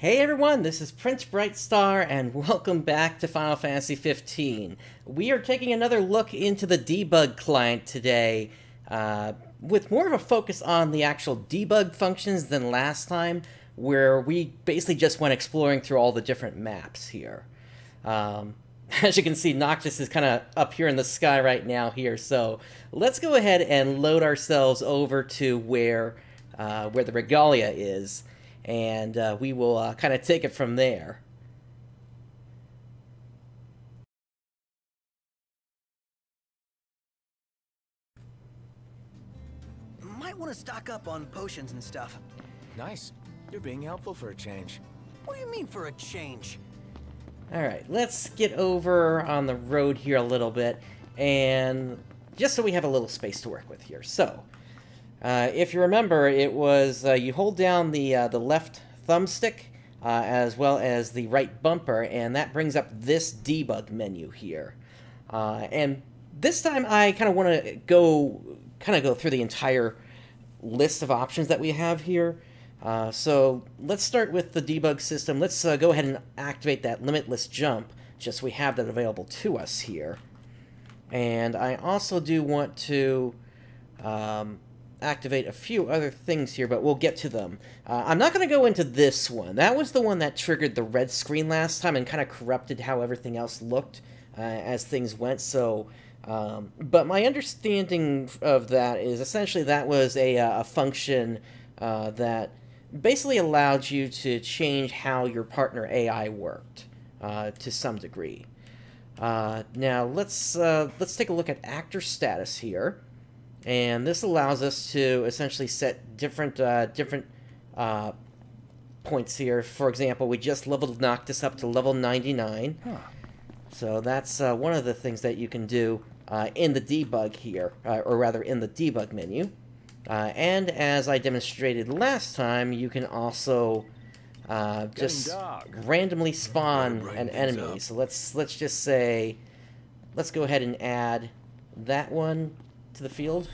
Hey everyone, this is PrinceBrightstar, and welcome back to Final Fantasy XV. We are taking another look into the debug client today, with more of a focus on the actual debug functions than last time, where we basically just went exploring through all the different maps here. As you can see, Noctis is kind of up here in the sky right now here, so let's go ahead and load ourselves over to where the Regalia is. And we will kind of take it from there. Might want to stock up on potions and stuff. Nice. You're being helpful for a change. What do you mean for a change? Alright, let's get over on the road here a little bit, and just so we have a little space to work with here. So, if you remember, it was you hold down the left thumbstick as well as the right bumper, and that brings up this debug menu here. And this time I kind of want to go through the entire list of options that we have here. So let's start with the debug system. Let's go ahead and activate that limitless jump, just so we have that available to us here. And I also do want to activate a few other things here, but we'll get to them. I'm not going to go into this one. That was the one that triggered the red screen last time and kind of corrupted how everything else looked as things went. So, but my understanding of that is essentially that was a function that basically allowed you to change how your partner AI worked to some degree. Now let's take a look at actor status here. And this allows us to essentially set different points here. For example, we just leveled Noctis up to level 99. Huh. So that's one of the things that you can do in the debug here, or rather in the debug menu. And as I demonstrated last time, you can also just randomly spawn an enemy. So let's just say, let's go ahead and add that one to the field,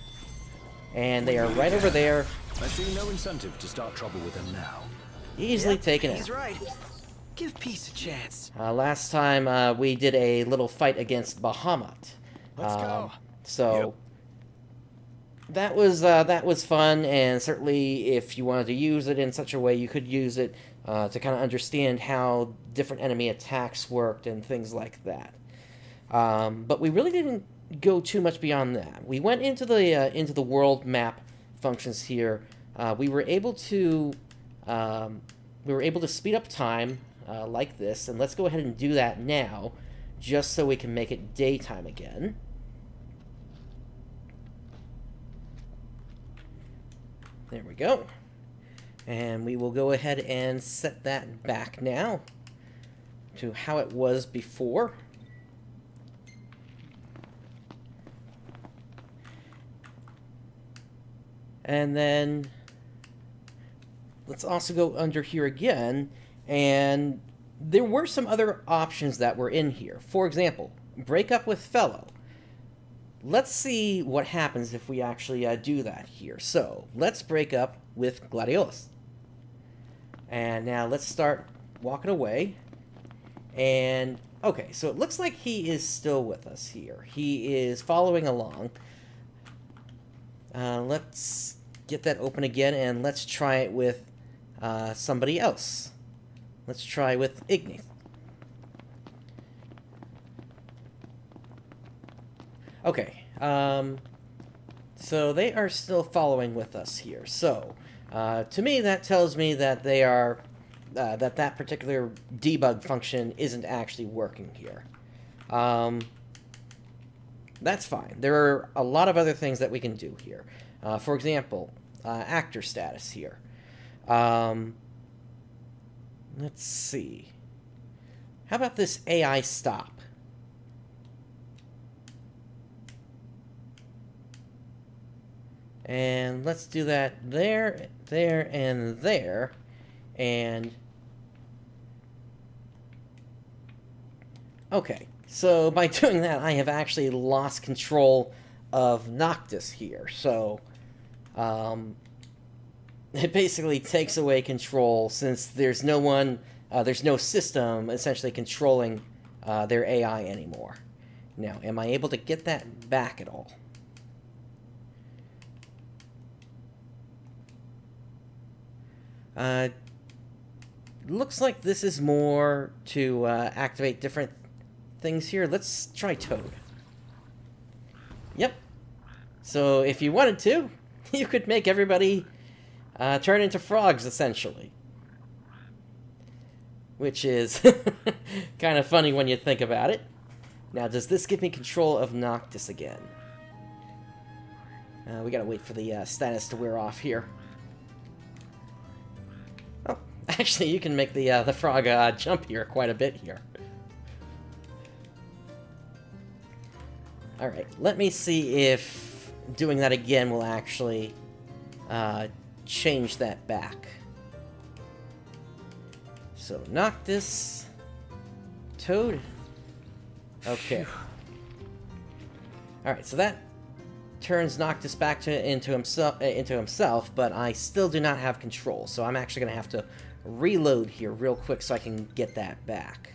and they are right over there. I see no incentive to start trouble with them now. Easily taken out. He's right. Give peace a chance. Last time we did a little fight against Bahamut. Let's go. So that was fun, and certainly if you wanted to use it in such a way, you could use it to kind of understand how different enemy attacks worked and things like that. But we really didn't go too much beyond that. We went into the world map functions here. We were able to speed up time like this, and let's go ahead and do that now, just so we can make it daytime again. There we go. And we will go ahead and set that back now to how it was before. And then let's also go under here again, and there were some other options that were in here. For example, break up with fellow. Let's see what happens if we actually do that here. So let's break up with Gladiolus. And now let's start walking away. And okay, so it looks like he is still with us here. He is following along. Let's get that open again, and let's try it with somebody else. Let's try with Ignis. Okay, so they are still following with us here. So, to me, that tells me that they are, that particular debug function isn't actually working here. That's fine. There are a lot of other things that we can do here. For example, actor status here. Let's see. How about this AI stop? And let's do that there, there, and there. And okay. So by doing that, I have actually lost control of Noctis here. So it basically takes away control since there's no one, there's no system essentially controlling their AI anymore. Now, am I able to get that back at all? Looks like this is more to activate different things here. Let's try Toad. Yep. So if you wanted to, you could make everybody turn into frogs, essentially. Which is kind of funny when you think about it. Now, does this give me control of Noctis again? We gotta wait for the status to wear off here. Oh, actually, you can make the frog jump here quite a bit here. Alright, let me see if doing that again will actually change that back. So, Noctis, Toad. Okay. Alright, so that turns Noctis back into himself, but I still do not have control, so I'm actually going to have to reload here real quick so I can get that back.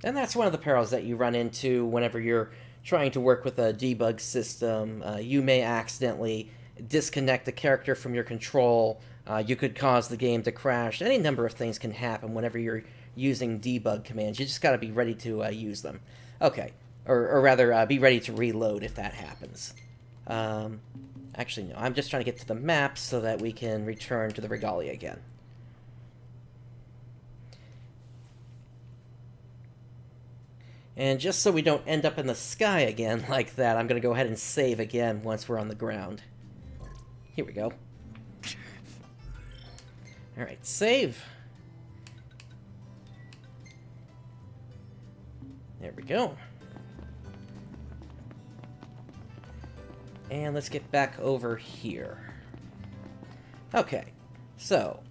And that's one of the perils that you run into whenever you're trying to work with a debug system. You may accidentally disconnect the character from your control. You could cause the game to crash. Any number of things can happen whenever you're using debug commands. You just got to be ready to use them. Okay. Or rather, be ready to reload if that happens. Actually, no. I'm just trying to get to the map so that we can return to the Regalia again. And just so we don't end up in the sky again like that, I'm going to go ahead and save again once we're on the ground. Here we go. Alright, save. There we go. And let's get back over here. Okay, so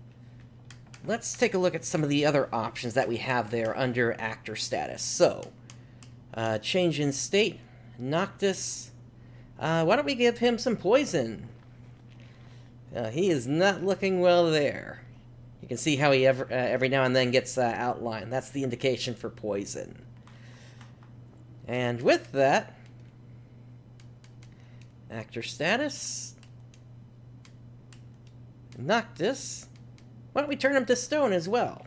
let's take a look at some of the other options that we have there under actor status. So, change in state, Noctis. Why don't we give him some poison? He is not looking well there. You can see how he every now and then gets outlined. That's the indication for poison. And with that, actor status, Noctis. Why don't we turn him to stone as well?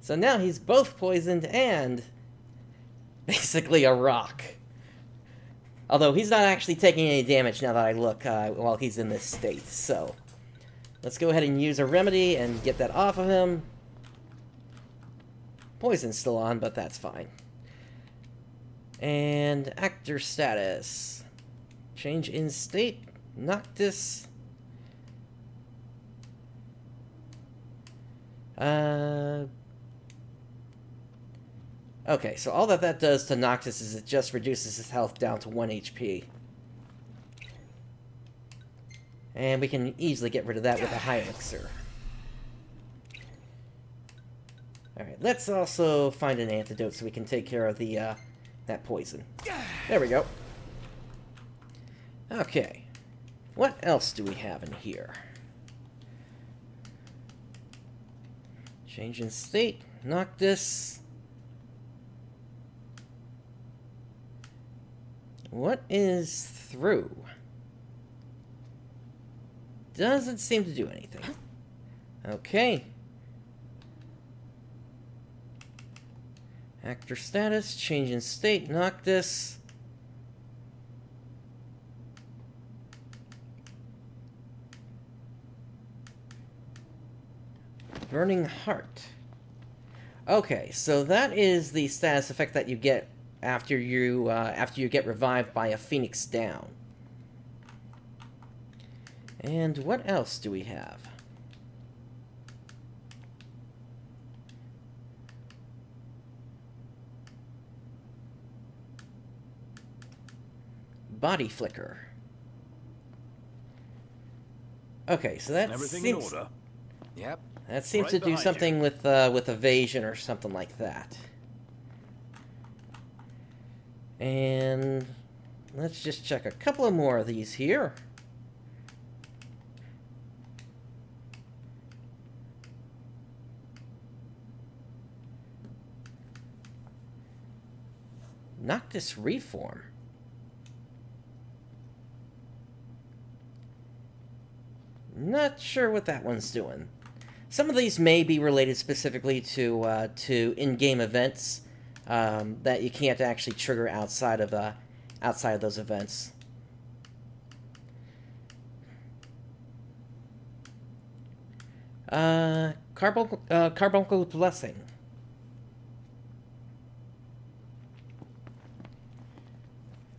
So now he's both poisoned and basically a rock. Although he's not actually taking any damage now that I look while he's in this state. So let's go ahead and use a remedy and get that off of him. Poison's still on, but that's fine. And actor status. Change in state. Noctis. Okay, so all that does to Noctis is it just reduces his health down to 1 HP. And we can easily get rid of that with a high elixir. Alright, let's also find an antidote so we can take care of the that poison. There we go. Okay. What else do we have in here? Change in state, Noctis. What is through? Doesn't seem to do anything. Okay. Actor status, change in state, Noctis. Burning Heart. Okay, so that is the status effect that you get after you get revived by a Phoenix Down. And what else do we have? Body Flicker. Okay, so that Everything seems... in order. Yep. That seems Right to do behind something with evasion or something like that. And let's just check a couple of more of these here. Noctis Reform. Not sure what that one's doing. Some of these may be related specifically to in-game events that you can't actually trigger outside of those events. Carbuncle Blessing.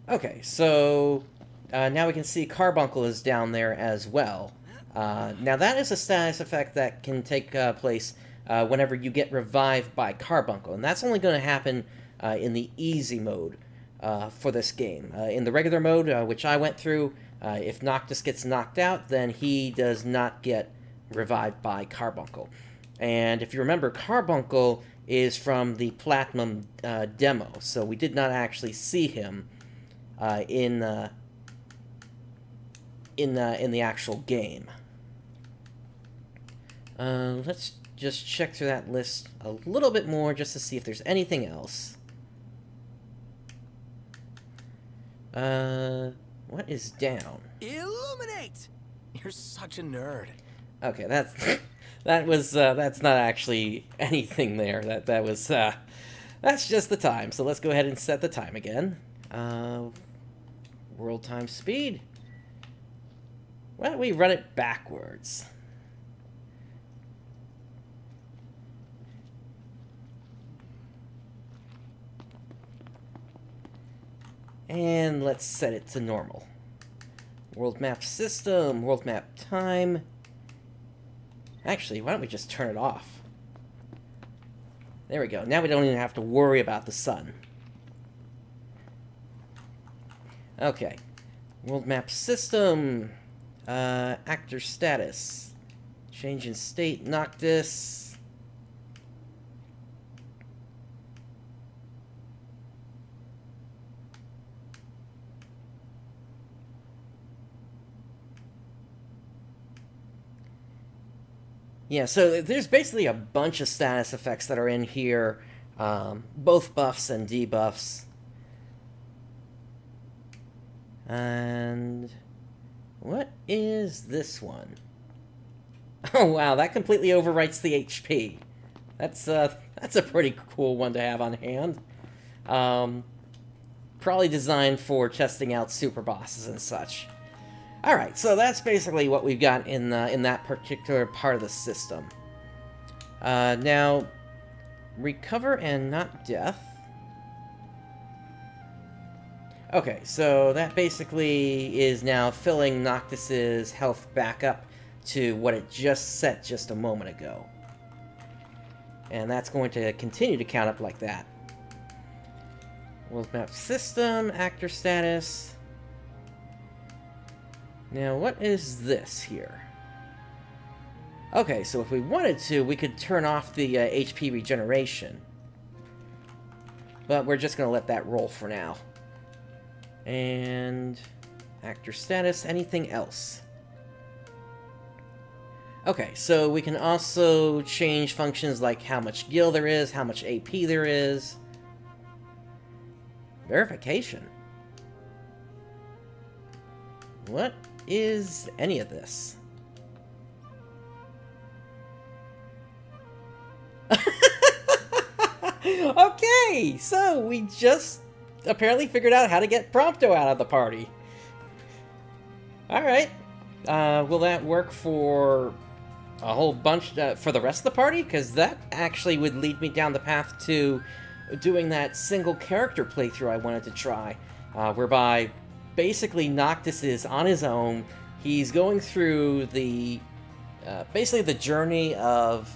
Okay, so now we can see Carbuncle is down there as well. Now that is a status effect that can take place whenever you get revived by Carbuncle, and that's only going to happen in the easy mode for this game. In the regular mode, which I went through, if Noctis gets knocked out, then he does not get revived by Carbuncle. And if you remember, Carbuncle is from the Platinum demo, so we did not actually see him in the actual game. Let's just check through that list a little bit more just to see if there's anything else. What is down? Illuminate! You're such a nerd. Okay, that's not actually anything there. That was that's just the time. So let's go ahead and set the time again. World time speed. Why don't we run it backwards? And let's set it to normal. World map system, world map time. Actually, why don't we just turn it off? There we go. Now we don't even have to worry about the sun. Okay. World map system. Actor status. Change in state, Noctis. Yeah, so there's basically a bunch of status effects that are in here, both buffs and debuffs. And what is this one? Oh wow, that completely overwrites the HP. That's a pretty cool one to have on hand. Probably designed for testing out super bosses and such. Alright, so that's basically what we've got in that particular part of the system. Now, recover and not death. Okay, so that basically is now filling Noctis's health back up to what it just set just a moment ago. And that's going to continue to count up like that. World map system, actor status. Now, what is this here? Okay, so if we wanted to, we could turn off the HP regeneration. But we're just going to let that roll for now. And actor status, anything else? Okay, so we can also change functions like how much gil there is, how much AP there is. Verification. What is any of this? Okay, so we just apparently figured out how to get Prompto out of the party. Alright. Will that work for a whole bunch for the rest of the party? Because that actually would lead me down the path to doing that single character playthrough I wanted to try, whereby basically Noctis is on his own. He's going through the basically the journey of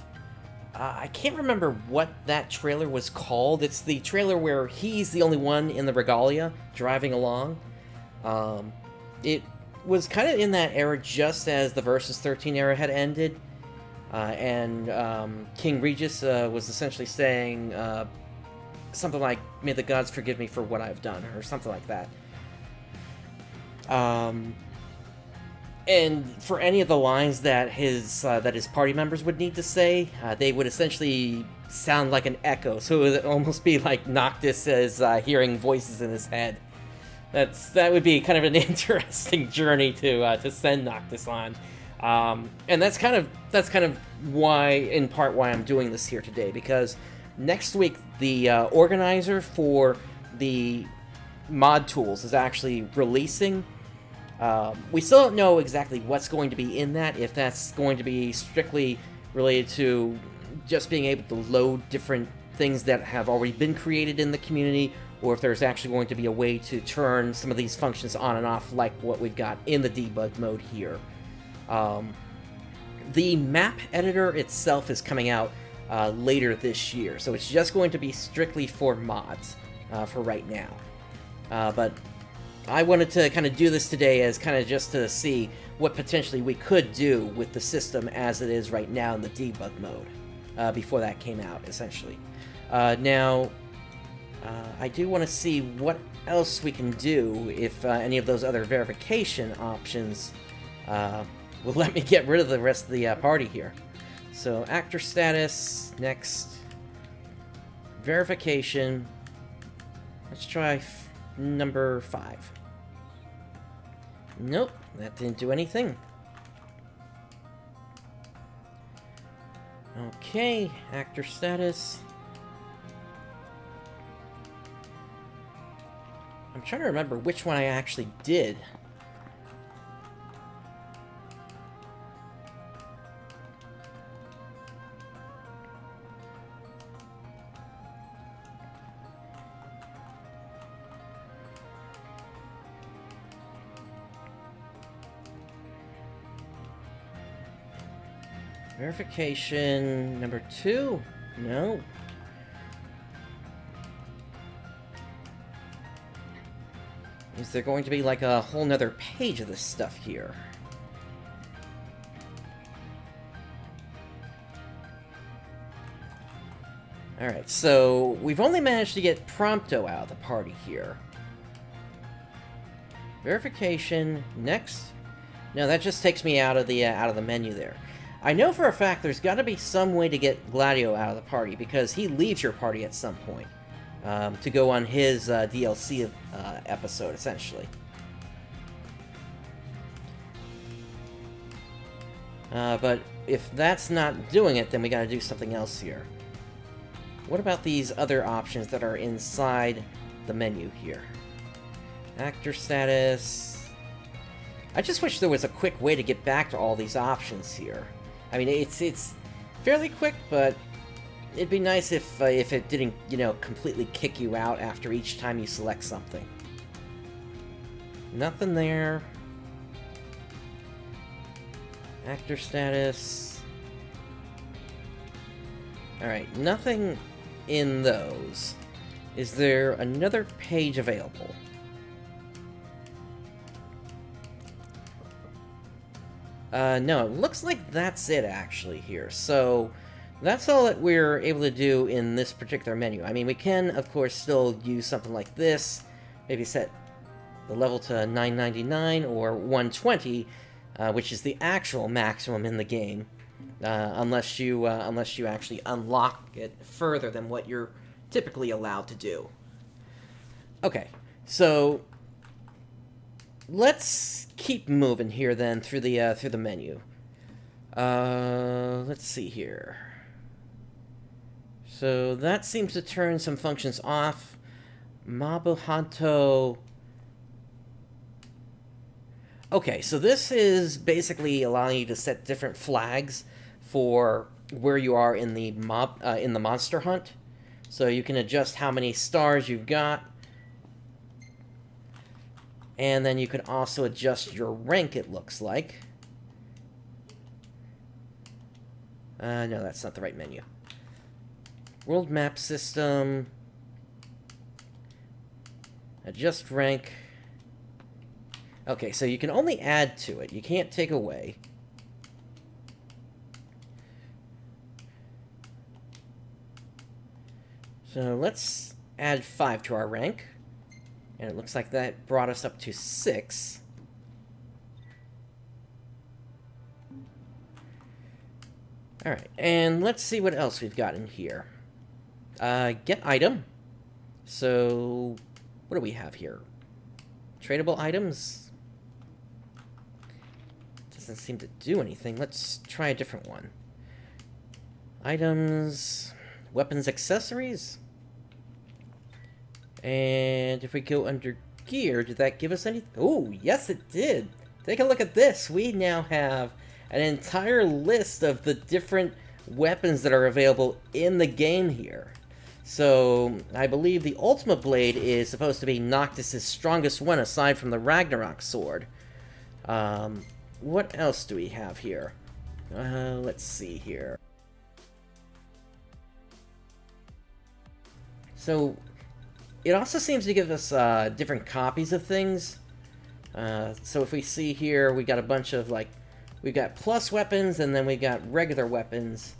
I can't remember what that trailer was called. It's the trailer where he's the only one in the regalia driving along. It was kind of in that era just as the Versus 13 era had ended. King Regis was essentially saying something like, "May the gods forgive me for what I've done," or something like that. And for any of the lines that his party members would need to say, they would essentially sound like an echo. So it would almost be like Noctis is hearing voices in his head. That would be kind of an interesting journey to send Noctis on. And that's kind of why, in part, why I'm doing this here today, because next week the organizer for the mod tools is actually releasing. We still don't know exactly what's going to be in that, if that's going to be strictly related to just being able to load different things that have already been created in the community, or if there's actually going to be a way to turn some of these functions on and off like what we've got in the debug mode here. The map editor itself is coming out later this year, so it's just going to be strictly for mods for right now. But I wanted to kind of do this today as kind of just to see what potentially we could do with the system as it is right now in the debug mode, before that came out, essentially. Now, I do want to see what else we can do if any of those other verification options will let me get rid of the rest of the party here. So, actor status, next. Verification. Let's try number 5. Nope, that didn't do anything. Okay, actor status. I'm trying to remember which one I actually did. Verification number 2? No. Is there going to be like a whole nother page of this stuff here? Alright, so we've only managed to get Prompto out of the party here. Verification, next. No, that just takes me out of the menu there. I know for a fact there's got to be some way to get Gladio out of the party, because he leaves your party at some point to go on his DLC episode, essentially. But if that's not doing it, then we got to do something else here. What about these other options that are inside the menu here? Actor status. I just wish there was a quick way to get back to all these options here. I mean, it's fairly quick, but it'd be nice if it didn't, you know, completely kick you out after each time you select something. Nothing there. Actor status. Alright, nothing in those. Is there another page available? No, it looks like that's it, actually, here. So, that's all that we're able to do in this particular menu. I mean, we can, of course, still use something like this. Maybe set the level to 999 or 120, which is the actual maximum in the game. Unless you actually unlock it further than what you're typically allowed to do. Okay, so let's keep moving here then through the menu. Let's see here. So that seems to turn some functions off. Mabuhanto. Okay, so this is basically allowing you to set different flags for where you are in the monster hunt. So you can adjust how many stars you've got. And then you can also adjust your rank, it looks like. No, that's not the right menu. World map system. Adjust rank. Okay, so you can only add to it. You can't take away. So let's add 5 to our rank. And it looks like that brought us up to 6. Alright, and let's see what else we've got in here. Get item. So, what do we have here? Tradable items? Doesn't seem to do anything. Let's try a different one. Items, weapons, accessories. And if we go under gear, did that give us anything? Oh, yes it did. Take a look at this. We now have an entire list of the different weapons that are available in the game here. So, I believe the Ultimate Blade is supposed to be Noctis's strongest one aside from the Ragnarok Sword. What else do we have here? Let's see here. So, it also seems to give us different copies of things. So if we see here, we got a bunch of, like, we got plus weapons, and then we got regular weapons.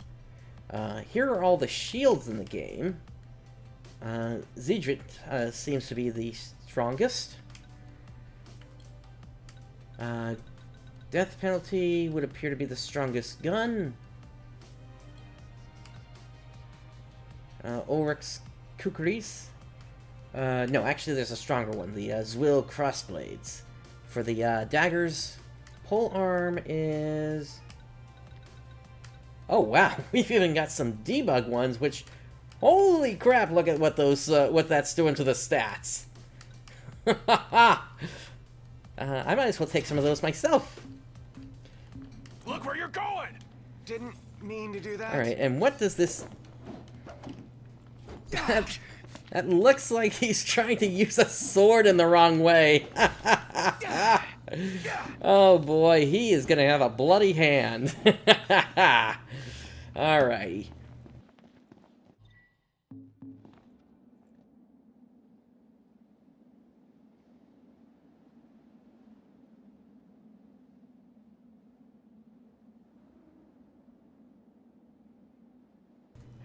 Here are all the shields in the game. Zedrit seems to be the strongest. Death penalty would appear to be the strongest gun. Ulrich's Kukris. No, actually there's a stronger one. The Zwil Crossblades. For the daggers, pole arm is... Oh wow, we've even got some debug ones, which... Holy crap, look at what those, what that's doing to the stats. I might as well take some of those myself. Look where you're going! Didn't mean to do that. Alright, and what does this... That looks like he's trying to use a sword in the wrong way. Oh boy, he is gonna have a bloody hand. Alrighty.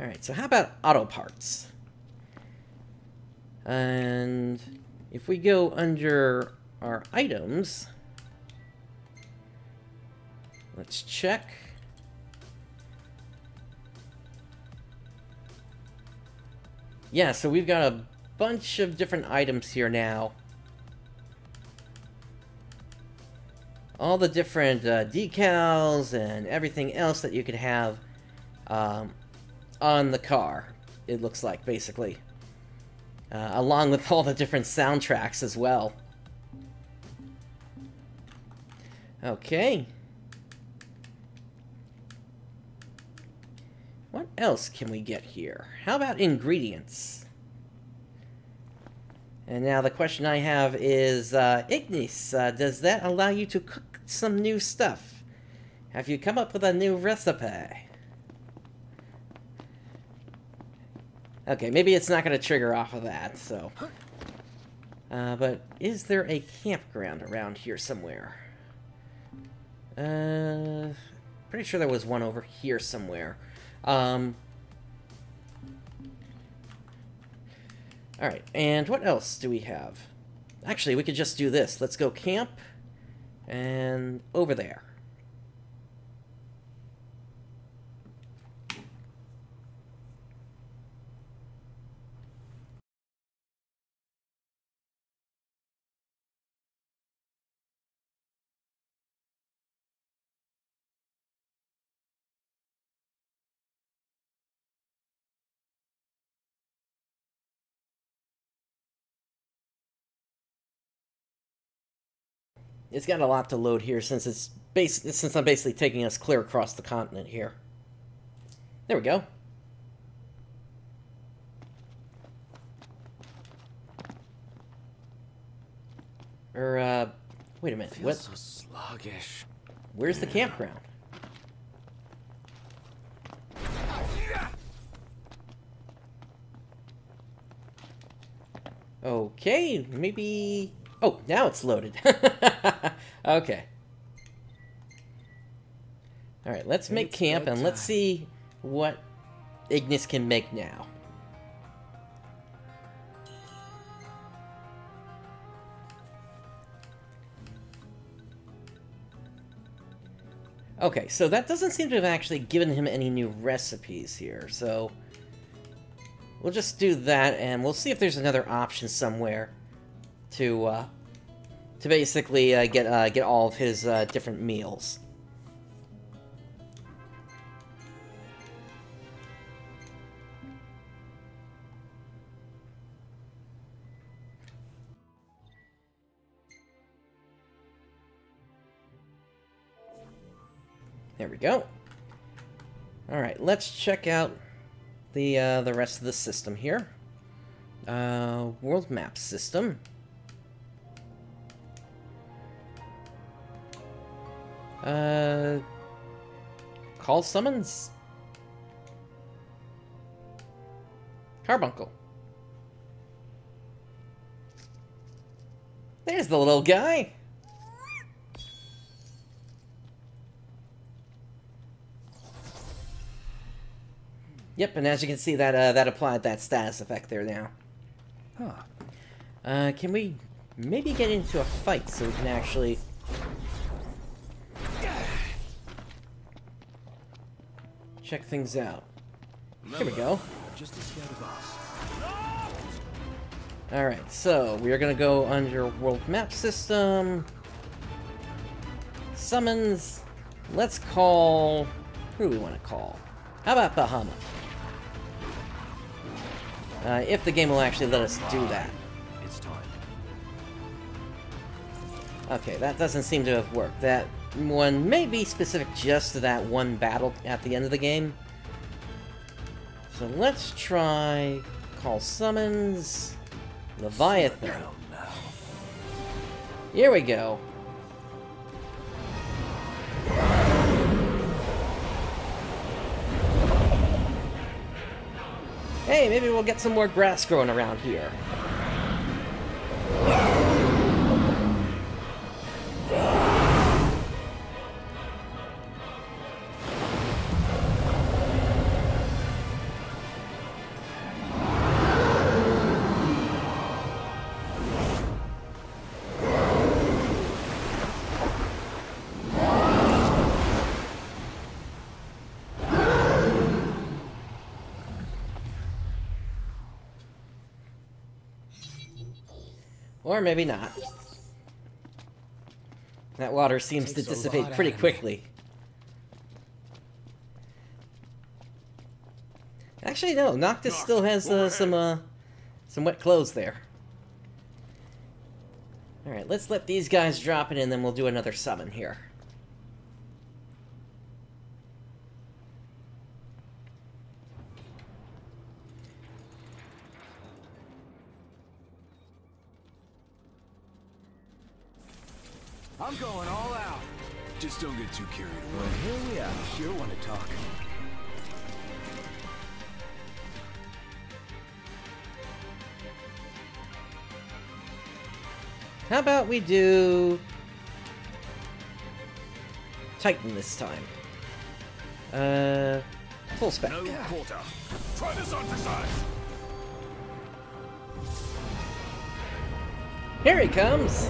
Alright, so how about auto parts? And if we go under our items, let's check. Yeah, so we've got a bunch of different items here now. All the different decals and everything else that you could have on the car, it looks like, basically. Along with all the different soundtracks as well. Okay. What else can we get here? How about ingredients? And now the question I have is, Ignis, does that allow you to cook some new stuff? Have you come up with a new recipe? Okay, maybe it's not going to trigger off of that, so... but is there a campground around here somewhere? Pretty sure there was one over here somewhere. Alright, and what else do we have? Actually, we could just do this. Let's go camp, and over there. It's got a lot to load here since since I'm basically taking us clear across the continent here. There we go. Wait a minute. Feels What? so sluggish. Where's the campground? Okay, maybe... Oh, now it's loaded. Okay. Alright, let's make camp and let's see what Ignis can make now. Okay, so that doesn't seem to have actually given him any new recipes here, so we'll just do that, and we'll see if there's another option somewhere to basically get all of his different meals. There we go. Alright, let's check out the rest of the system here. World map system. Call summons. Carbuncle. There's the little guy. Yep, and as you can see, that applied that status effect there now. Huh. Can we maybe get into a fight so we can actually... check things out. Here we go. Just as scared of us. Alright, so we are going to go under world map system. Summons. Let's call... who do we want to call? How about Bahama? If the game will actually let us do that. It's time. Okay, that doesn't seem to have worked. That one may be specific just to that one battle at the end of the game. So let's try call summons Leviathan. Here we go. Hey, maybe we'll get some more grass growing around here. Or maybe not. That water seems to dissipate pretty quickly. Actually, no. Noctis still has some wet clothes there. Alright, let's let these guys drop it and then we'll do another summon here. I'm going all out. Just don't get too carried away. Well, here we are. Sure want to talk. How about we do Titan this time? Full spec. No quarter. Try this on for size. Here he comes.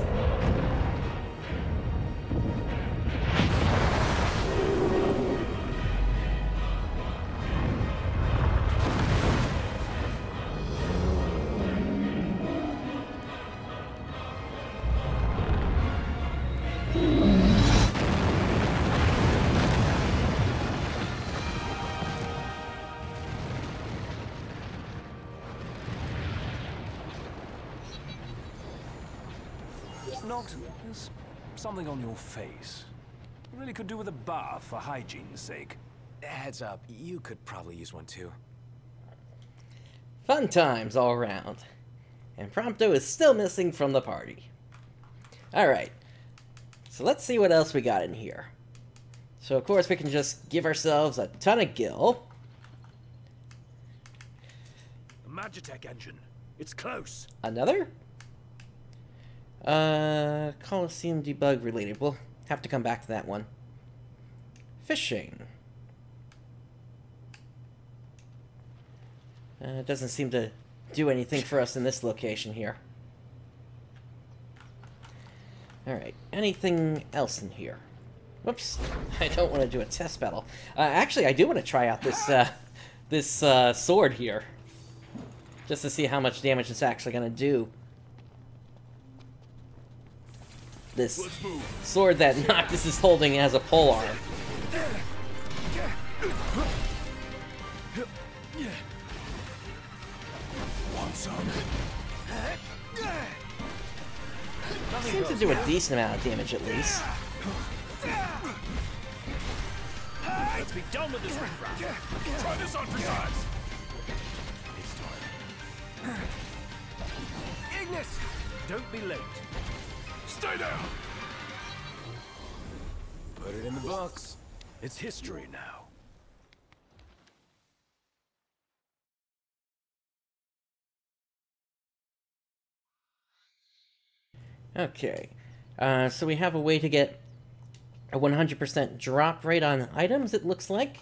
Noct, there's something on your face. You really could do with a bath for hygiene's sake. Heads up, you could probably use one too. Fun times all around. And Prompto is still missing from the party. Alright. So let's see what else we got in here. So of course we can just give ourselves a ton of gil. The Magitech engine. It's close. Another? Coliseum debug related. We'll have to come back to that one. Fishing. It doesn't seem to do anything for us in this location here. Alright, anything else in here? Whoops. I don't want to do a test battle. Actually, I do want to try out this sword here. Just to see how much damage it's actually going to do. This sword that Noctis is holding as a polearm. Want some? Seems to do a decent amount of damage at least. Let's be done with this riffraff. Try this on for size. It's time. Ignis! Don't be late. Stay down! Put it in the box. It's history now. Okay, so we have a way to get a 100% drop rate on items, it looks like.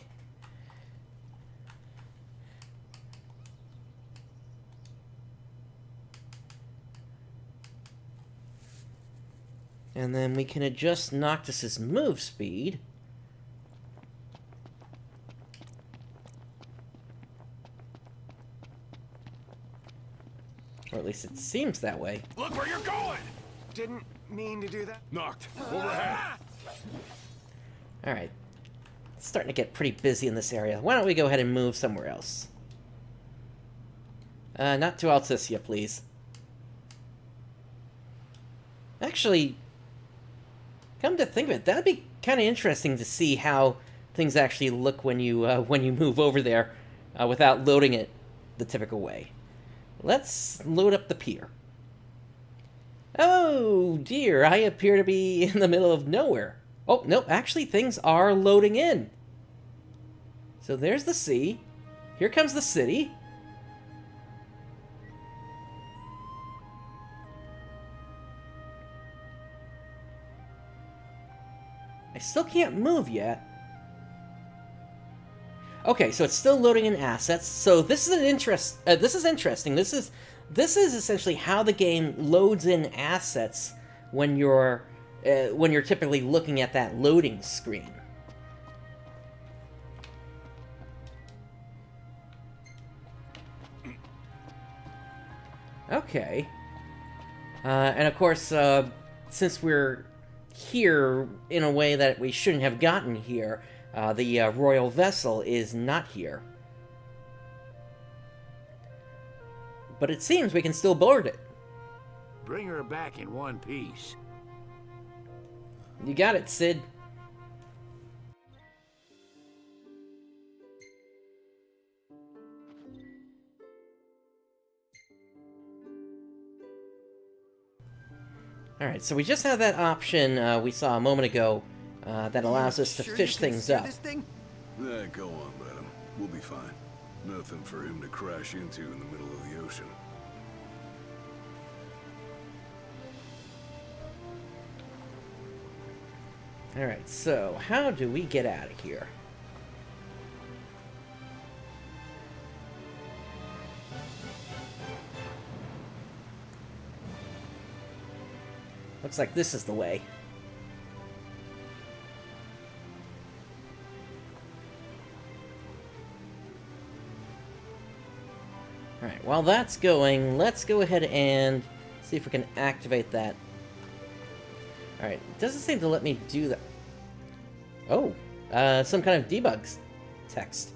And then we can adjust Noctis's move speed. Or at least it seems that way. Look where you're going! Didn't mean to do that. Knocked. Overhead. Alright. It's starting to get pretty busy in this area. Why don't we go ahead and move somewhere else? Not to Altissia, please. Actually, come to think of it, that'd be kind of interesting to see how things actually look when you move over there without loading it the typical way. Let's load up the pier. Oh dear, I appear to be in the middle of nowhere. Oh, nope, actually things are loading in. So there's the sea. Here comes the city. I still can't move yet. Okay, so it's still loading in assets. So this is this is interesting. This is essentially how the game loads in assets when you're typically looking at that loading screen. Okay. And of course, since we're here in a way that we shouldn't have gotten here, the royal vessel is not here. But it seems we can still board it. Bring her back in one piece. You got it, Sid. Alright, so we just have that option we saw a moment ago that allows us to fish things up. Yeah, go on, let him. We'll be fine. Nothing for him to crash into in the middle of the ocean. Alright, so how do we get out of here? Looks like this is the way. Alright, while that's going, let's go ahead and see if we can activate that. Alright, it doesn't seem to let me do that. Oh, some kind of debug text.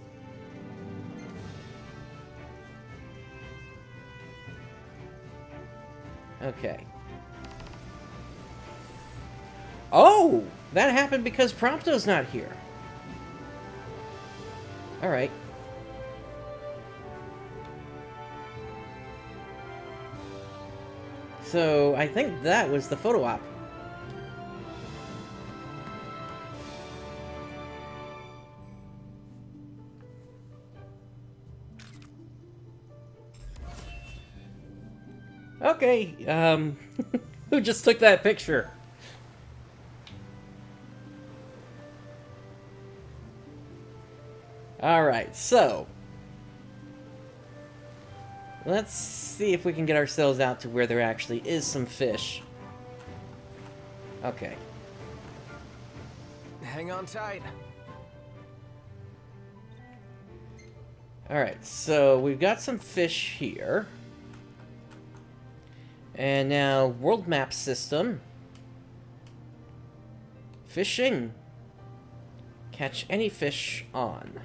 Okay. Oh! That happened because Prompto's not here. Alright. So, I think that was the photo op. Okay, who just took that picture? Alright, so let's see if we can get ourselves out to where there actually is some fish. Okay. Hang on tight. Alright, so we've got some fish here. And now, world map system. Fishing. Catch any fish on.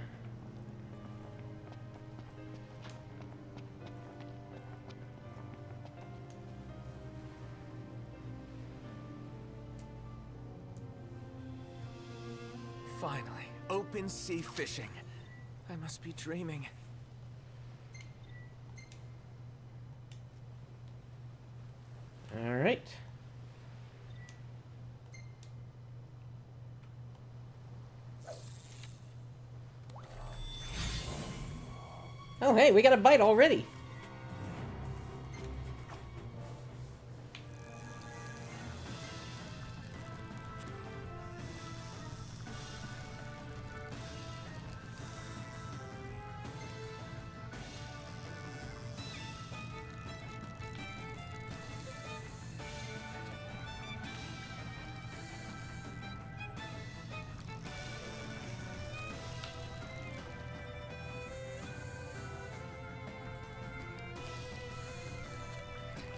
Finally, open sea fishing. I must be dreaming. All right. Oh, hey, we got a bite already.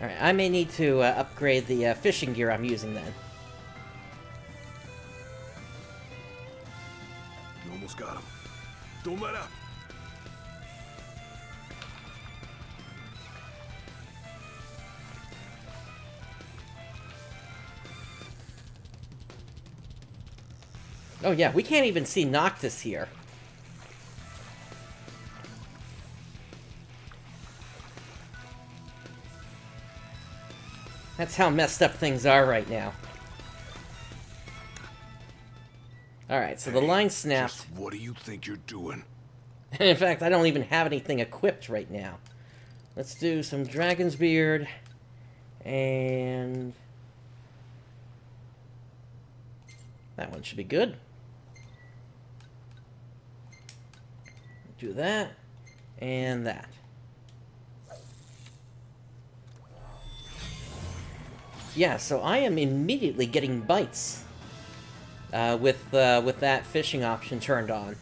Alright, I may need to upgrade the fishing gear I'm using then. You almost got him. Don't let up. Oh yeah, we can't even see Noctis here. That's how messed up things are right now. Alright, so the line snapped. Just what do you think you're doing? In fact, I don't even have anything equipped right now. Let's do some Dragon's Beard. And... that one should be good. Do that. And that. Yeah, so I am immediately getting bites with that fishing option turned on.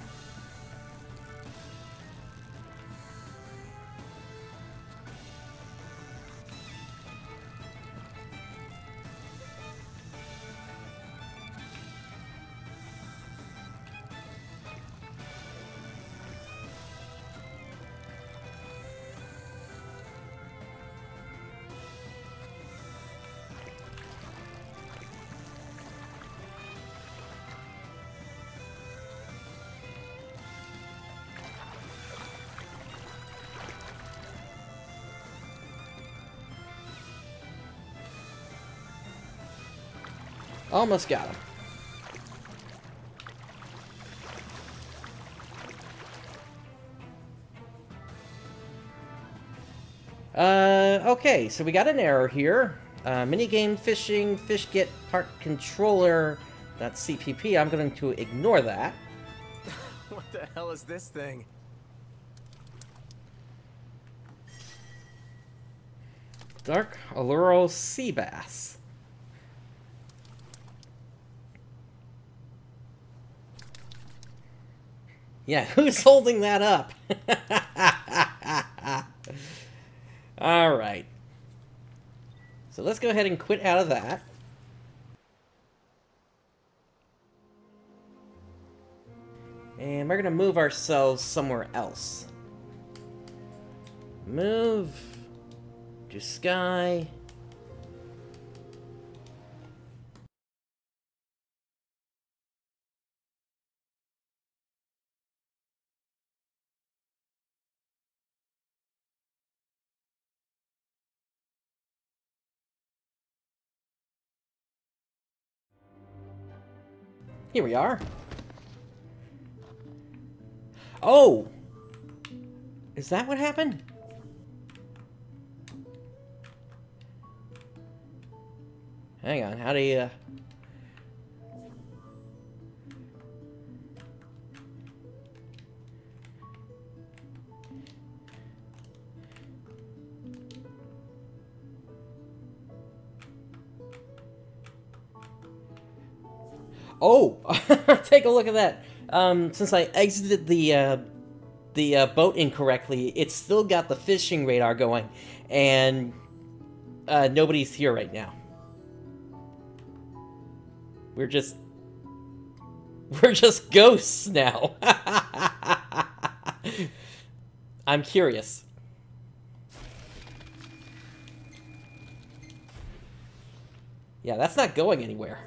Almost got him. Okay, so we got an error here. Minigame fishing, fish get part controller. That's CPP. I'm going to ignore that. What the hell is this thing? Dark Alluro Sea Bass. Yeah, who's holding that up? Alright. So let's go ahead and quit out of that. And we're going to move ourselves somewhere else. Move to sky. Here we are. Oh! Is that what happened? Hang on, how do you... Oh, take a look at that. Since I exited the boat incorrectly, it's still got the fishing radar going, and nobody's here right now. We're just ghosts now. I'm curious. Yeah, that's not going anywhere.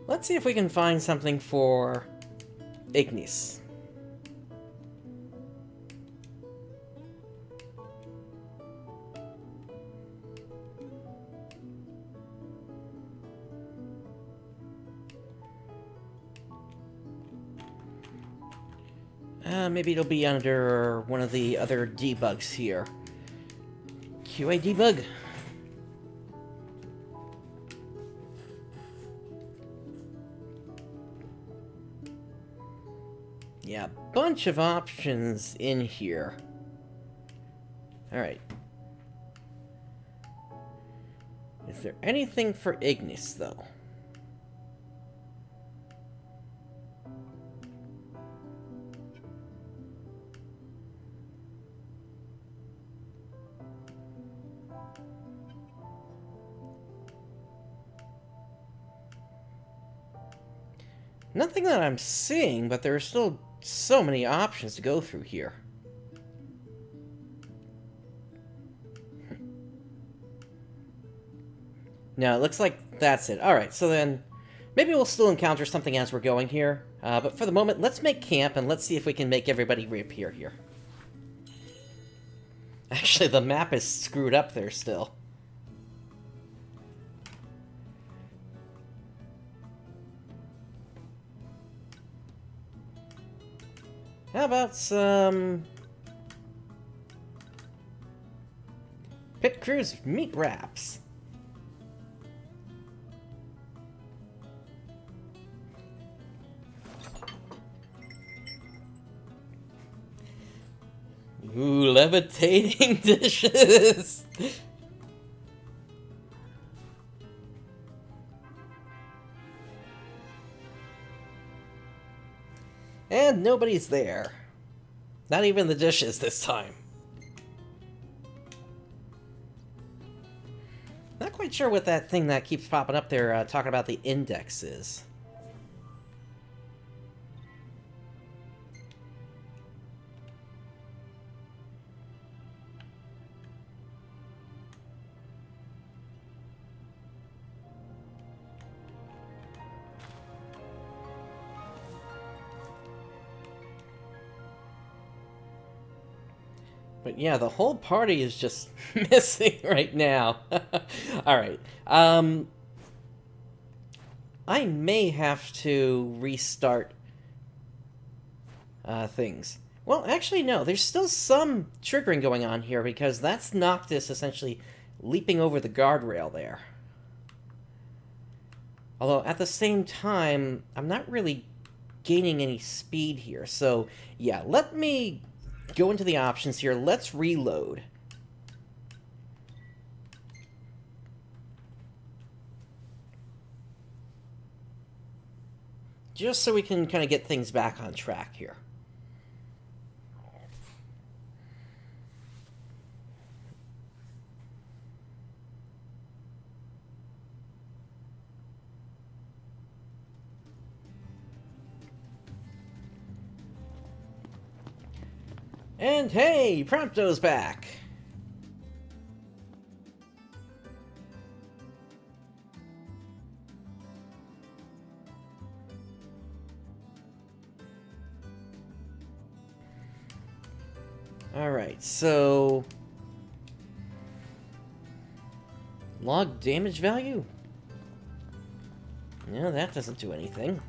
Let's see if we can find something for Ignis. Maybe it'll be under one of the other debugs here. QA debug. Yeah, bunch of options in here. Alright. Is there anything for Ignis, though? Nothing that I'm seeing, but there are still so many options to go through here. No, it looks like that's it. Alright, so then maybe we'll still encounter something as we're going here. But for the moment, let's make camp and let's see if we can make everybody reappear here. Actually, the map is screwed up there still. How about some Pit Crew's meat wraps? Ooh, levitating dishes! And nobody's there. Not even the dishes this time. Not quite sure what that thing that keeps popping up there talking about the index is. But yeah, the whole party is just missing right now. Alright. I may have to restart things. Well, actually, no. There's still some triggering going on here because that's Noctis essentially leaping over the guardrail there. Although, at the same time, I'm not really gaining any speed here. So, yeah, let me go into the options here. Let's reload. Just so we can kind of get things back on track here. And hey, Prompto's back! Alright, so... log damage value? No, that doesn't do anything.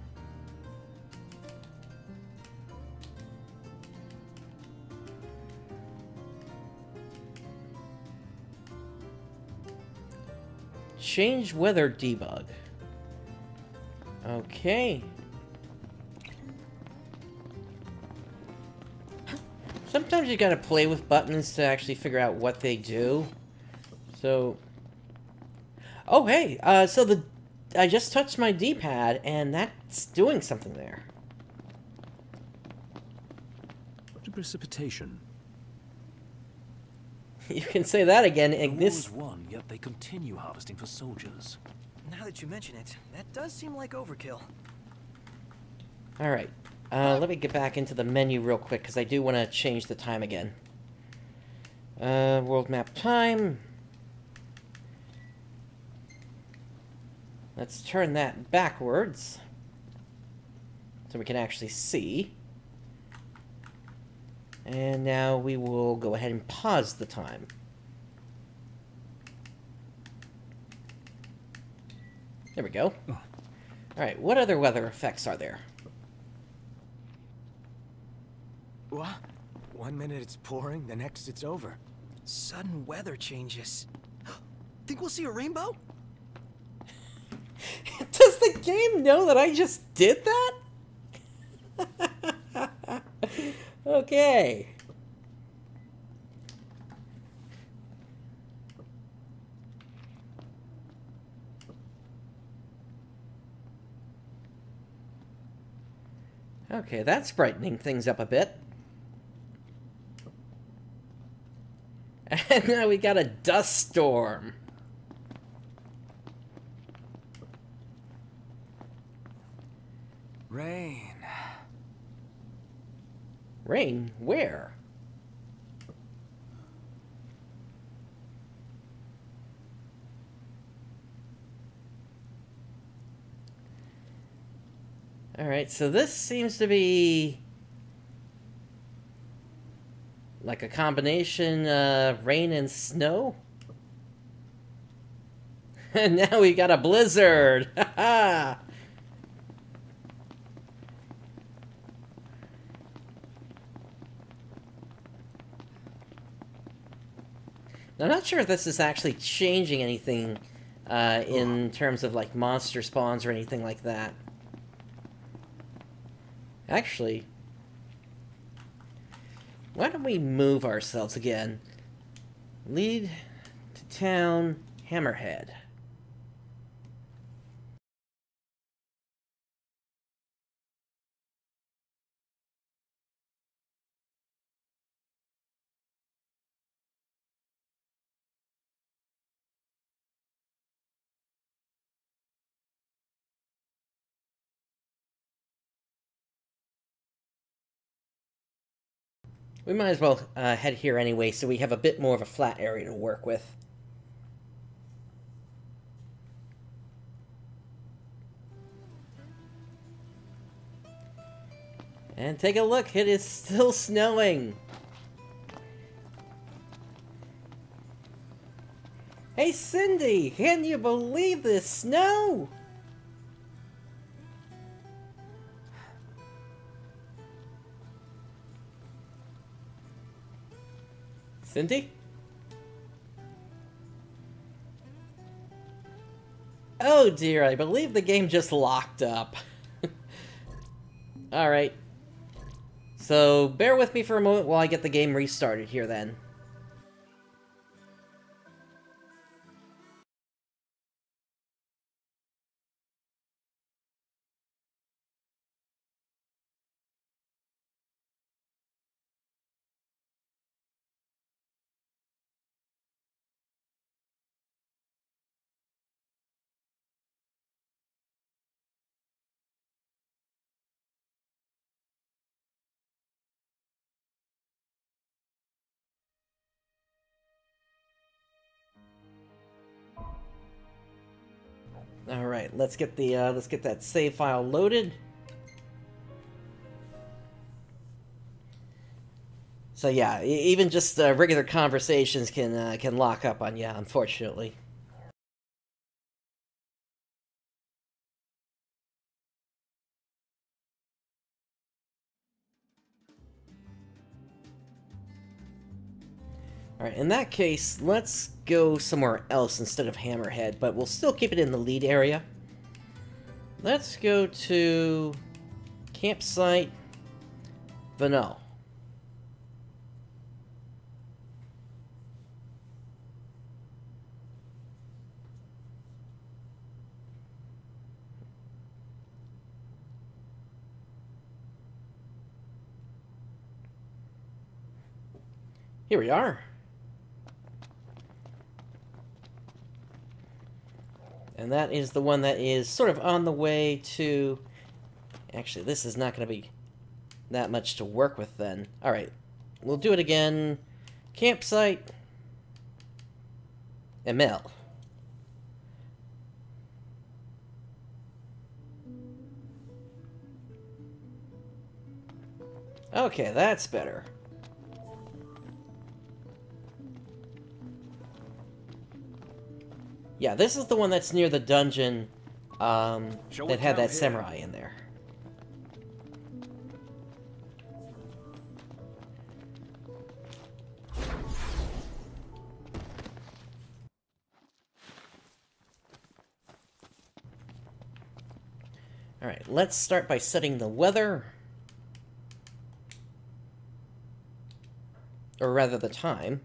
Change weather debug. Okay. Sometimes you gotta play with buttons to actually figure out what they do. So, Oh, hey, so I just touched my D-pad, and that's doing something there. Precipitation. You can say that again, The Ignis. war is won, yet they continue harvesting for soldiers. Now that you mention it, that does seem like overkill. Alright, let me get back into the menu real quick, because I do want to change the time again. World map time. Let's turn that backwards, so we can actually see. And now we will go ahead and pause the time. There we go. Alright, what other weather effects are there? What? 1 minute it's pouring, the next it's over. Sudden weather changes. Think we'll see a rainbow? Does the game know that I just did that? Okay. Okay, that's brightening things up a bit. And now we got a dust storm. Rain. Rain? Where? Alright, so this seems to be like a combination rain and snow. And now we got a blizzard! Haha! I'm not sure if this is actually changing anything in terms of like monster spawns or anything like that. Actually, why don't we move ourselves again? Lead to town, Hammerhead. We might as well head here anyway, so we have a bit more of a flat area to work with. And take a look, it is still snowing! Hey Cindy, can you believe this snow? Cindy? Oh dear, I believe the game just locked up. Alright. So, bear with me for a moment while I get the game restarted here then. Alright, let's get that save file loaded. So yeah, even just regular conversations can lock up on you, unfortunately. Alright, in that case, let's go somewhere else instead of Hammerhead, but we'll still keep it in the lead area. Let's go to campsite Vanel. Here we are. And that is the one that is sort of on the way to... Actually, this is not going to be that much to work with then. Alright, we'll do it again. Campsite. ML. Okay, that's better. Yeah, this is the one that's near the dungeon that had that samurai in there. Alright, let's start by setting the weather. Or rather, the time.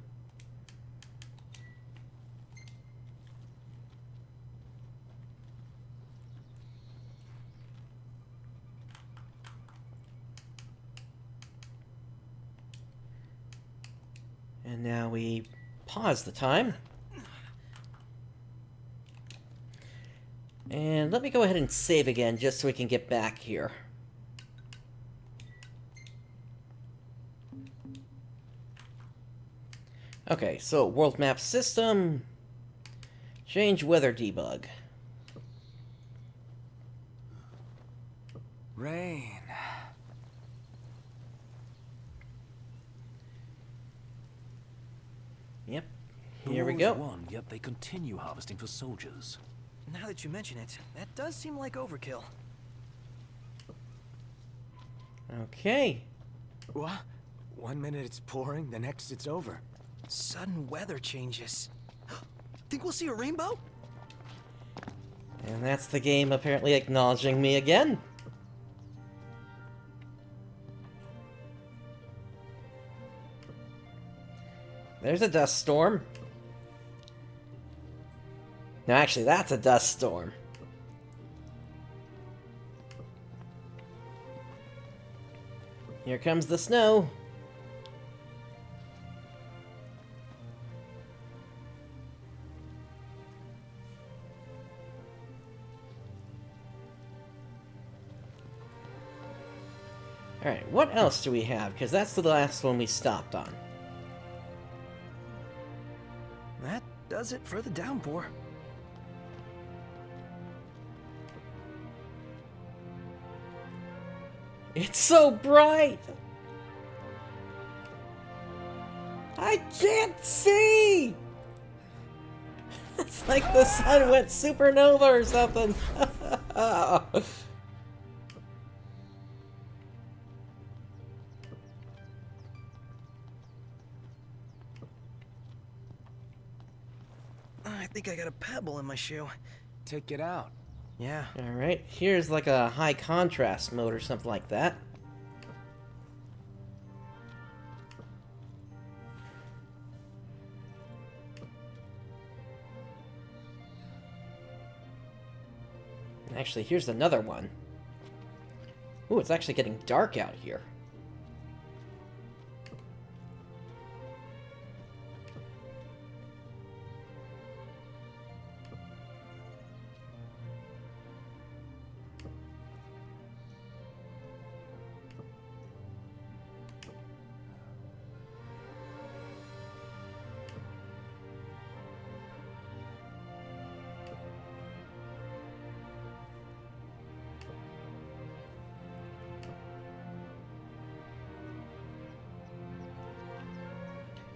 And now we pause the time. And let me go ahead and save again, just so we can get back here. Okay, so world map system, change weather debug. Rain. Yep, here we go. One, yet they continue harvesting for soldiers. Now that you mention it, that does seem like overkill. Okay. What? 1 minute it's pouring, the next it's over. Sudden weather changes. Think we'll see a rainbow? And that's the game apparently acknowledging me again. There's a dust storm. No, actually, that's a dust storm. Here comes the snow. Alright, what else do we have? Because that's the last one we stopped on. That does it for the downpour. It's so bright! I can't see! It's like the sun went supernova or something. I think I got a pebble in my shoe. Take it out. Yeah. Alright, here's like a high contrast mode or something like that. Actually, here's another one. Ooh, it's actually getting dark out here.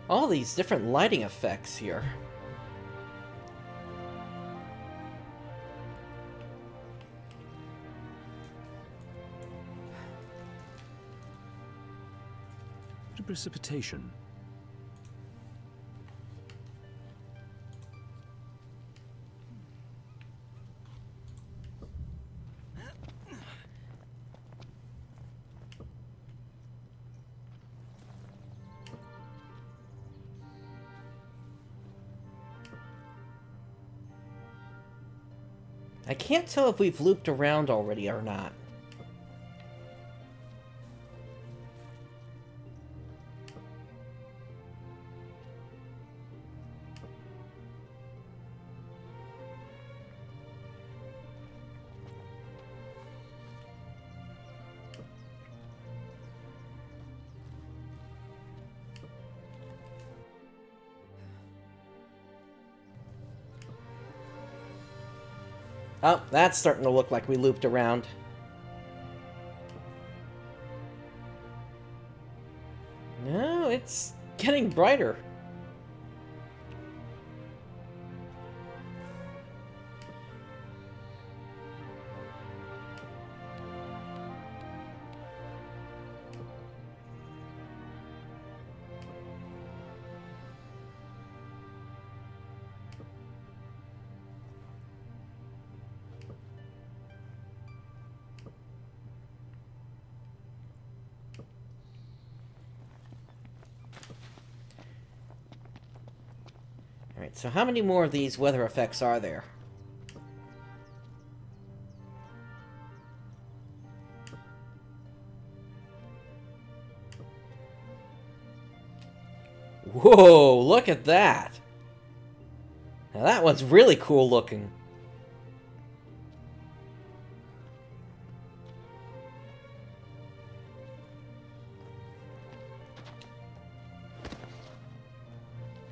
All these different lighting effects here. Precipitation. I can't tell if we've looped around already or not. Oh, that's starting to look like we looped around. No, it's getting brighter. Alright, so how many more of these weather effects are there? Whoa, look at that! Now that one's really cool looking.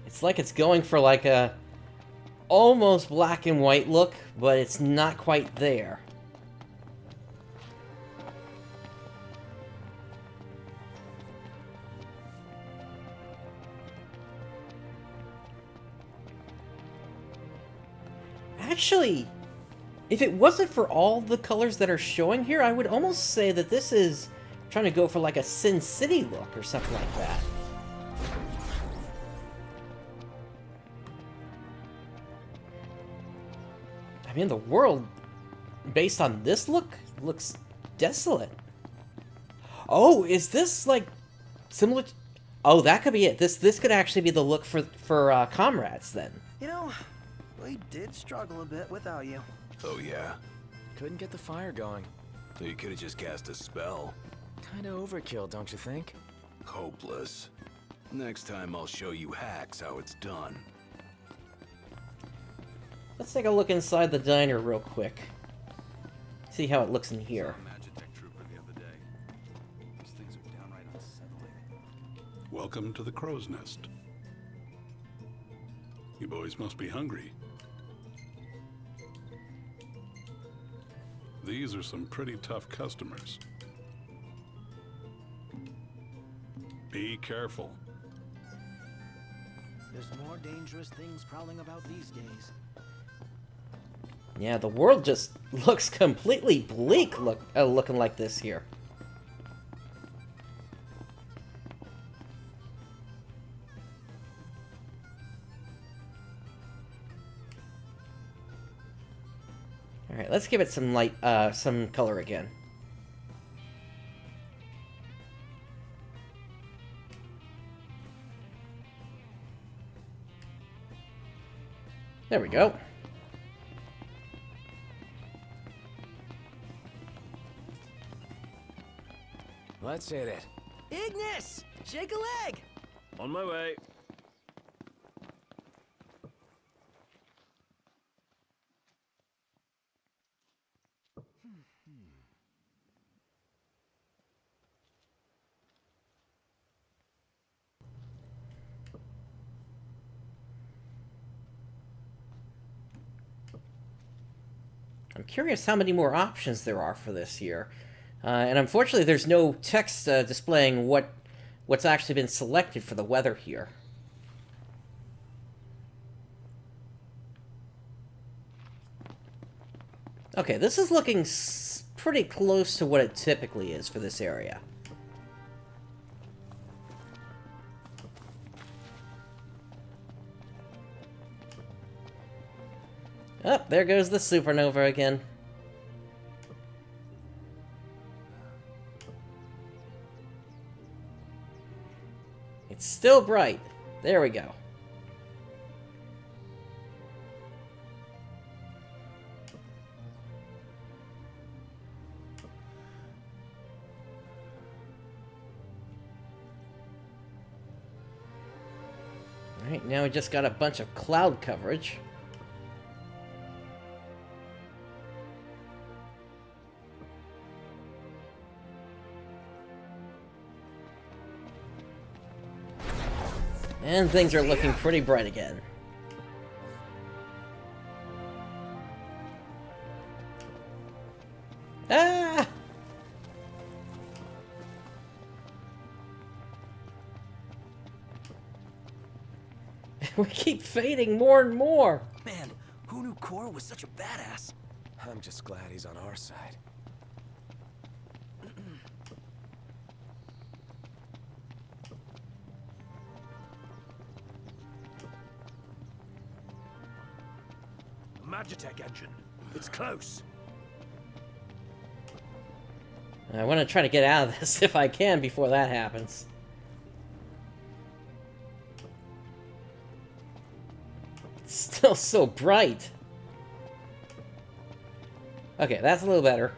It's like it's going for like a almost black and white look, but it's not quite there. Actually, if it wasn't for all the colors that are showing here, I would almost say that this is trying to go for like a Sin City look or something like that. I mean, the world, based on this look, looks desolate. Oh, is this, like, similar to... Oh, that could be it. This could actually be the look for Comrades, then. You know, we did struggle a bit without you. Oh, yeah? Couldn't get the fire going. So you could have just cast a spell. Kinda overkill, don't you think? Hopeless. Next time I'll show you hacks how it's done. Let's take a look inside the diner real quick. See how it looks in here. Welcome to the Crow's Nest. You boys must be hungry. These are some pretty tough customers. Be careful. There's more dangerous things prowling about these days. Yeah, the world just looks completely bleak looking like this here. Alright, let's give it some light, some color again. There we go. Let's hit it. Ignis! Shake a leg! On my way. I'm curious how many more options there are for this here. And unfortunately, there's no text displaying what's actually been selected for the weather here. Okay, this is looking pretty close to what it typically is for this area. Oh, there goes the supernova again. It's still bright. There we go. Alright, now we just got a bunch of cloud coverage. And things are looking pretty bright again. Ah! We keep fading more and more. Man, who knew Cora was such a badass? I'm just glad he's on our side. Magitech engine. It's close. I want to try to get out of this if I can before that happens. It's still so bright. Okay, that's a little better.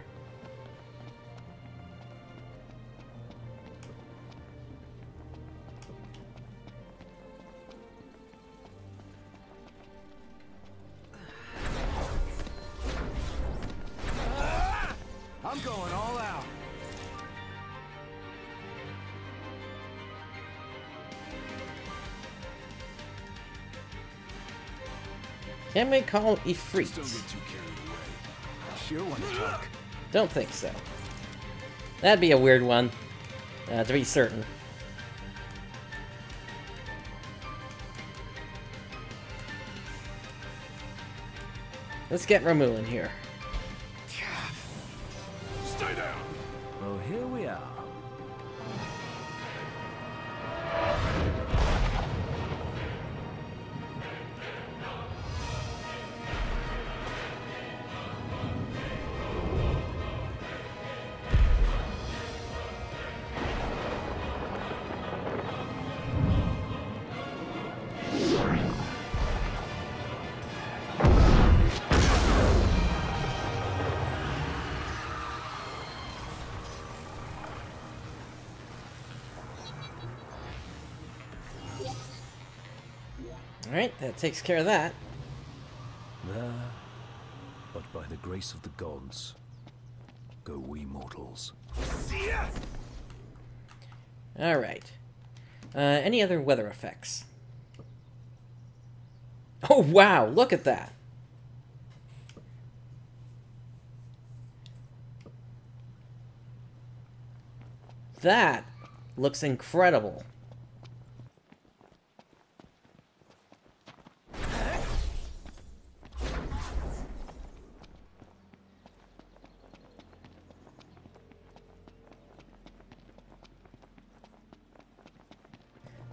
I'm going all out. Can we call Just don't Ifrit? get too carried away. Sure want to talk. Don't think so. That'd be a weird one, to be certain. Let's get Ramu in here. Stay down! Well, here we are. Alright, that takes care of that. There, but by the grace of the gods, go we mortals. Alright. Any other weather effects? Oh wow, look at that! That looks incredible.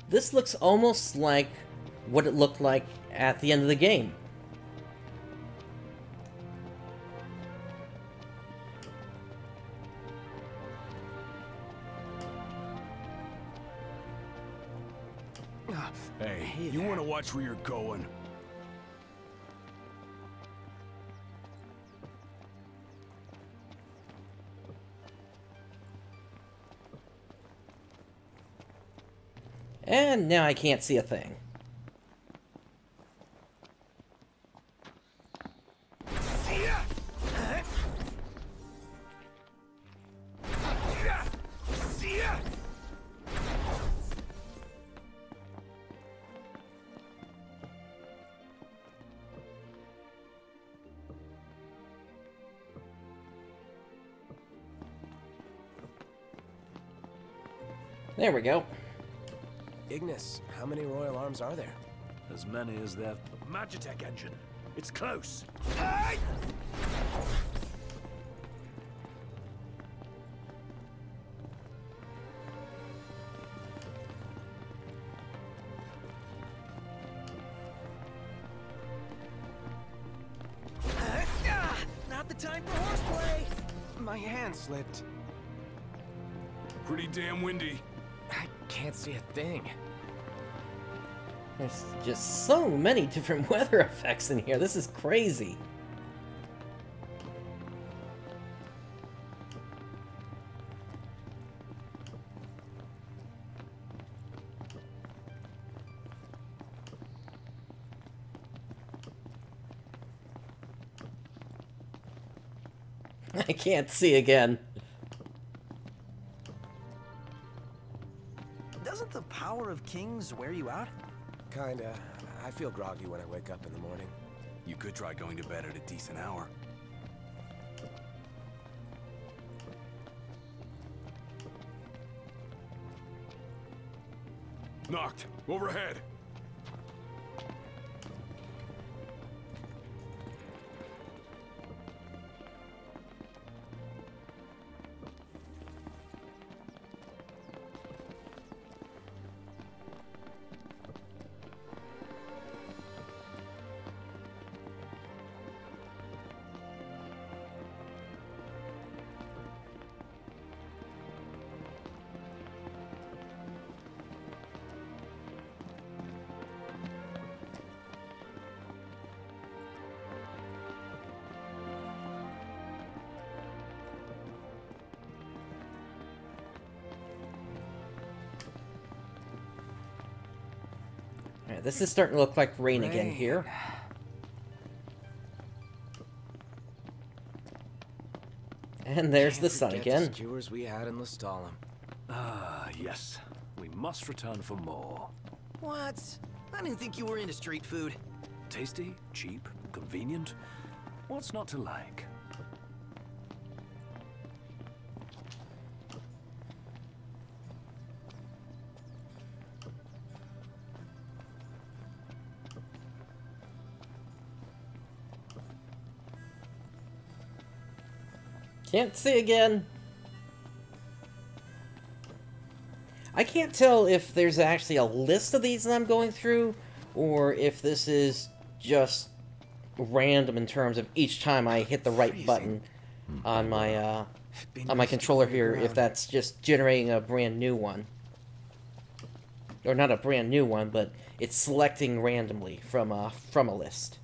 This looks almost like what it looked like at the end of the game. Hey, you want to watch where you're going? And now I can't see a thing. There we go. Ignis, how many royal arms are there? As many as there. Magitech engine. It's close. Not the time for horseplay. My hand slipped. Pretty damn windy. I can't see a thing. There's just so many different weather effects in here. This is crazy. I can't see again. Doesn't the power of kings wear you out? Kinda. I feel groggy when I wake up in the morning. You could try going to bed at a decent hour. Knocked. Overhead. Alright, this is starting to look like rain again here. And there's the sun again. The skewers we had in Lestalem. Ah, yes. We must return for more. What? I didn't think you were into street food. Tasty, cheap, convenient. What's not to like? Can't see again. I can't tell if there's actually a list of these that I'm going through, or if this is just random in terms of each time I hit the right button on my controller here, if that's just generating a brand new one. Or not a brand new one, but it's selecting randomly from a list.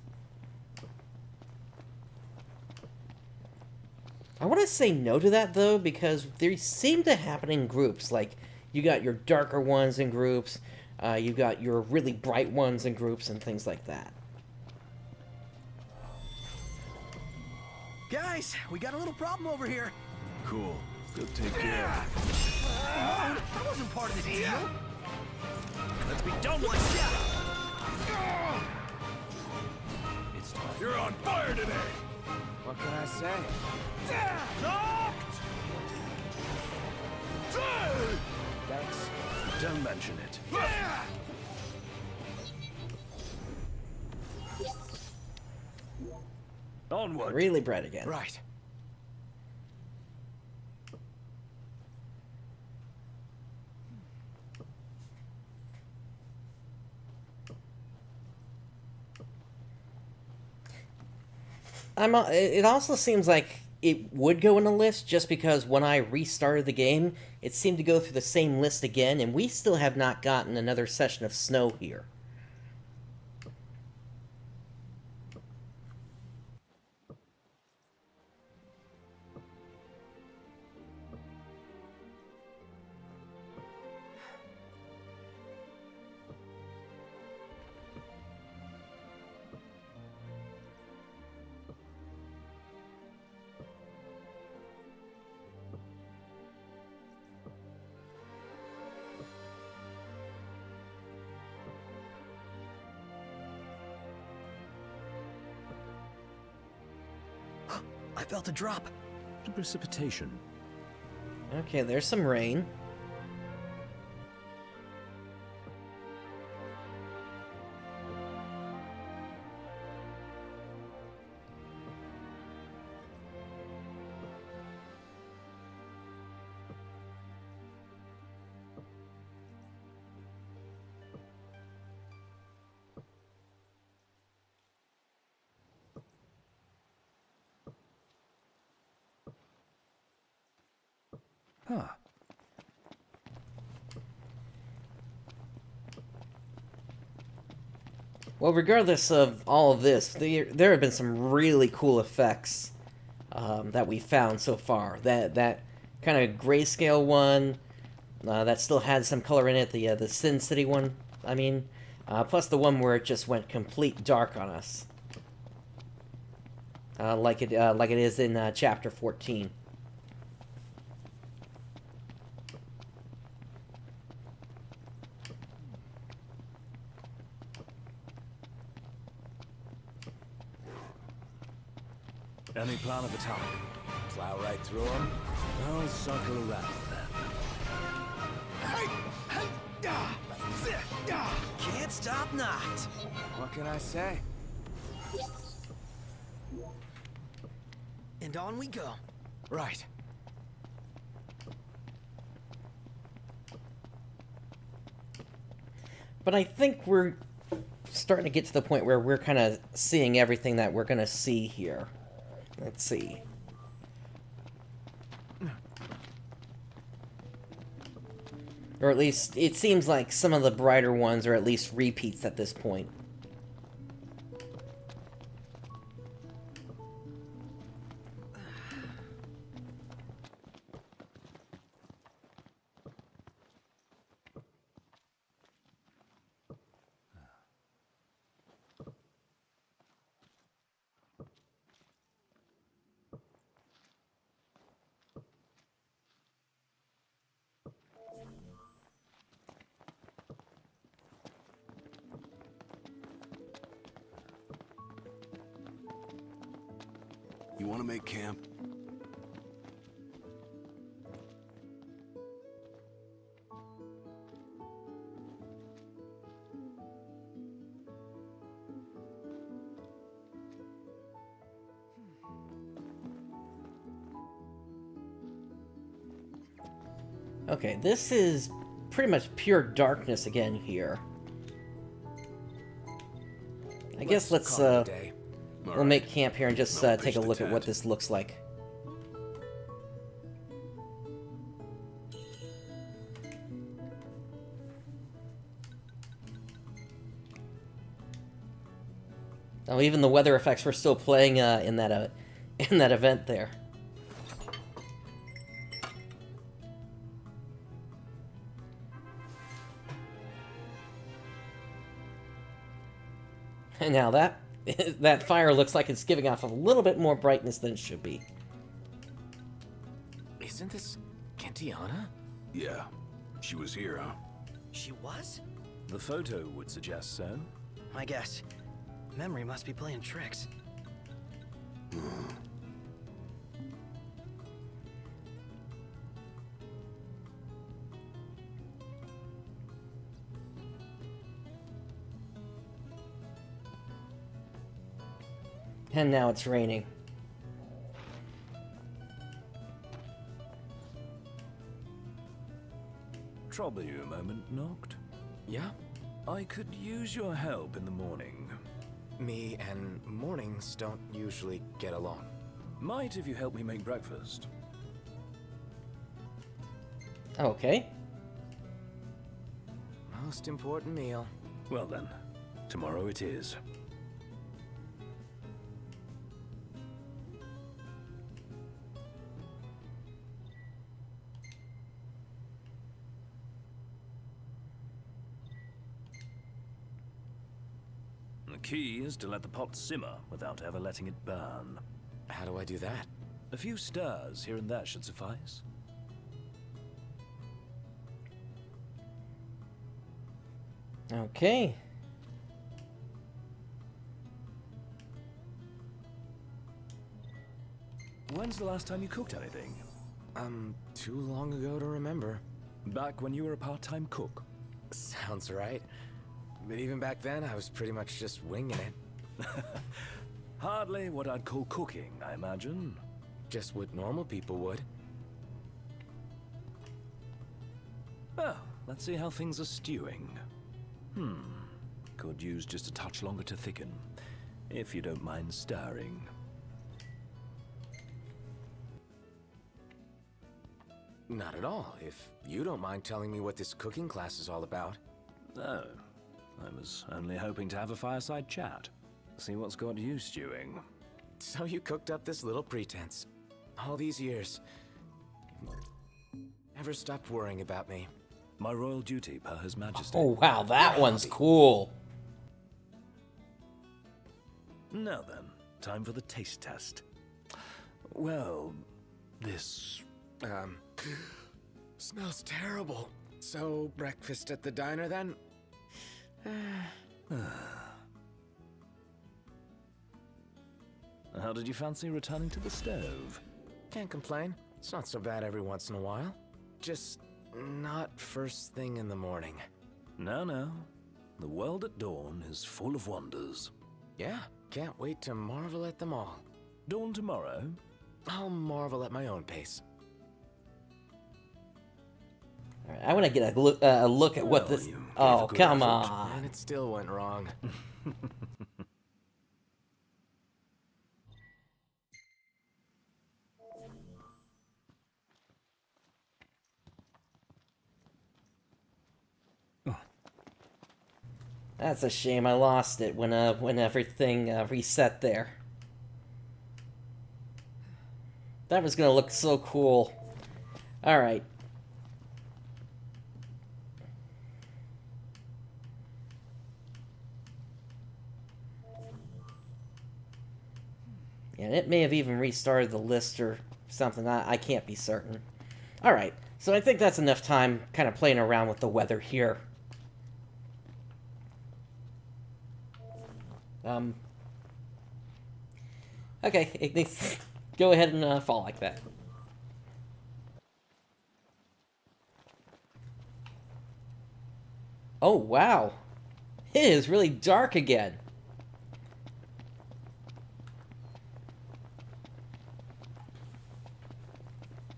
I want to say no to that, though, because they seem to happen in groups. Like, you got your darker ones in groups, you got your really bright ones in groups, and things like that. Guys, we got a little problem over here. Cool. Go take care of it. Oh, that wasn't part of the deal. Let's be done with What's this. that? It's time. You're on fire today. What can I say? Knocked. Thanks. Don't mention it. Onward. Really bright again. Right. It also seems like it would go in a list, just because when I restarted the game, it seemed to go through the same list again, and we still have not gotten another session of snow here. I felt a drop. Precipitation. Okay, there's some rain. Huh. Well, regardless of all of this, there have been some really cool effects that we found so far. That kind of grayscale one that still had some color in it, the Sin City one, I mean, plus the one where it just went complete dark on us, like it is in Chapter 14. Any plan of attack? Plow right through them. I'll circle around then. Can't stop not. What can I say? And on we go. Right. But I think we're starting to get to the point where we're kind of seeing everything that we're going to see here. Let's see. Or at least, it seems like some of the brighter ones are at least repeats at this point. You want to make camp? Okay, this is pretty much pure darkness again here. I guess let's call it a day. we'll make camp here and just No, take a pitch look the at what tent. this looks like. Oh, even the weather effects were still playing in that event there. And now that that fire looks like it's giving off a little bit more brightness than it should be. Isn't this Kentiana? Yeah. She was here, huh? She was? The photo would suggest so. I guess. Memory must be playing tricks. And now it's raining. Trouble you a moment, Noct? Yeah? I could use your help in the morning. Me and mornings don't usually get along. Might if you help me make breakfast. Okay. Most important meal. Well then, tomorrow it is. The key is to let the pot simmer without ever letting it burn. How do I do that? A few stirs here and there should suffice. Okay. When's the last time you cooked anything? Too long ago to remember. Back when you were a part-time cook. Sounds right. But even back then, I was pretty much just winging it. Hardly what I'd call cooking, I imagine. Just what normal people would. Well, let's see how things are stewing. Could use just a touch longer to thicken, if you don't mind stirring. Not at all, if you don't mind telling me what this cooking class is all about. Oh, I was only hoping to have a fireside chat. See what's got you stewing. So you cooked up this little pretense. All these years. Never stopped worrying about me. My royal duty per His Majesty. Oh wow, that one's cool. Now then, time for the taste test. Well, this... Smells terrible. So, breakfast at the diner then? How did you fancy returning to the stove? Can't complain. It's not so bad every once in a while. Just not first thing in the morning. Now. The world at dawn is full of wonders. Yeah, can't wait to marvel at them all. Dawn tomorrow? I'll marvel at my own pace. All right, I want to get a look at what Well, this... you gave Oh, a good come effort. on. And it still went wrong. That's a shame. I lost it when everything reset there. That was gonna look so cool. All right. And it may have even restarted the list or something. I can't be certain. All right. So I think that's enough time kind of playing around with the weather here. Okay, go ahead and fall like that. Oh, wow. It is really dark again.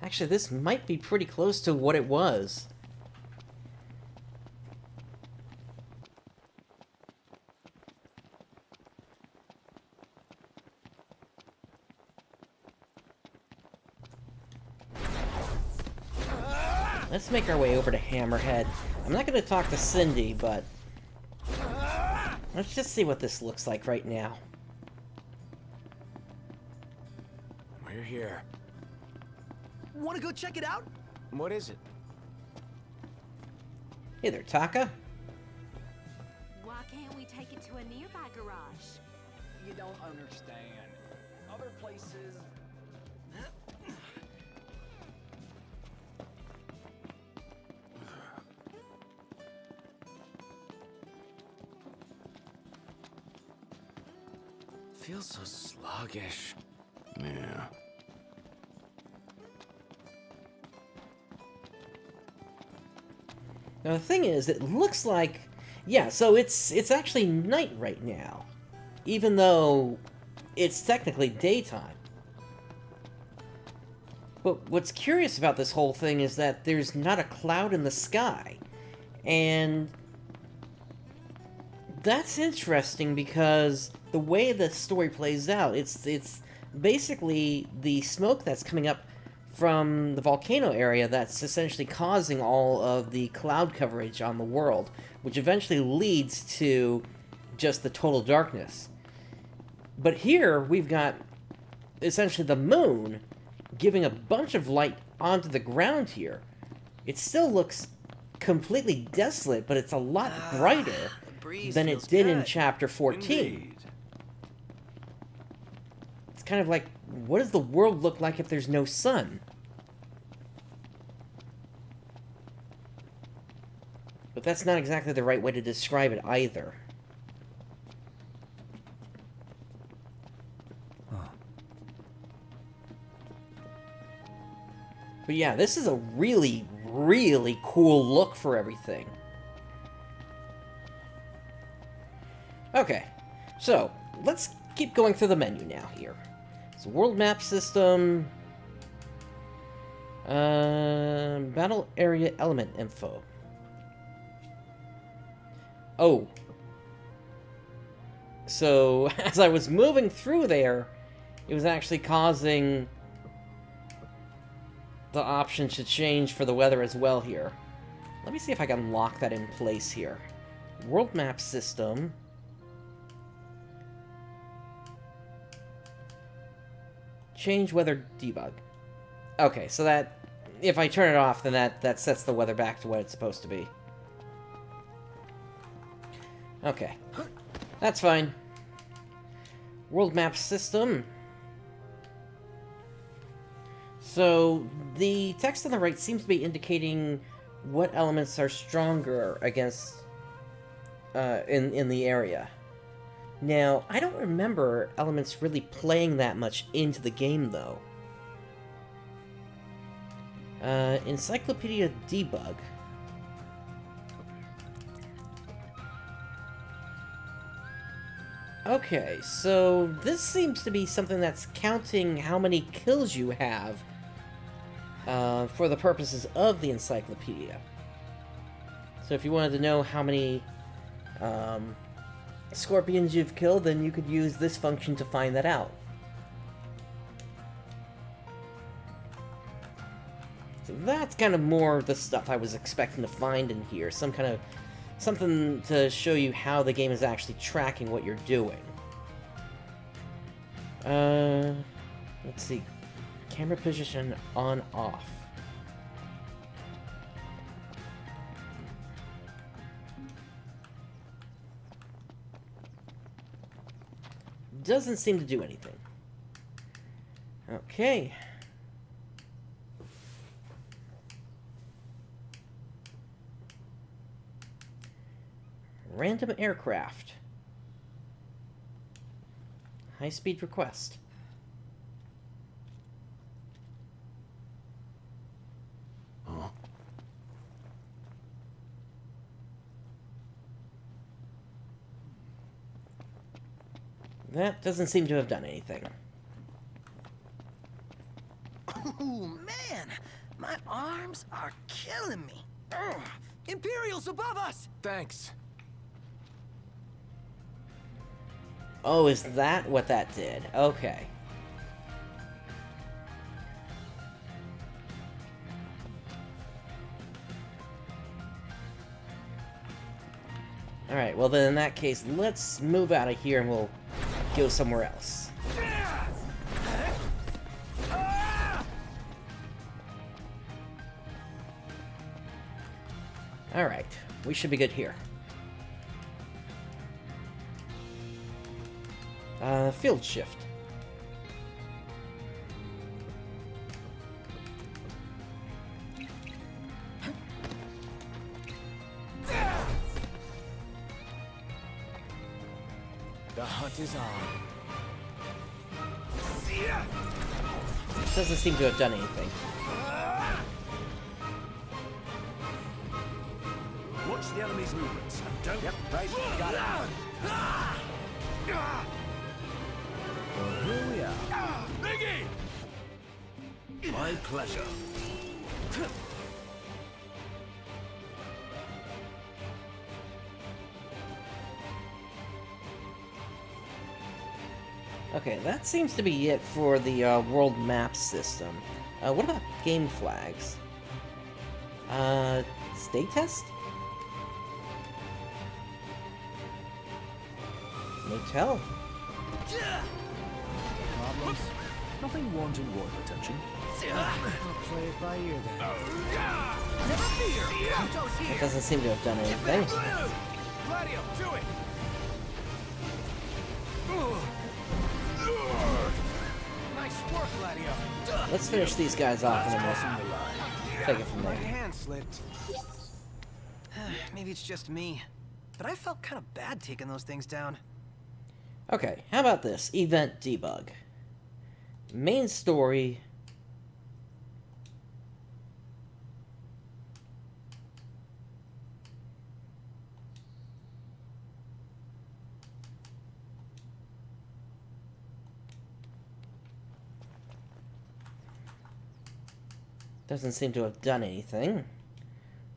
Actually, this might be pretty close to what it was. Let's make our way over to Hammerhead. I'm not going to talk to Cindy, but let's just see what this looks like right now. We're here. Want to go check it out? What is it? Hey there, Taka. Why can't we take it to a nearby garage? You don't understand. Other places... Feels so sluggish. Yeah. Now the thing is, it looks like... Yeah, so it's actually night right now. Even though it's technically daytime. But what's curious about this whole thing is that there's not a cloud in the sky. And that's interesting because the way the story plays out, it's basically the smoke that's coming up from the volcano area that's essentially causing all of the cloud coverage on the world, which eventually leads to just the total darkness. But here, we've got essentially the moon giving a bunch of light onto the ground here. It still looks completely desolate, but it's a lot brighter than it did in Chapter 14. Indeed. It's kind of like, what does the world look like if there's no sun? But that's not exactly the right way to describe it either. But yeah, this is a really, really cool look for everything. Okay, so let's keep going through the menu now here. So world map system, battle area element info. Oh. So, as I was moving through there, it was actually causing the option to change for the weather as well here. Let me see if I can lock that in place here. World map system. Change weather debug. Okay, so that, if I turn it off, then that sets the weather back to what it's supposed to be. Okay, that's fine. World map system. So, the text on the right seems to be indicating what elements are stronger against, in the area. Now, I don't remember elements really playing that much into the game, though. Encyclopedia Debug. Okay, so this seems to be something that's counting how many kills you have for the purposes of the encyclopedia. So if you wanted to know how many scorpions you've killed, then you could use this function to find that out. So that's kind of more the stuff I was expecting to find in here. Something to show you how the game is actually tracking what you're doing. Let's see. Camera position on off. Doesn't seem to do anything. Okay. Random aircraft. High-speed request. Huh? That doesn't seem to have done anything. Oh, man! My arms are killing me. Ugh. Imperials above us! Thanks. Oh, is that what that did? Okay. Alright, well then in that case, let's move out of here and we'll go somewhere else. Alright, we should be good here. Field shift. The hunt is on. Doesn't seem to have done anything. Watch the enemy's movements and don't... Yep, right. Got it. Well, here we are. Biggie! My pleasure. Okay, that seems to be it for the world map system. What about game flags? State test? Motel? Problems? Nothing wanting royal attention. I'll play it by ear then. Never fear! Muto's It here! doesn't seem to have done anything. Gladio, do it! Nice work, Gladio! Let's finish these guys off and then we'll take it from My there. hand slipped. Maybe it's just me, but I felt kind of bad taking those things down. Okay, how about this? Event debug. Main story. Doesn't seem to have done anything.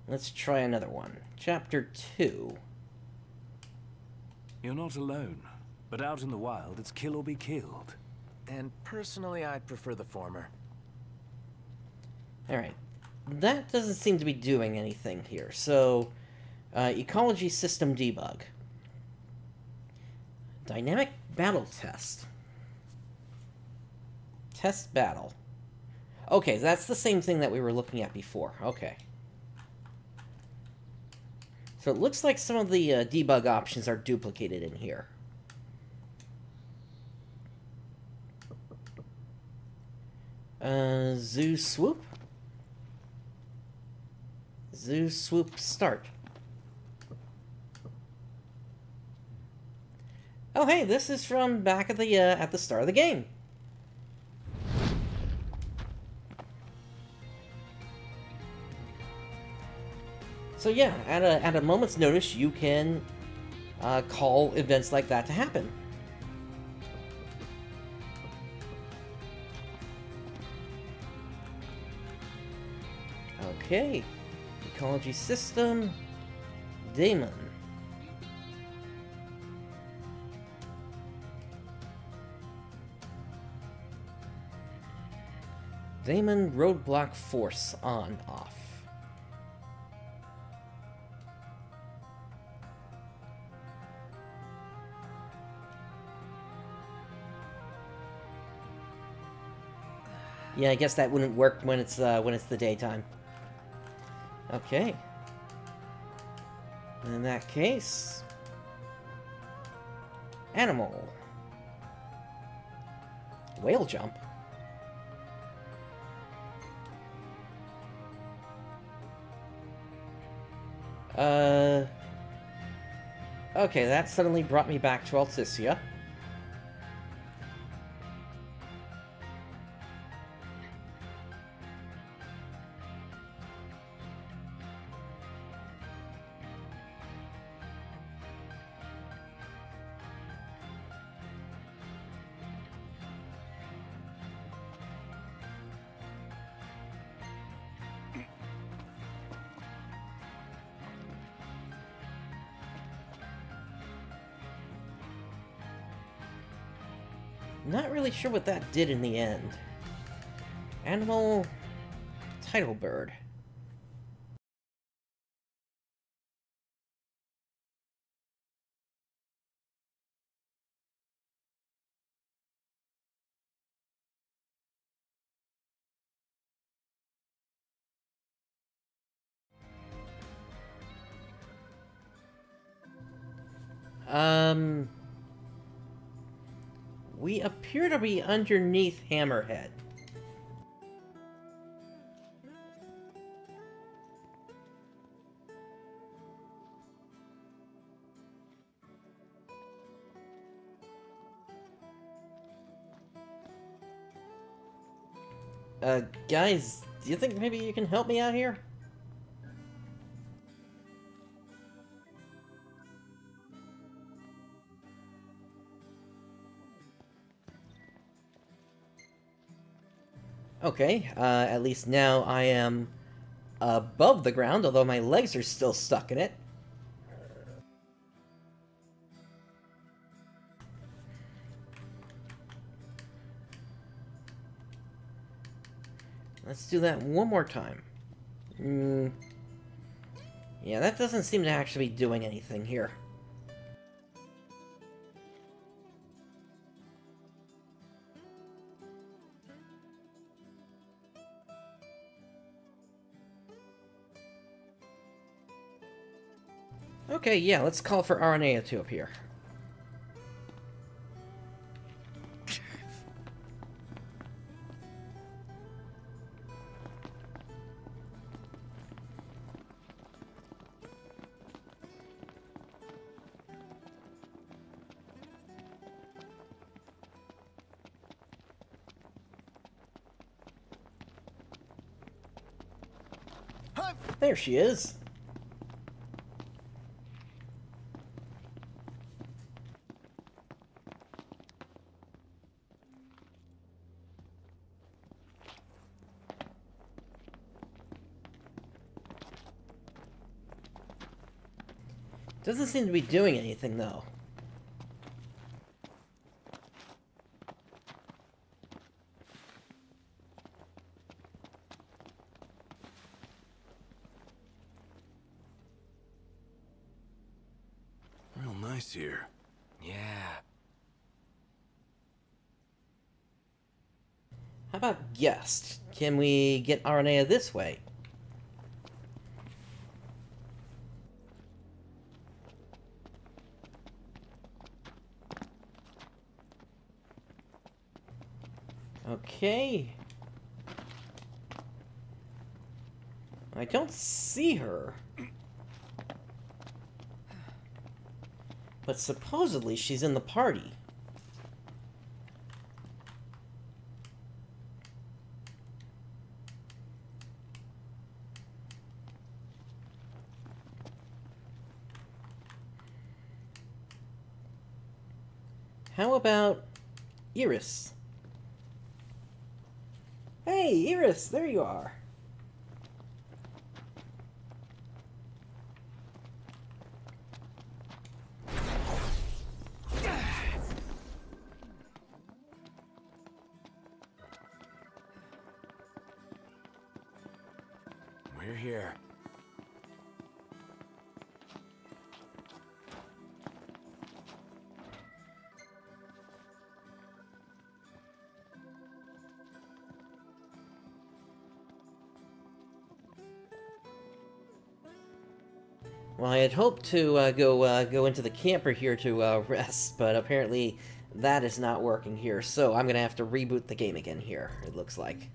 Let's try another one. Chapter 2. You're not alone, but out in the wild, it's kill or be killed. And personally, I'd prefer the former. Alright. That doesn't seem to be doing anything here. So, ecology system debug. Dynamic battle test. Test battle. Okay, that's the same thing that we were looking at before. Okay. So it looks like some of the debug options are duplicated in here. Zoo swoop. Zoo swoop start. Oh hey, this is from back at the start of the game. So yeah, at a moment's notice, you can call events like that to happen. Okay. Ecology system. Damon. Damon roadblock force on, off. Yeah, I guess that wouldn't work when it's the daytime. Okay. In that case, animal. Whale jump. Okay, that suddenly brought me back to Alticia. Not really sure what that did in the end. Animal... Title bird. We appear to be underneath Hammerhead. Guys, do you think maybe you can help me out here? Okay, at least now I am above the ground, although my legs are still stuck in it. Let's do that one more time. Yeah, that doesn't seem to actually be doing anything here. Okay, yeah, let's call for RNA to appear. There she is. Doesn't seem to be doing anything, though. Real nice here. Yeah. How about guest? Can we get RNA this way? Okay. I don't see her. But supposedly she's in the party. How about Iris? Hey, Iris, there you are. We're here. Well, I had hoped to go into the camper here to rest, but apparently that is not working here, so I'm gonna have to reboot the game again here, it looks like.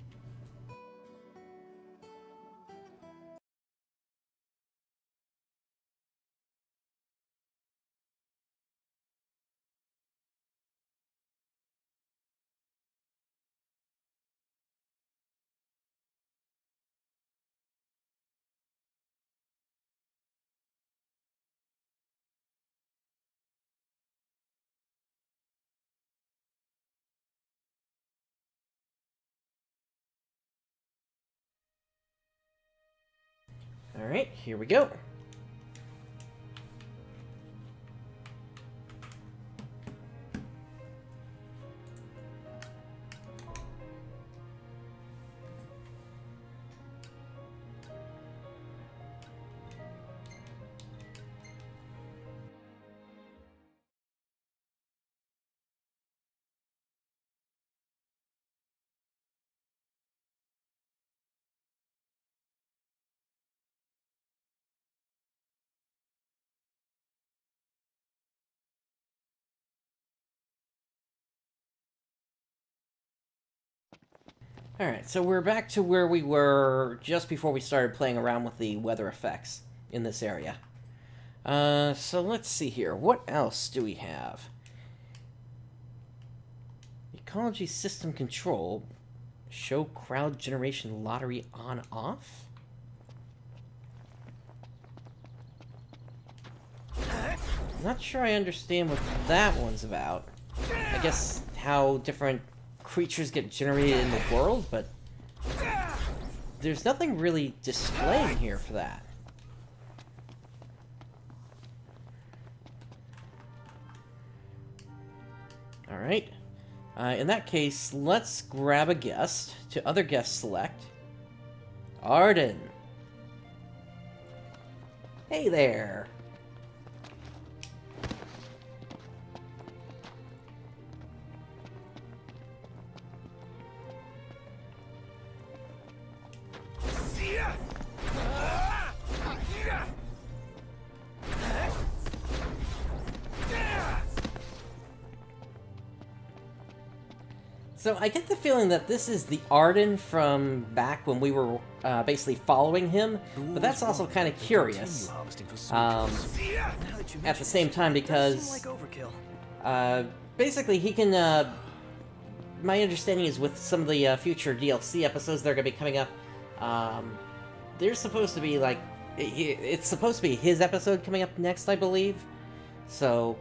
Alright, here we go. Alright, so we're back to where we were just before we started playing around with the weather effects in this area. So let's see here. What else do we have? Ecology system control. Show crowd generation lottery on-off? Not sure I understand what that one's about. I guess how different creatures get generated in the world, but there's nothing really displaying here for that. Alright. In that case, let's grab a guest. To other guest select. Arden. Hey there. So I get the feeling that this is the Arden from back when we were basically following him, but that's also kind of curious at the same time because basically he can, my understanding is with some of the future DLC episodes that are going to be coming up, there's supposed to be like, it's supposed to be his episode coming up next, I believe, so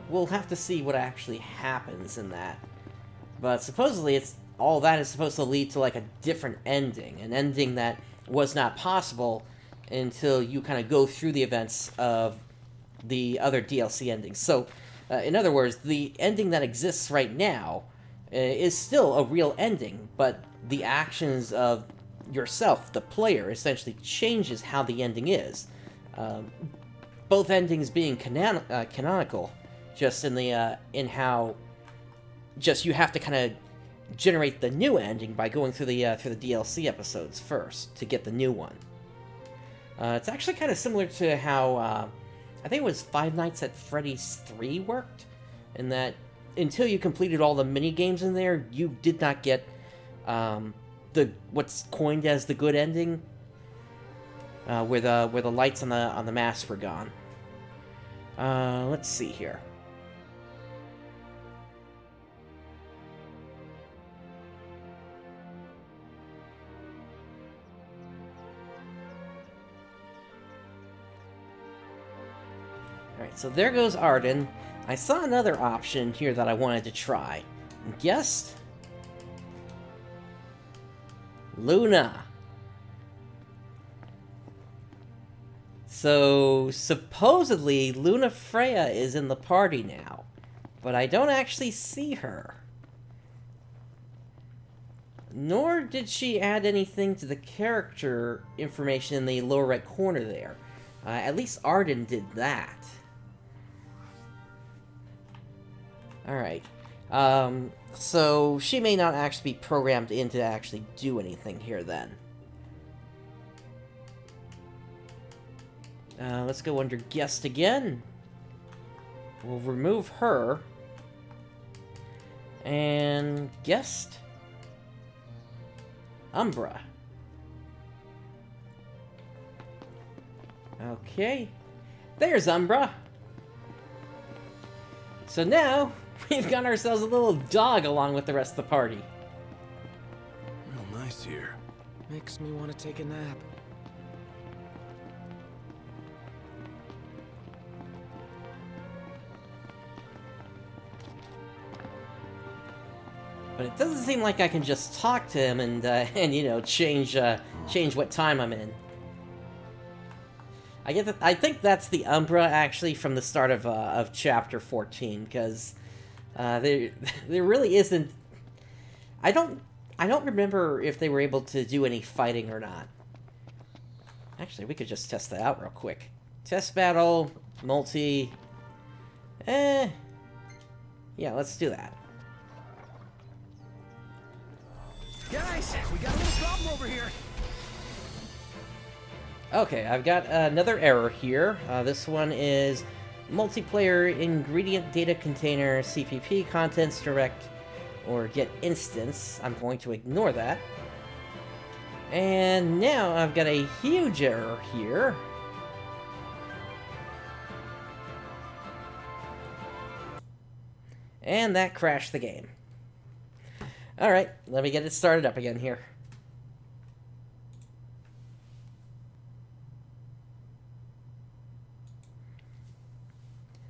we'll have to see what actually happens in that. But supposedly, all that is supposed to lead to like a different ending, an ending that was not possible until you kind of go through the events of the other DLC endings. So, in other words, the ending that exists right now is still a real ending, but the actions of yourself, the player, essentially changes how the ending is. Both endings being canonical, just in how. Just you have to kind of generate the new ending by going through the DLC episodes first to get the new one. It's actually kind of similar to how I think it was Five Nights at Freddy's 3 worked, in that until you completed all the mini games in there, you did not get what's coined as the good ending, where the lights on the mask were gone. Let's see here. Alright, so there goes Arden. I saw another option here that I wanted to try. Guessed? Luna. So, supposedly, Luna Freya is in the party now. But I don't actually see her. Nor did she add anything to the character information in the lower right corner there. At least Arden did that. Alright. So she may not actually be programmed in to actually do anything here then. Let's go under guest again. We'll remove her. And guest. Umbra. Okay. There's Umbra. So now, we've got ourselves a little dog along with the rest of the party. Real nice here. Makes me want to take a nap. But it doesn't seem like I can just talk to him and you know, change what time I'm in. I think that's the Umbra actually from the start of chapter 14, because there really isn't. I don't remember if they were able to do any fighting or not. Actually, we could just test that out real quick. Test battle, multi. Yeah, let's do that. Guys, we got a little problem over here. Okay, I've got another error here. This one is multiplayer ingredient data container CPP contents direct or get instance. I'm going to ignore that. And now I've got a huge error here. And that crashed the game. Alright, let me get it started up again here.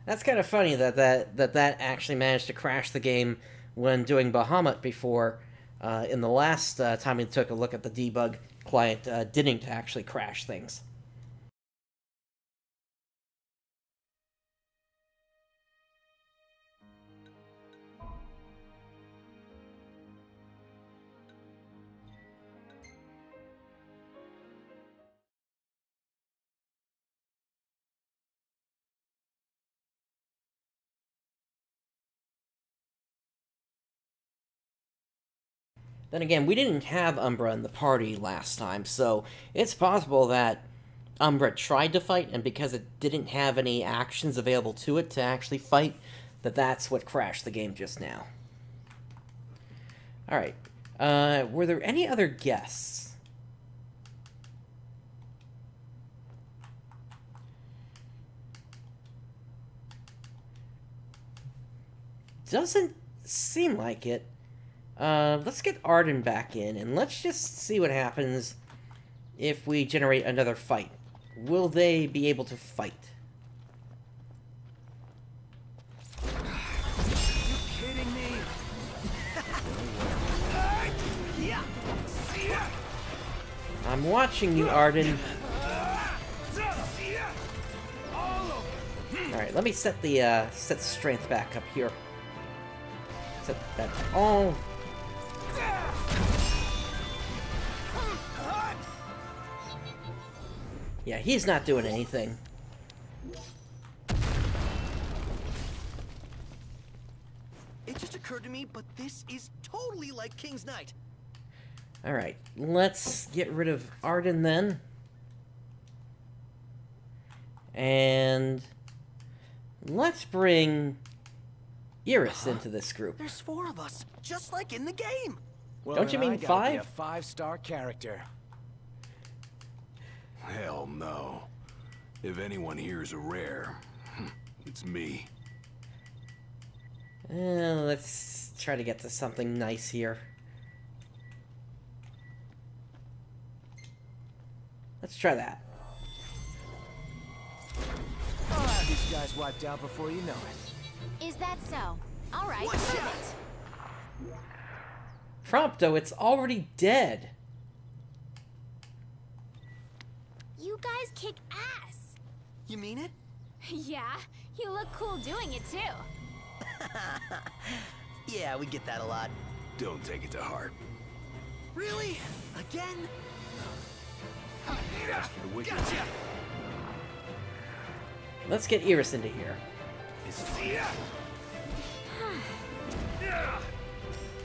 That's kind of funny that actually managed to crash the game when doing Bahamut before. In the last time we took a look at the debug client, didn't actually crash things. Then again, we didn't have Umbra in the party last time, so it's possible that Umbra tried to fight, and because it didn't have any actions available to it to actually fight, that's what crashed the game just now. Alright, were there any other guests? Doesn't seem like it. Let's get Arden back in, and let's just see what happens if we generate another fight. Will they be able to fight? You kidding me? I'm watching you, Arden. Alright, let me set the strength back up here. Set that all. Yeah, he's not doing anything. It just occurred to me, but this is totally like King's Knight. Alright, let's get rid of Arden then. And let's bring Iris into this group. There's 4 of us, just like in the game. Well, Don't you then mean I gotta be 5? a 5-star character. Hell no. If anyone here is a rare, it's me. Let's try to get to something nice here. Let's try that. I'll have these guys wiped out before you know it. Is that so? All right, What's prove that? it. Prompto, it's already dead. You guys kick ass. You mean it? Yeah, you look cool doing it too. Yeah, we get that a lot. Don't take it to heart. Really? Again? That's for the wicked. Gotcha! Let's get Iris into here. It's time.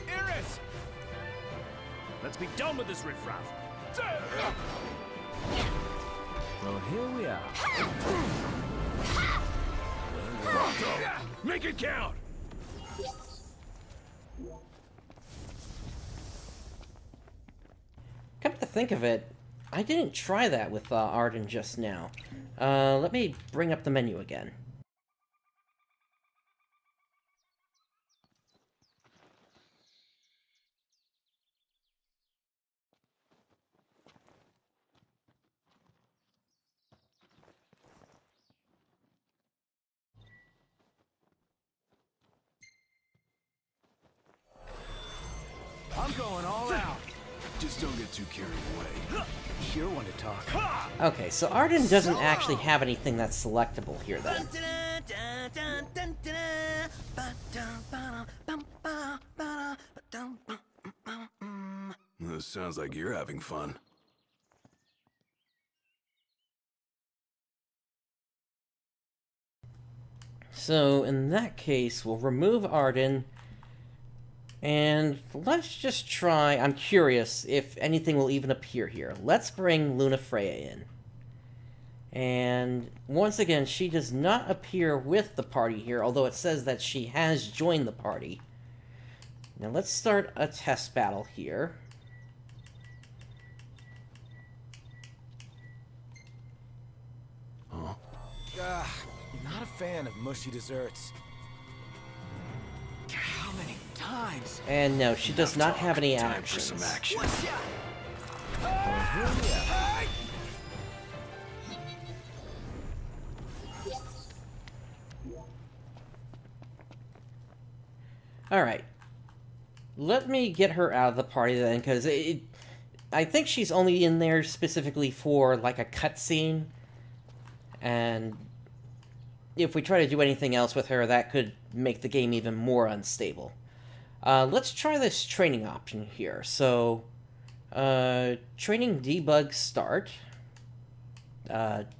Iris! Let's be done with this riffraff. Well, here we are. Pronto! Make it count! Come to think of it, I didn't try that with Arden just now. Let me bring up the menu again. I'm going all out. Just don't get too carried away. You're one to talk. Okay, so Arden doesn't actually have anything that's selectable here, then. This sounds like you're having fun. So, in that case, we'll remove Arden, and let's just try... I'm curious if anything will even appear here. Let's bring Luna Freya in. And, once again, she does not appear with the party here, although it says that she has joined the party. Now, let's start a test battle here. Not a fan of mushy desserts. How many times? And no, she does not have any Time for actions. some action. What's ya? Alright. Let me get her out of the party then, because I think she's only in there specifically for, like, a cutscene. And if we try to do anything else with her, that could make the game even more unstable. Let's try this training option here. So, training debug start.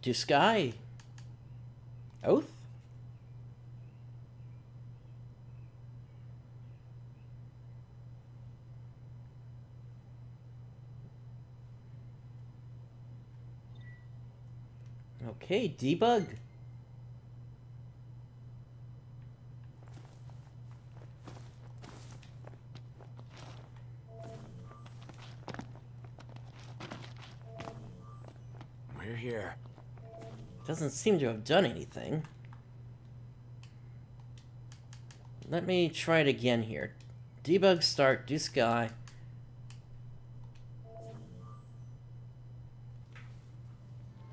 Do Sky. Oath? Okay, debug. We're here. Doesn't seem to have done anything. Let me try it again here. Debug start, do Sky.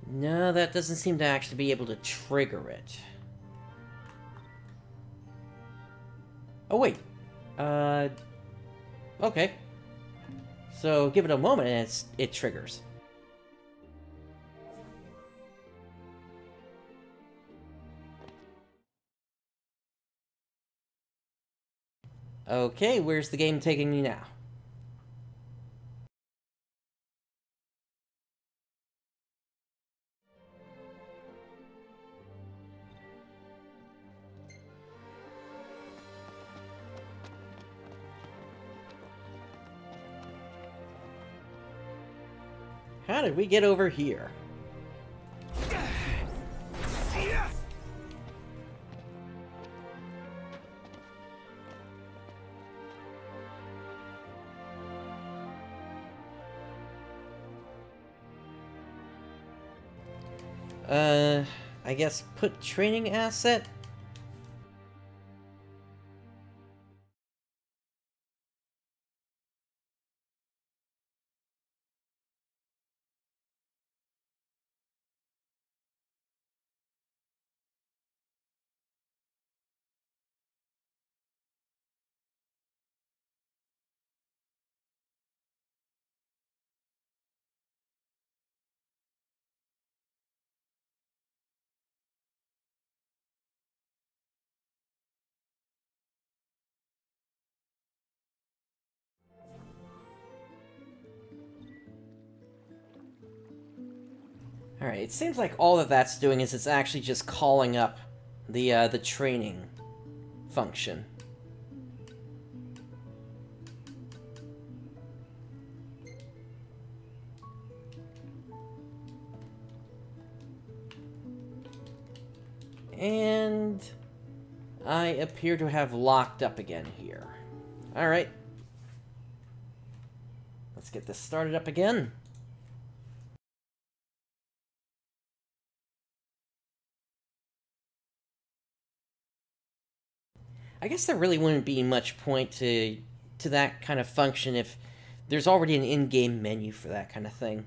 No, that doesn't seem to actually be able to trigger it. Oh, wait. Okay. So, give it a moment and it triggers. Okay, where's the game taking me now? How did we get over here? I guess put training asset? Alright, it seems like all that that's doing is it's actually just calling up the training function. And I appear to have locked up again here. Alright. Let's get this started up again. I guess there really wouldn't be much point to that kind of function if there's already an in-game menu for that kind of thing.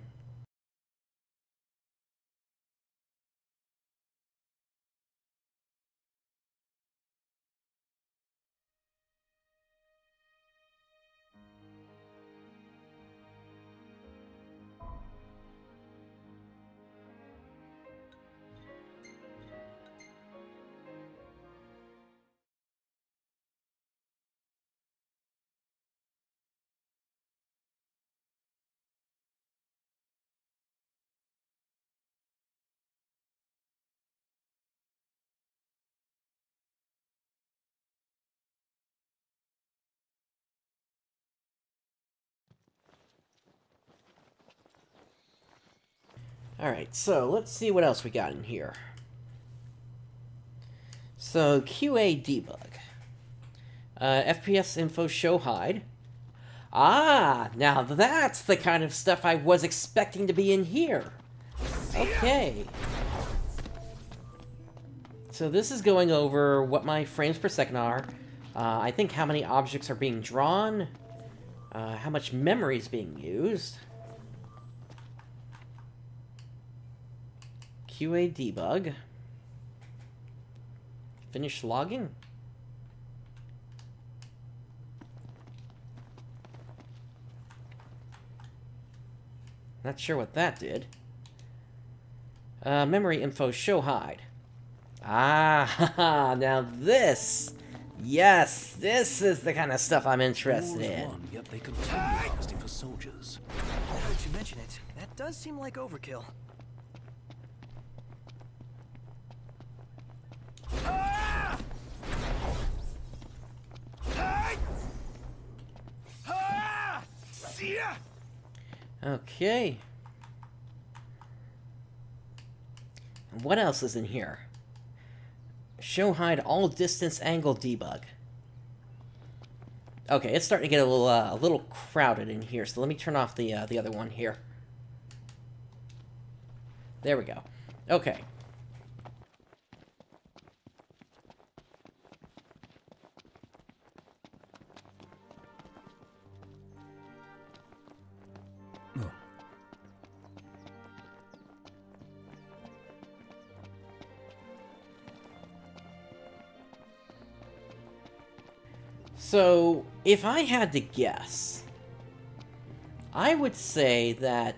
Alright, so let's see what else we got in here. So, QA Debug. FPS info show hide. Ah, now that's the kind of stuff I was expecting to be in here. Okay. So this is going over what my frames per second are. I think how many objects are being drawn. How much memory is being used. QA debug. Finish logging. Not sure what that did. Memory info show hide. Ah, now this. Yes, this is the kind of stuff I'm interested in. Yet they continue requesting for soldiers. Now that you mention it, that does seem like overkill. Okay. What else is in here? Show hide all distance angle debug. Okay, it's starting to get a little crowded in here, so let me turn off the other one here. There we go. Okay. So, if I had to guess, I would say that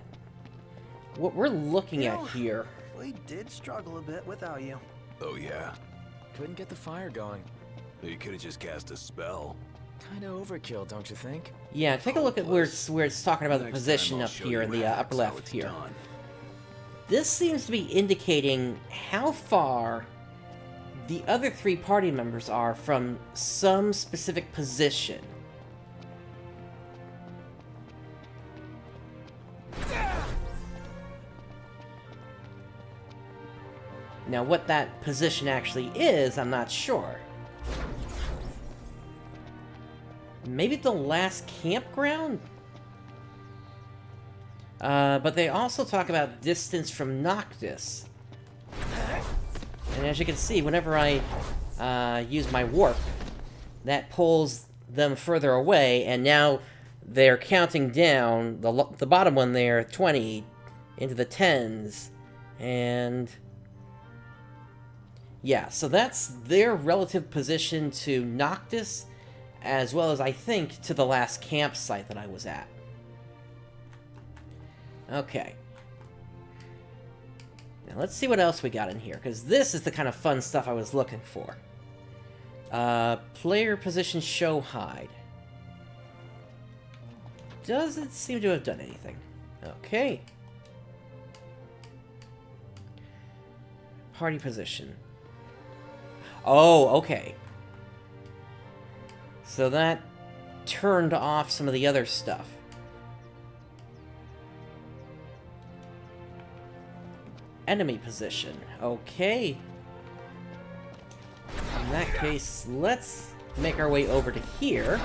what we're looking at here... We did struggle a bit without you. Oh, yeah? Couldn't get the fire going. You could have just cast a spell. Kinda overkill, don't you think? Yeah, take a look at where it's talking about the position up here in the upper left here. This seems to be indicating how far the other three party members are from some specific position. Now, what that position actually is, I'm not sure. Maybe the last campground? But they also talk about distance from Noctis. And as you can see, whenever I use my warp, that pulls them further away, and now they're counting down, the bottom one there, 20, into the 10s, and... yeah, so that's their relative position to Noctis, as well as, I think, to the last campsite that I was at. Okay. Now, let's see what else we got in here, because this is the kind of fun stuff I was looking for. Player position show hide. Doesn't seem to have done anything. Okay. party position. Oh, okay. So that turned off some of the other stuff. Enemy position. Okay. In that case, let's make our way over to here.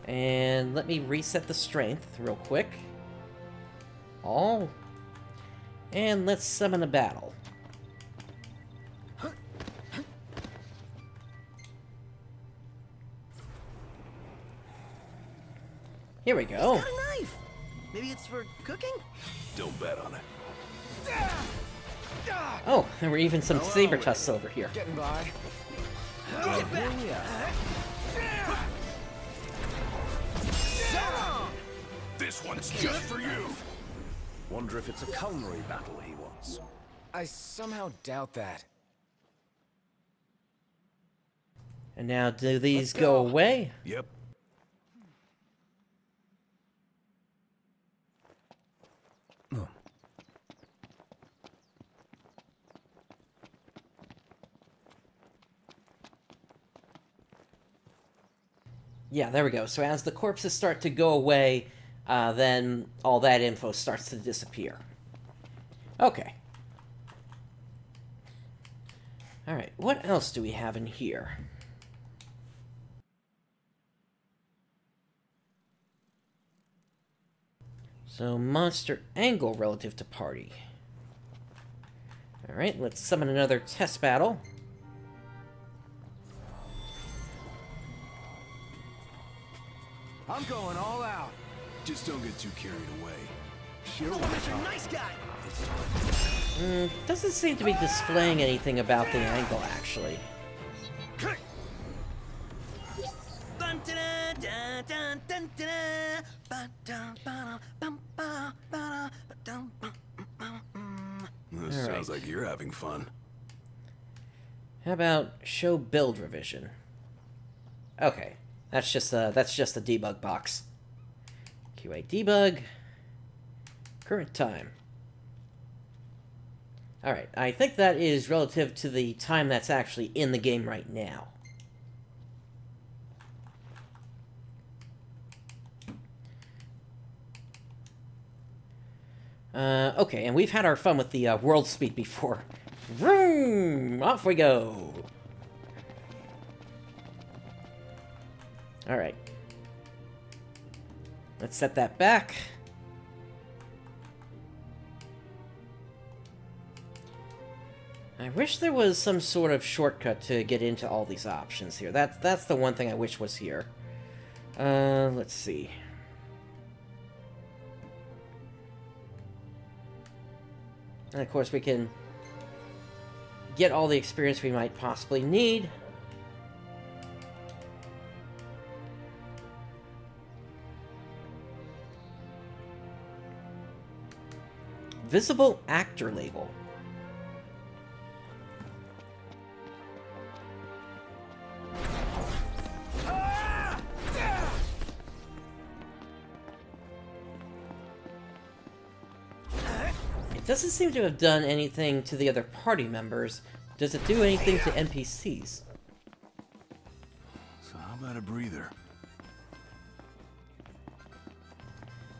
And let me reset the strength real quick. Oh. And let's summon a battle. Here we go. He's got a knife. Maybe it's for cooking? Don't bet on it. Oh, there were even some saber tusks over here. Getting by. Get back. This one's just for you. Wonder if it's a culinary battle he wants. I somehow doubt that. And now, do these Let's go go. away? Yep. Yeah, there we go. So as the corpses start to go away, then all that info starts to disappear. Okay. Alright, what else do we have in here? So, monster angle relative to party. Alright, let's summon another test battle. I'm going all out. Just don't get too carried away. Oh, Mr. Nice Guy. Doesn't seem to be displaying anything about the angle, actually. This sounds like you're having fun. How about show build revision? Okay, that's just a debug box. QA debug. Current time. Alright, I think that is relative to the time that's actually in the game right now. Okay, and we've had our fun with the world speed before. Vroom! Off we go! Alright. Let's set that back. I wish there was some sort of shortcut to get into all these options here. That's the one thing I wish was here. Let's see. And of course we can get all the experience we might possibly need. Visible actor label. It doesn't seem to have done anything to the other party members. Does it do anything to NPCs? So how about a breather?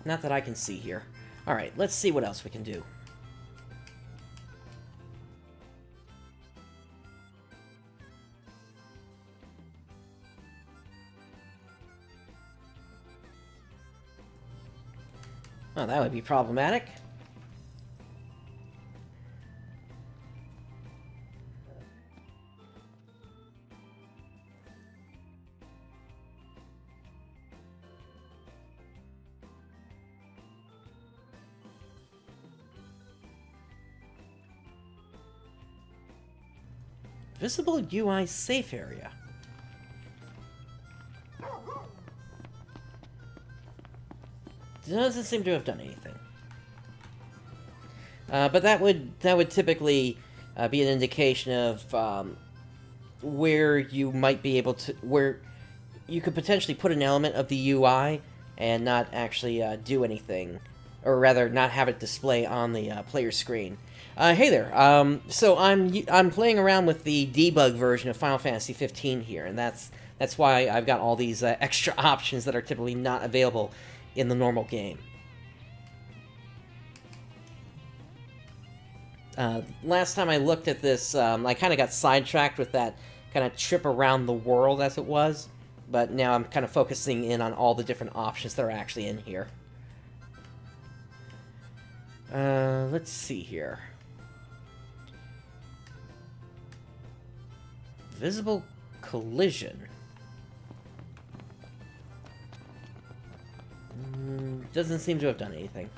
Not that I can see here. Alright, let's see what else we can do. Oh, that would be problematic. Visible UI safe area. Doesn't seem to have done anything. But that would typically be an indication of where you might be able to, where you could potentially put an element of the UI and not actually do anything or rather, not have it display on the player screen. Hey there. So I'm playing around with the debug version of Final Fantasy 15 here, and that's why I've got all these extra options that are typically not available in the normal game. Last time I looked at this, I kind of got sidetracked with that kind of trip around the world as it was, but now I'm kind of focusing in on all the different options that are actually in here. Let's see here. Visible collision. Doesn't seem to have done anything.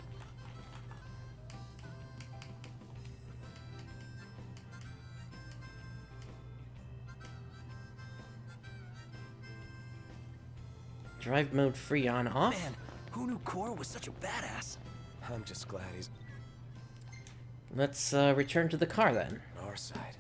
Drive mode free on off? Man, who knew Cora was such a badass? I'm just glad he's Let's return to the car then. on our side.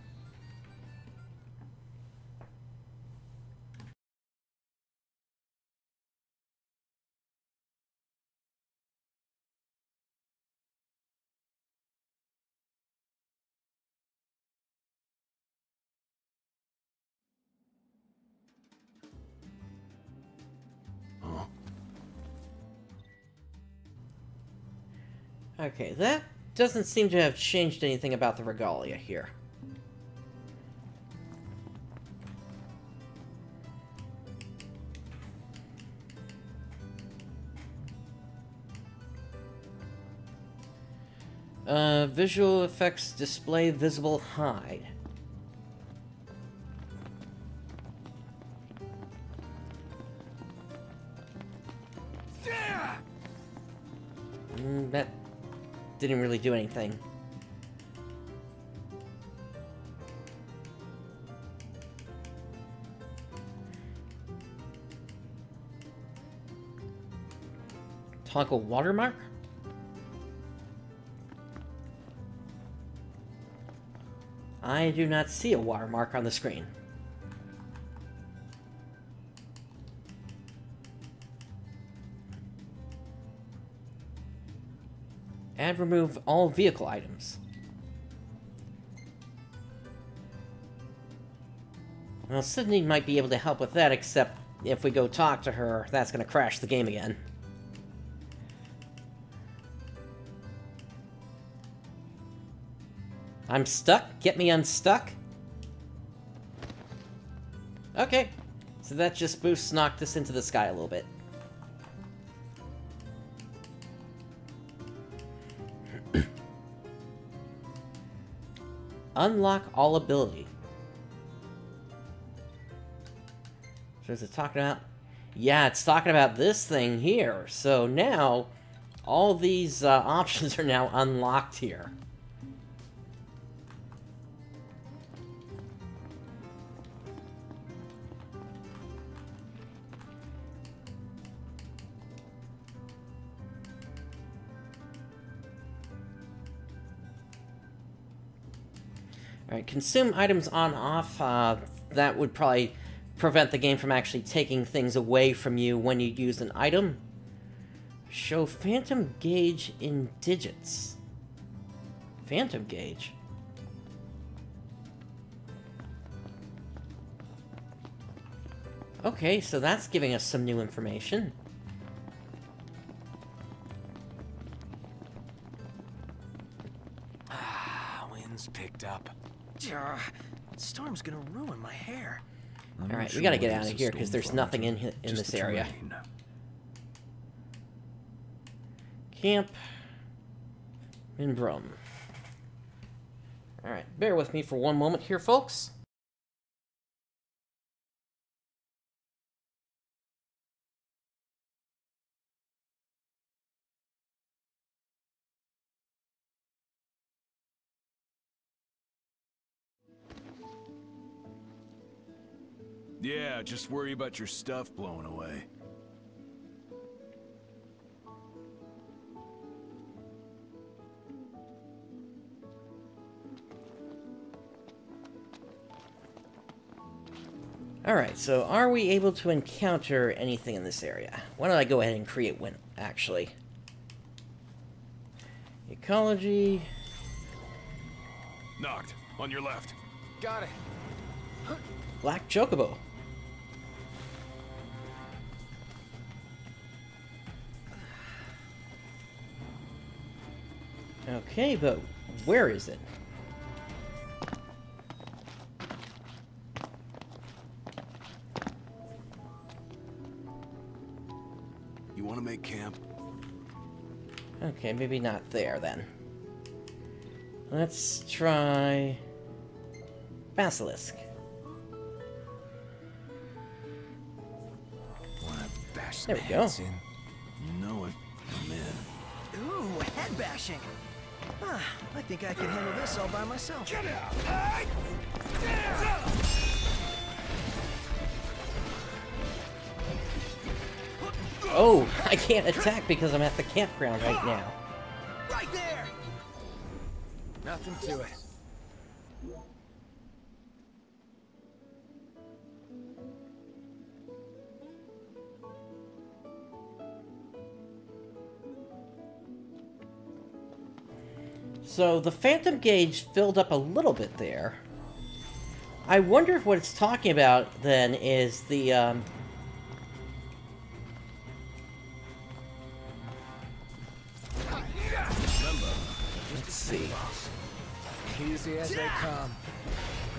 Okay, that doesn't seem to have changed anything about the regalia here. Visual effects display visible hide. That didn't really do anything. Toggle watermark? I do not see a watermark on the screen. Add remove all vehicle items. Well, Sydney might be able to help with that, except if we go talk to her, that's going to crash the game again. I'm stuck? Get me unstuck? Okay. So that just boosts Noctis into the sky a little bit. Unlock all ability. So is it talking about... Yeah, it's talking about this thing here. So now, all these options are now unlocked here. Alright, consume items on/off. That would probably prevent the game from actually taking things away from you when you use an item. Show phantom gauge in digits. Phantom gauge? Okay, so that's giving us some new information. Wind's picked up. Storm's gonna ruin my hair. Alright, we gotta get out of here because there's nothing in this area. Camp Minbrum. Alright, bear with me for one moment here, folks. Yeah, just worry about your stuff blowing away. Alright, so are we able to encounter anything in this area? Why don't I go ahead and create one, actually? Ecology. Knocked. On your left. Got it. Black Chocobo. Okay, but where is it? You want to make camp? Okay, maybe not there then. Let's try Basilisk. Wanna bash some There we go. heads in? You know it. I'm in. Ooh, head bashing. Ah, I think I can handle this all by myself. Get out! Oh, I can't attack because I'm at the campground right now. Right there! Nothing to it. So the Phantom Gauge filled up a little bit there. I wonder if what it's talking about then is the let's see. Easy as they come.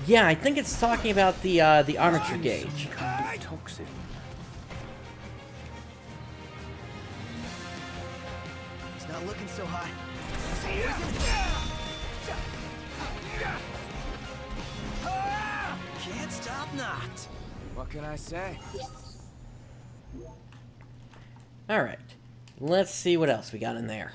Yeah, I think it's talking about the armature gauge. Toxic. It's not looking so hot. Can't stop knocked. What can I say? Alright. Let's see what else we got in there.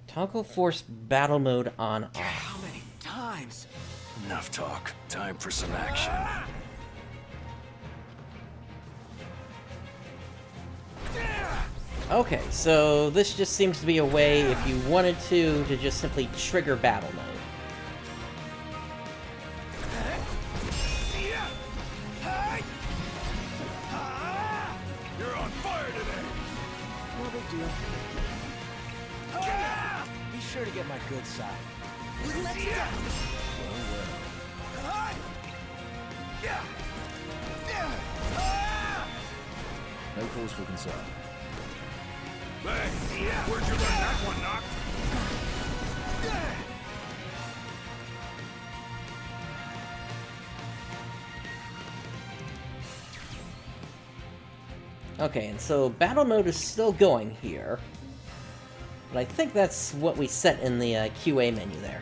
Toggle force battle mode on off. How many times? Enough talk. Time for some action. Okay, so this just seems to be a way, if you wanted to just simply trigger battle mode. You're on fire today. No big deal. Be sure to get my good side. Let's go. No cause for concern. Hey, where'd you learn that one, Knock? Okay, and so battle mode is still going here. But I think that's what we set in the QA menu there.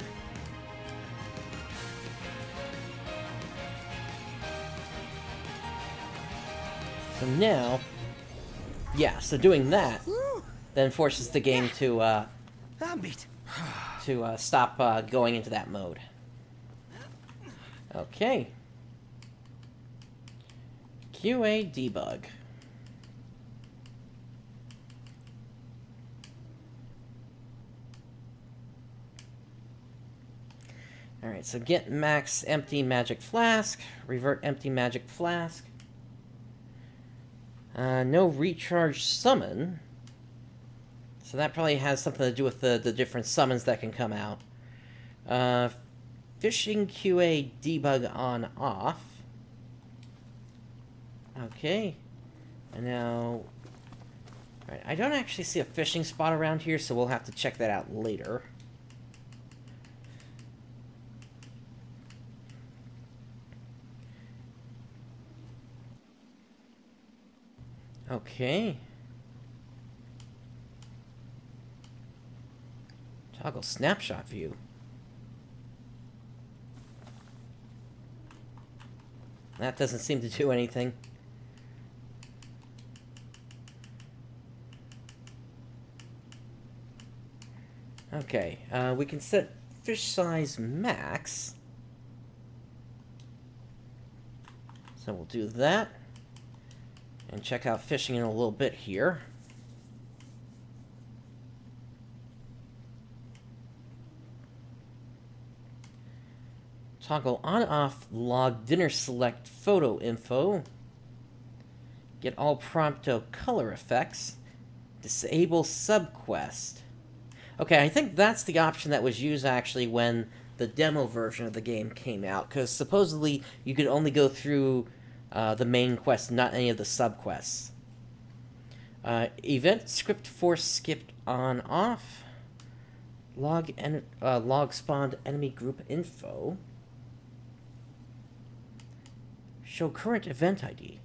So now, yeah, so doing that then forces the game to I'm beat. stop going into that mode. Okay. QA debug. Alright, so get max empty magic flask, revert empty magic flask. No recharge summon. So that probably has something to do with the different summons that can come out. Fishing QA debug on off. Okay. And now... Alright, I don't actually see a fishing spot around here, so we'll have to check that out later. Okay. Toggle snapshot view. That doesn't seem to do anything. Okay, we can set fish size max. So we'll do that. And check out fishing in a little bit here. Toggle on-off log dinner select photo info. Get all prompto color effects. Disable subquest. Okay, I think that's the option that was used actually when the demo version of the game came out, because supposedly you could only go through the main quest, not any of the subquests. Event script force skipped on off. Log spawned enemy group info. Show current event ID.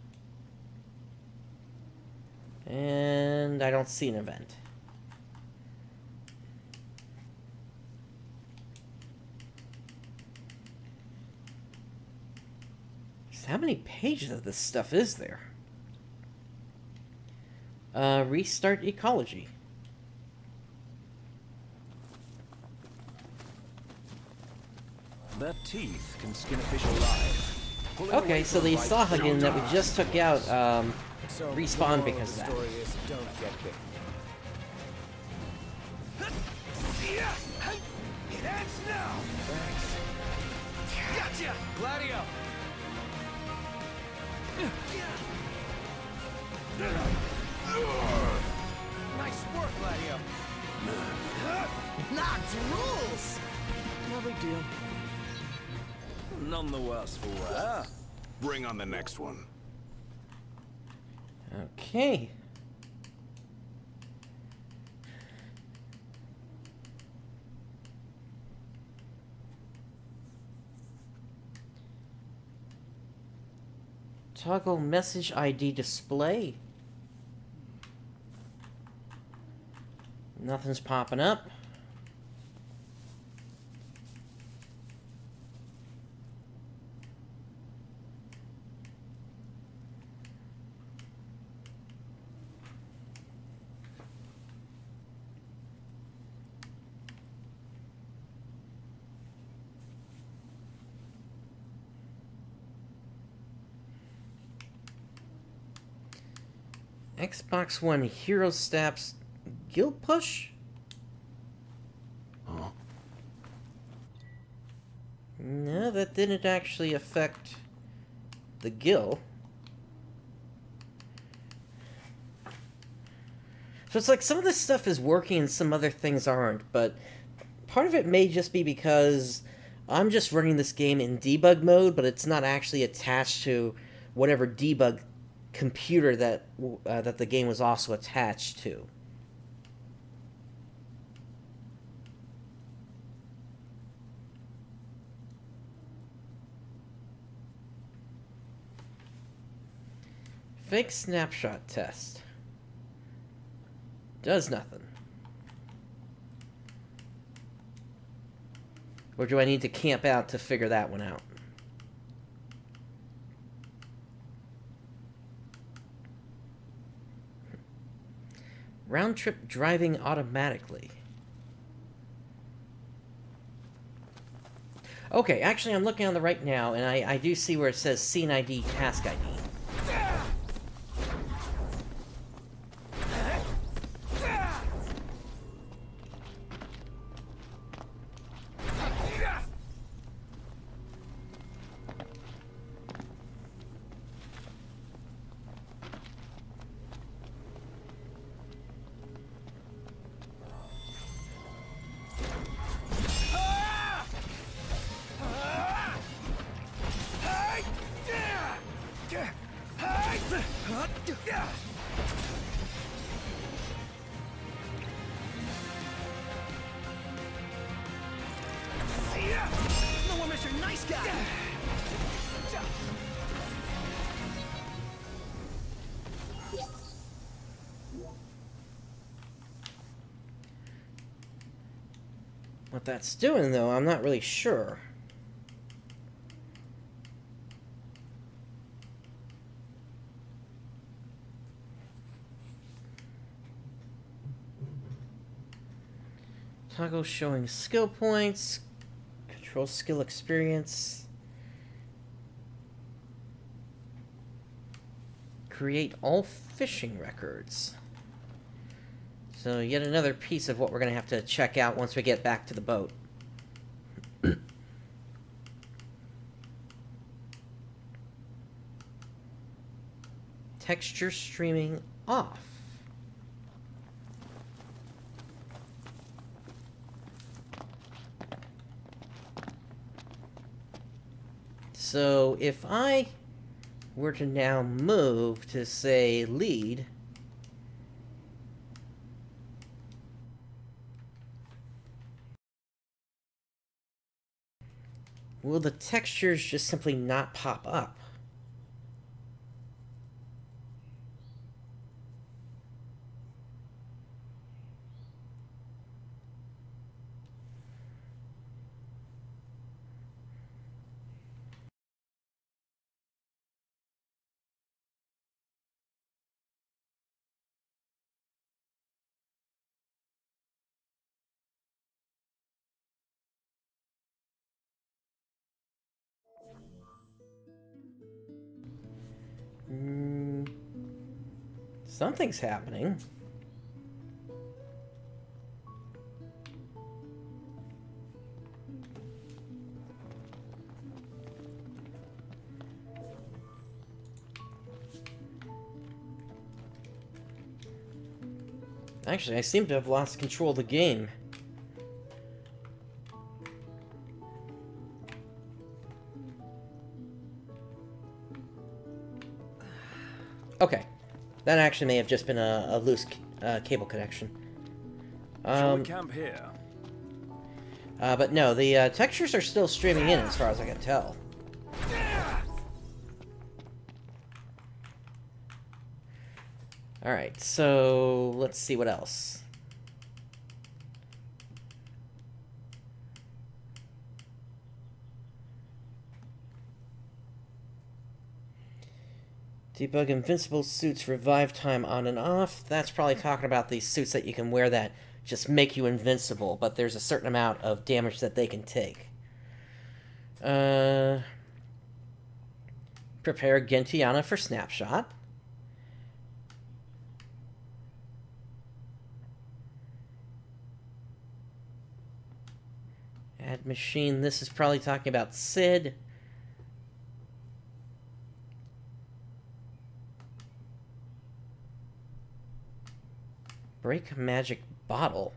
And I don't see an event. How many pages of this stuff is there? Restart ecology. Their teeth can skin a fish alive. Okay, so the Sahagin that we just took out So, respawned the moral because of of the that. story is don't get bit. It ends now. Thanks. Gotcha, Gladio. Nice work, Gladio. Knocked rules! No big deal. None the worse for wear. Bring on the next one. Okay. Toggle message ID display. Nothing's popping up. Xbox One Hero Steps Guild Push? Huh? No, that didn't actually affect the guild. So it's like some of this stuff is working and some other things aren't, but part of it may just be because I'm just running this game in debug mode, but it's not actually attached to whatever debug computer that that the game was also attached to. Fake snapshot test. Does nothing. Or do I need to camp out to figure that one out? Round trip driving automatically. Okay, actually I'm looking on the right now, and I do see where it says Scene ID, Task ID. No one, Mr. Nice Guy! What that's doing, though, I'm not really sure. Toggle showing skill points, control skill experience, create all fishing records. So yet another piece of what we're going to have to check out once we get back to the boat. texture streaming off. So if I were to now move to, say, lead, will the textures just simply not pop up? Something's happening. Actually, I seem to have lost control of the game. Okay. That actually may have just been a loose cable connection. Shall we camp here? But no, the textures are still streaming in as far as I can tell. Alright, so let's see what else. Debug invincible suits revive time on and off. That's probably talking about these suits that you can wear that just make you invincible, but there's a certain amount of damage that they can take. Prepare Gentiana for snapshot. Add machine. This is probably talking about Sid. Break magic bottle.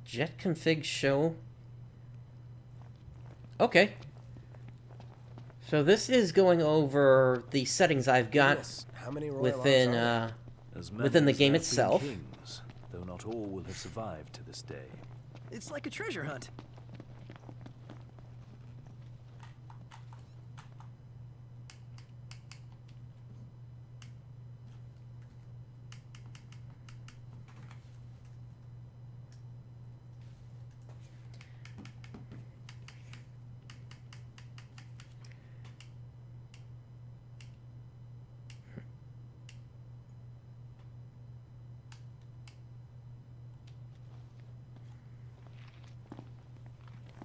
Jet config show. Okay. So this is going over the settings I've got within within the game itself. Kings, though not all will have survived to this day. It's like a treasure hunt.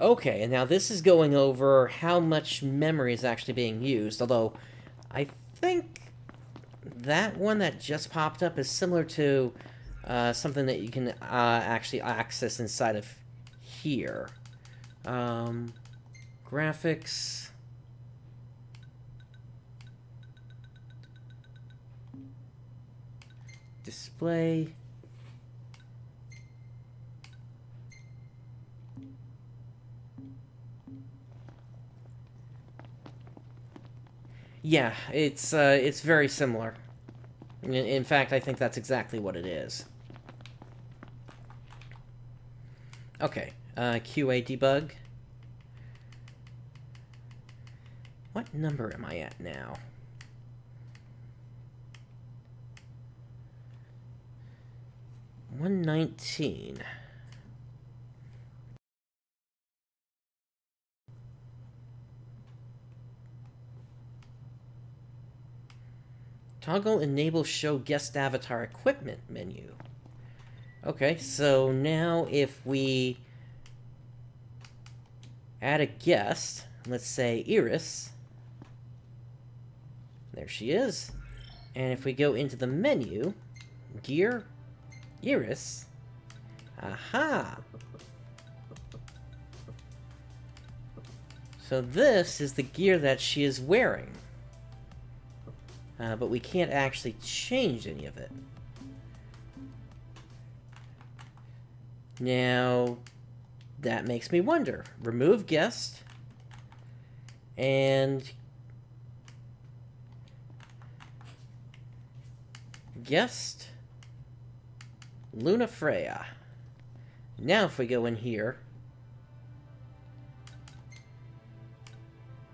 Okay, and now this is going over how much memory is actually being used, although I think that one that just popped up is similar to something that you can actually access inside of here. Graphics. Display. Yeah, it's very similar. In fact, I think that's exactly what it is. Okay, QA debug. What number am I at now? $119. Toggle enable show guest avatar equipment menu. Okay, so now if we add a guest, let's say Iris, there she is. And if we go into the menu, gear, Iris, Aha! So this is the gear that she is wearing. But we can't actually change any of it. Now, that makes me wonder. Remove guest. And guest Luna Freya. Now if we go in here,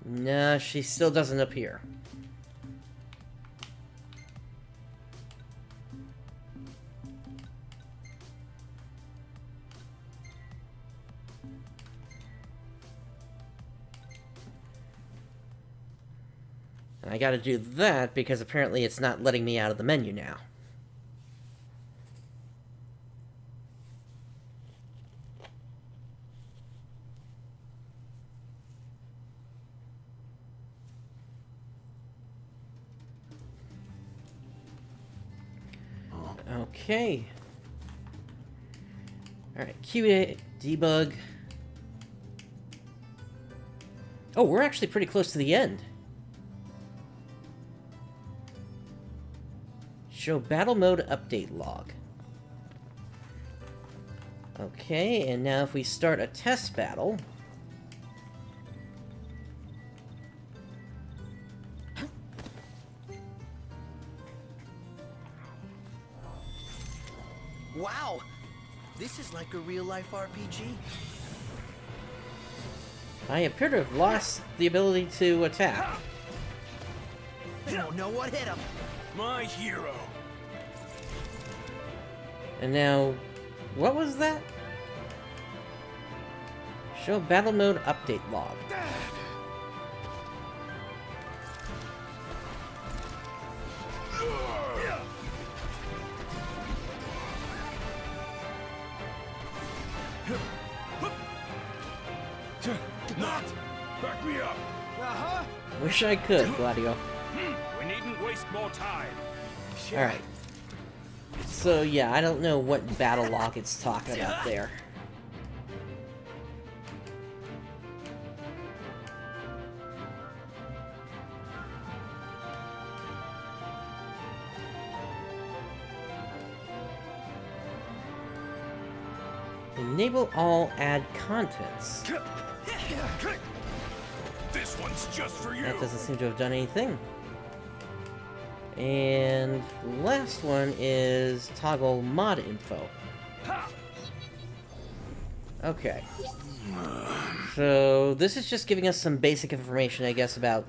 no, she still doesn't appear. And I gotta do that because apparently it's not letting me out of the menu now. Okay. Alright, QA debug. Oh, we're actually pretty close to the end. Show battle mode update log. Okay, and now if we start a test battle... Wow! This is like a real-life RPG. I appear to have lost the ability to attack. I don't know what hit him. My hero. And now, what was that? Show battle mode update log. Not! Back me up! Uh-huh! Wish I could, Gladio. We needn't waste more time. Alright. So yeah, I don't know what battle log it's talking about there. Enable all add contents. This one's just for you. That doesn't seem to have done anything. And last one is toggle mod info. Okay. So this is just giving us some basic information, I guess, about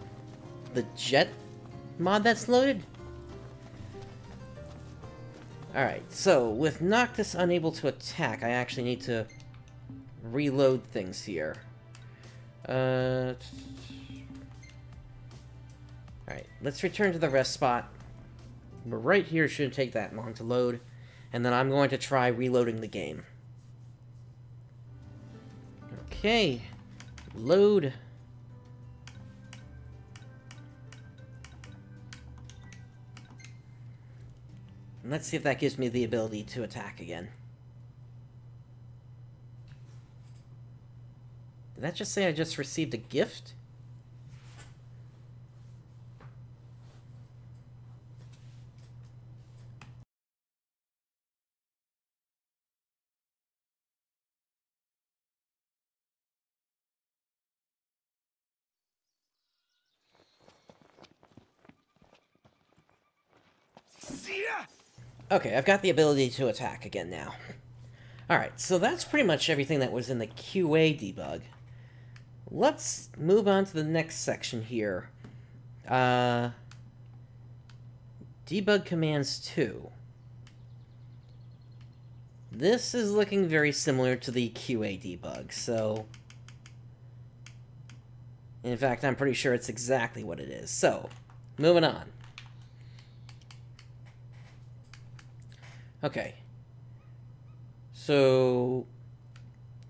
the jet mod that's loaded. Alright, so with Noctis unable to attack, I actually need to reload things here. Alright, let's return to the rest spot. We're right here, it shouldn't take that long to load. And then I'm going to try reloading the game. Okay, load. And let's see if that gives me the ability to attack again. Did that just say I just received a gift? Okay, I've got the ability to attack again now. Alright, so that's pretty much everything that was in the QA debug. Let's move on to the next section here. Debug commands 2. This is looking very similar to the QA debug, so... In fact, I'm pretty sure it's exactly what it is. So, moving on. Okay. So...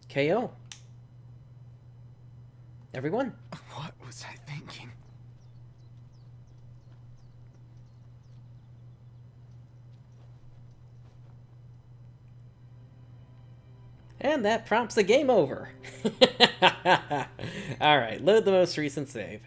KO. Everyone? What was I thinking? And that prompts the game over. Alright, load the most recent save.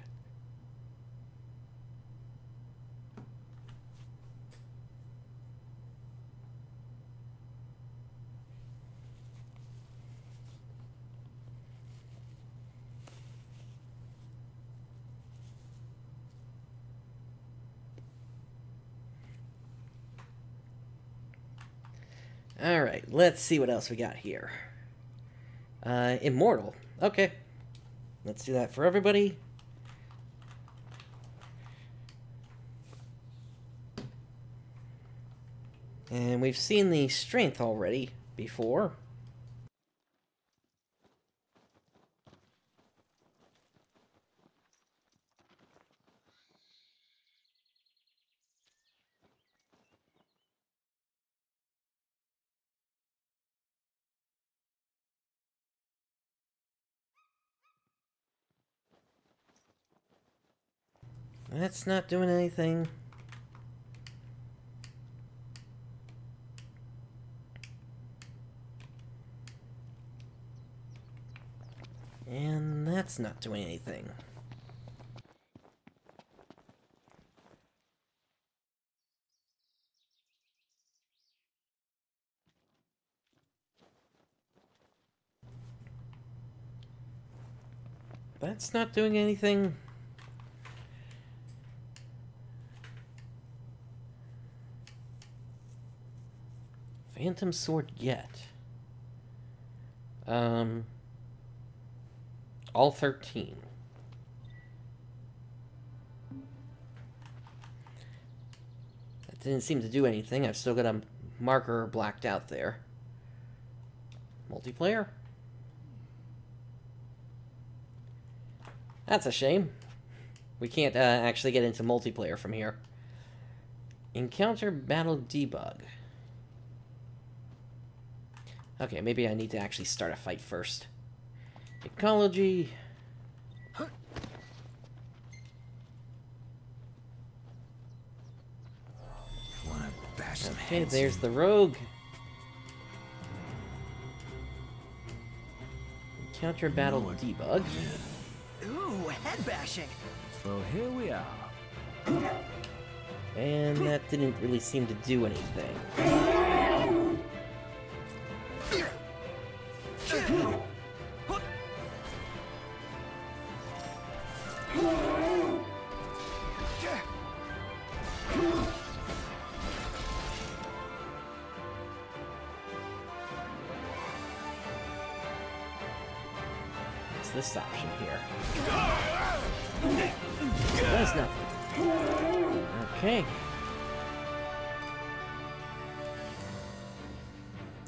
Alright, let's see what else we got here. Immortal. Okay. Let's do that for everybody. And we've seen the strength already before. That's not doing anything. And that's not doing anything. That's not doing anything. Phantom Sword yet. All 13. That didn't seem to do anything. I've still got a marker blacked out there. Multiplayer? That's a shame. We can't actually get into multiplayer from here. Encounter battle debug. Okay, maybe I need to actually start a fight first. Ecology. Okay, there's the rogue. Encounter battle debug. Ooh, head bashing. So here we are. And that didn't really seem to do anything. What's this option here? Does nothing. Okay.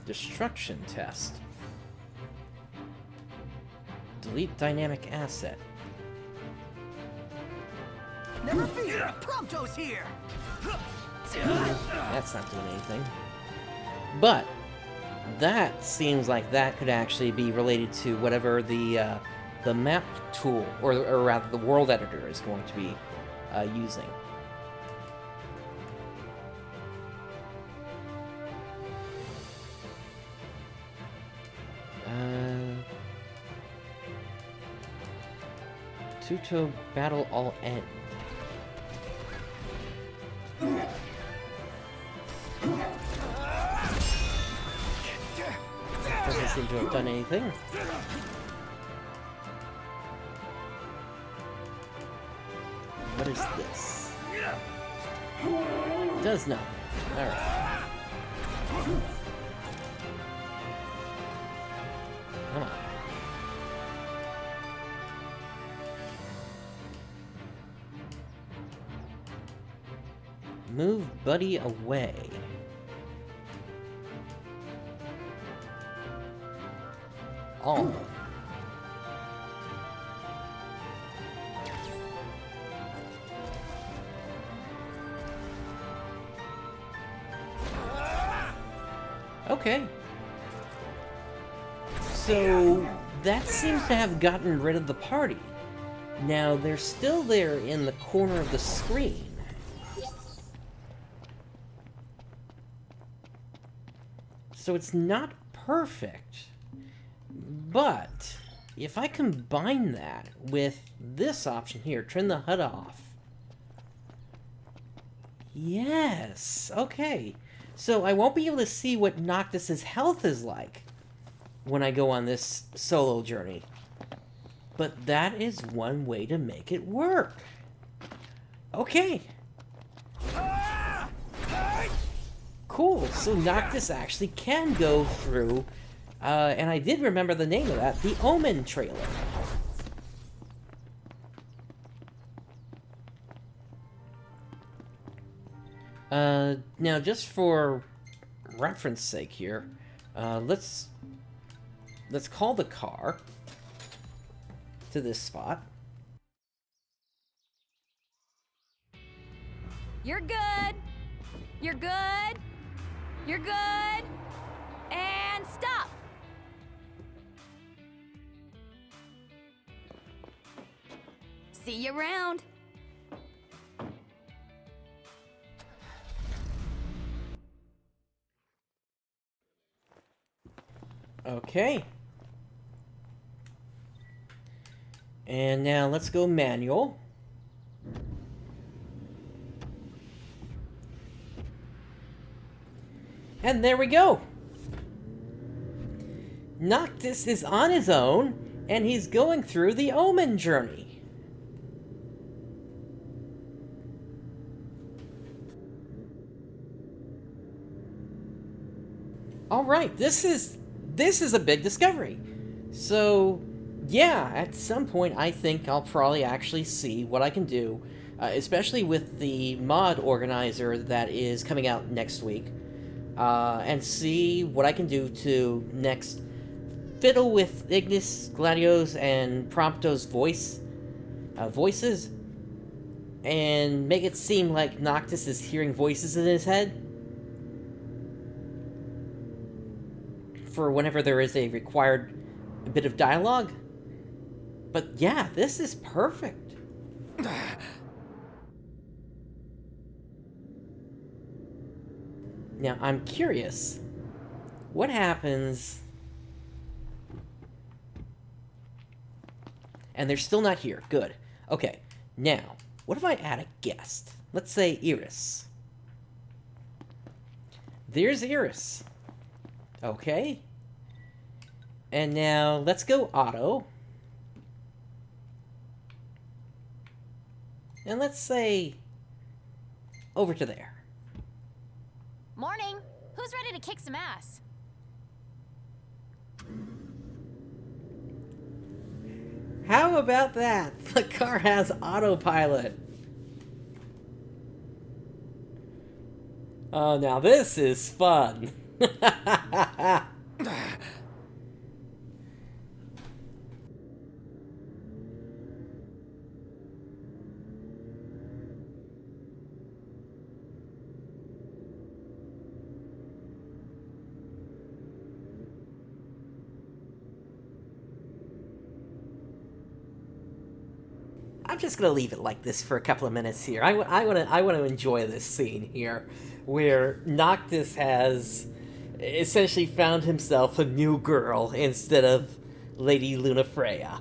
Destruction test. Delete dynamic asset. Never fear, Prompto's here. That's not doing anything. But that seems like that could actually be related to whatever the map tool, or rather the world editor, is going to be using. Tuto battle all end. Doesn't seem to have done anything. What is this? Does nothing. Alright. Come on. Move buddy away. All. Okay. So that seems to have gotten rid of the party. Now they're still there in the corner of the screen. So it's not perfect, But if I combine that with this option here, turn the HUD off. Yes, okay. So I won't be able to see what Noctis's health is like when I go on this solo journey. But that is one way to make it work. Okay. Cool, so Noctis actually can go through, and I did remember the name of that, the Omen trailer. Now just for reference sake here, let's call the car to this spot. You're good. You're good. You're good. And stop. See you around. Okay. And now let's go manual. And there we go. Noctis is on his own, and he's going through the Omen journey. All right, this is a big discovery. So, yeah, at some point I think I'll probably actually see what I can do, especially with the mod organizer that is coming out next week, and see what I can do to next fiddle with Ignis, Gladios, and Prompto's voices, and make it seem like Noctis is hearing voices in his head for whenever there is a required bit of dialogue. But yeah, this is perfect. Now, I'm curious, what happens... And they're still not here. Good. Okay, now, what if I add a guest? Let's say Iris. There's Iris. Okay. And now, let's go auto. And let's say, over to there. Morning. Who's ready to kick some ass? How about that? The car has autopilot. Oh, now this is fun. I'm just gonna leave it like this for a couple of minutes here. I want to enjoy this scene here, where Noctis has essentially found himself a new girl instead of Lady Lunafreya.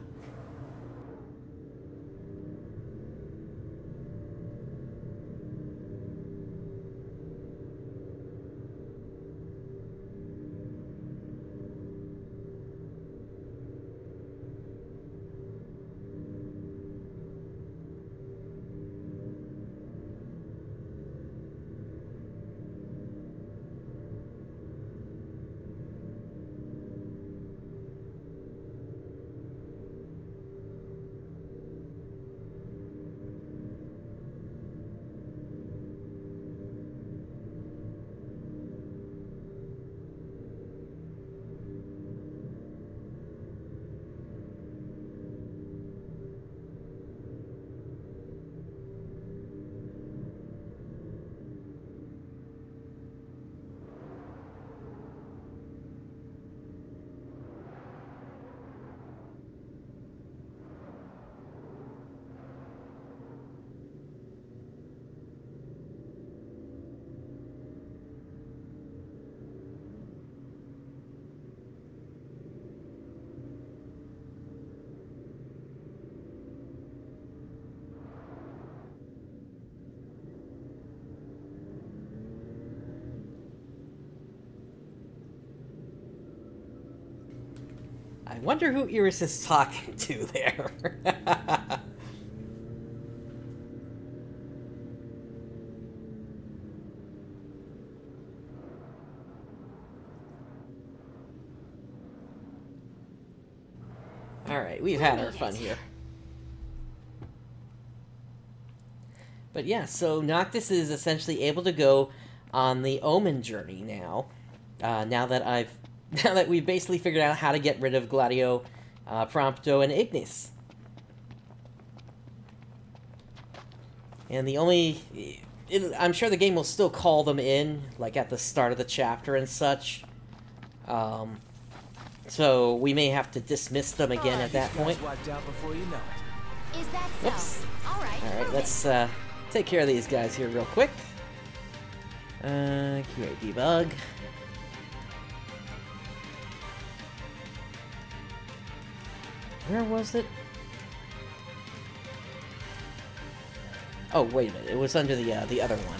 I wonder who Iris is talking to there. Alright, we've had our fun here. But yeah, so Noctis is essentially able to go on the Omen journey now. Now that we've basically figured out how to get rid of Gladio, Prompto, and Ignis. And the only... I'm sure the game will still call them in, like at the start of the chapter and such. So we may have to dismiss them again at that point. Wiped out before you know it. Is that so? Whoops. Alright, Alright, let's take care of these guys here real quick. QA debug. Where was it? Oh, wait a minute. It was under the other one.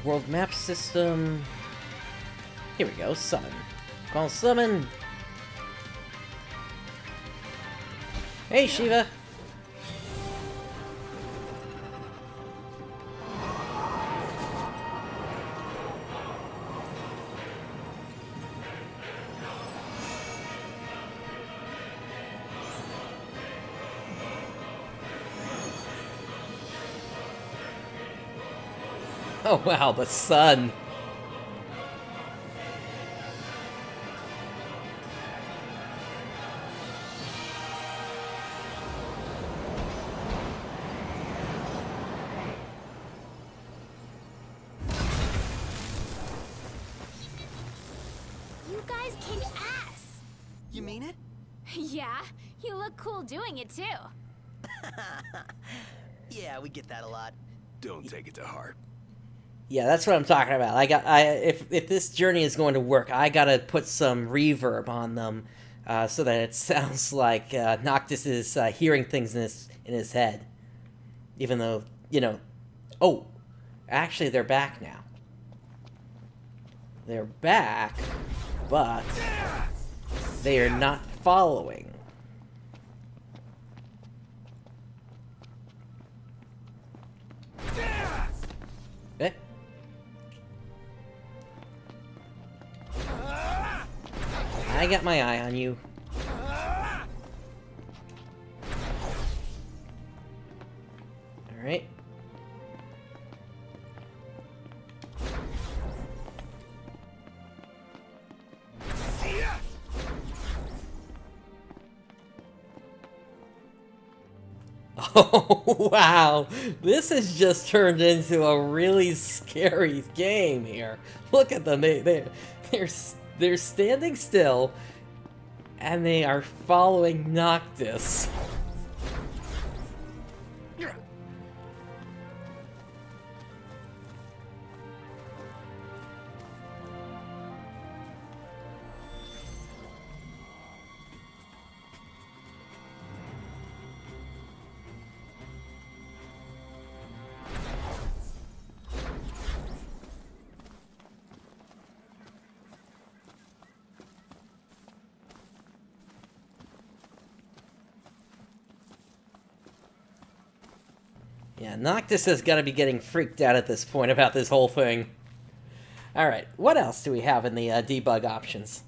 World map system. Here we go. Summon. Call summon. Hey, Shiva. Oh wow, the sun. You guys kick ass! You mean it? Yeah, you look cool doing it too. Yeah, we get that a lot. Don't take it to heart. Yeah, that's what I'm talking about. If this journey is going to work, I gotta put some reverb on them, so that it sounds like Noctis is hearing things in his head, even though, you know. Oh, actually, they're back now. They're back, but they are not following. Eh? I got my eye on you. Alright. Oh, wow. This has just turned into a really scary game here. Look at them. They're standing still, and they are following Noctis. Yeah, Noctis has got to be getting freaked out at this point about this whole thing. Alright, what else do we have in the debug options?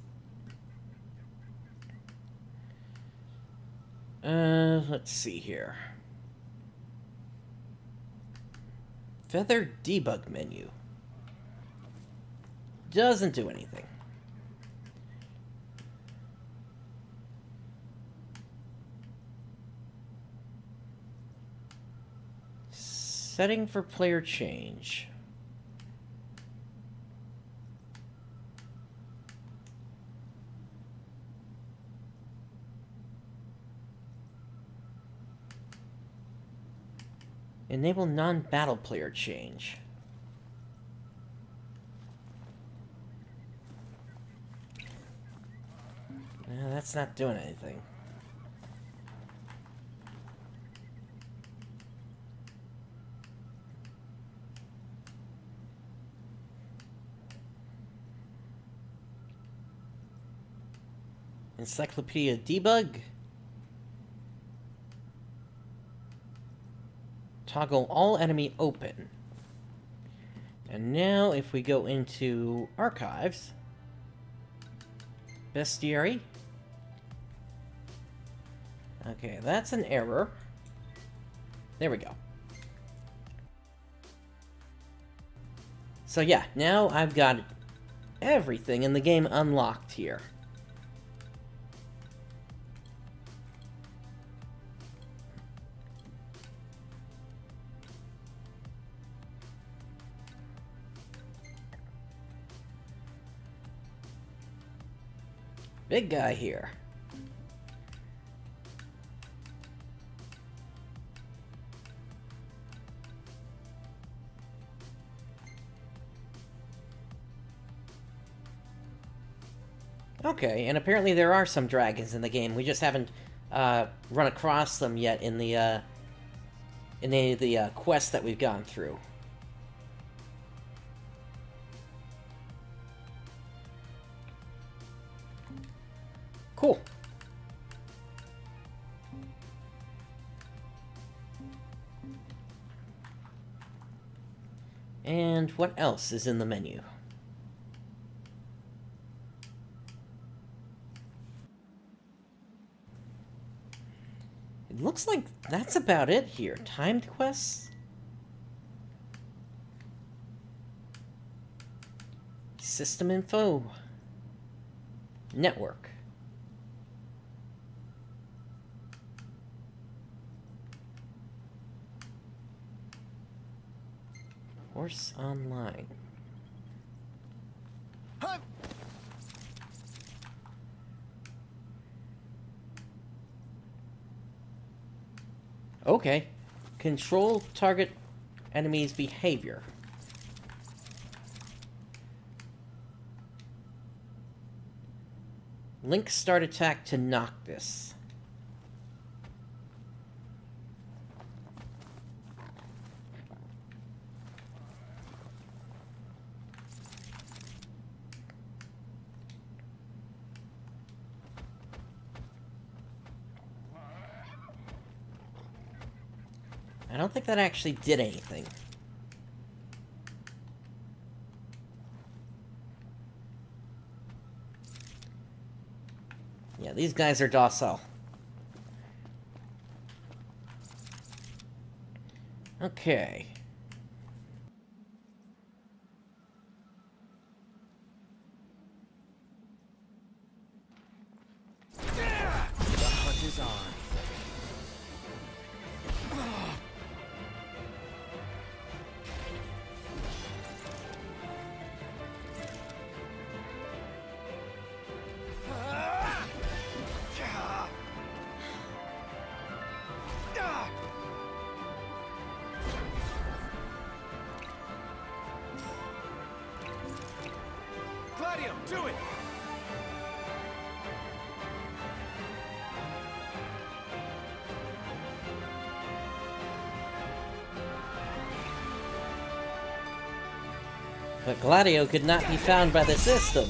Let's see here. Feather debug menu. Doesn't do anything. Setting for player change. Enable non-battle player change. That's not doing anything. Encyclopedia Debug. Toggle all enemy open. And now if we go into archives, bestiary. Okay, that's an error. There we go. So yeah, now I've got everything in the game unlocked here. Big guy here. Okay, and apparently there are some dragons in the game. We just haven't run across them yet in the in any of the quests that we've gone through. Cool. And what else is in the menu? It looks like that's about it here. Timed quests? System info. Network. Horse online. Okay. Control target enemy's behavior. Link start attack to knock this. I don't think that actually did anything. Yeah, these guys are docile. Okay. The hunt is on. Gladio, do it! But Gladio could not be found by the system.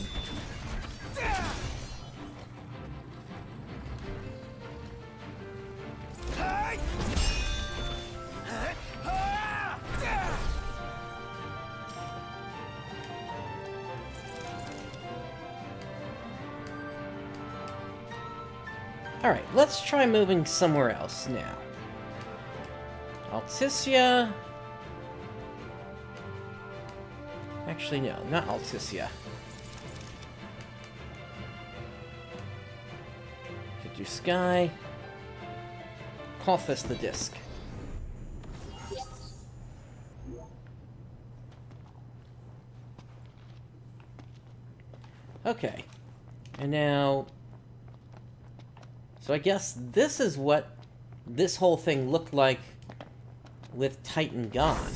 Alright, let's try moving somewhere else now. Alticia. Actually, no, not Alticia. Could do Sky. Coffus the disc. Okay. And now... So I guess this is what this whole thing looked like with Titan gone.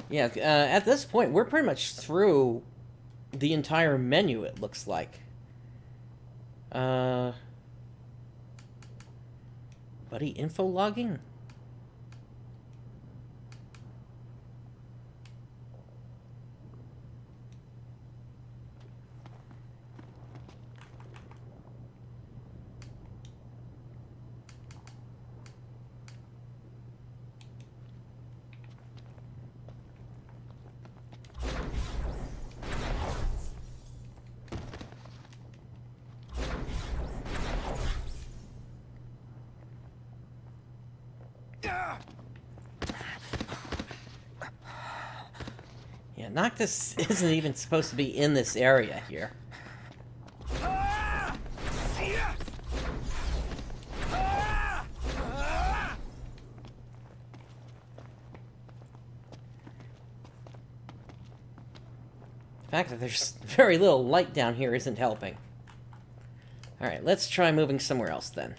Yeah, at this point, we're pretty much through the entire menu, it looks like. Buddy, info logging? Yeah, Noctis isn't even supposed to be in this area here. The fact that there's very little light down here isn't helping. Alright, let's try moving somewhere else then.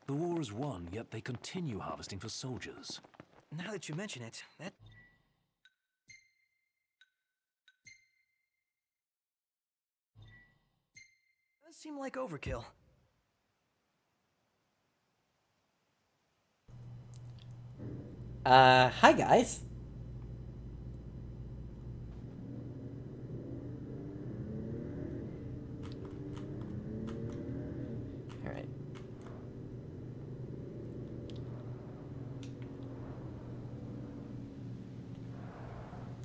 The war is won, yet they continue harvesting for soldiers. Now that you mention it, that... does seem like overkill. Hi guys. Alright.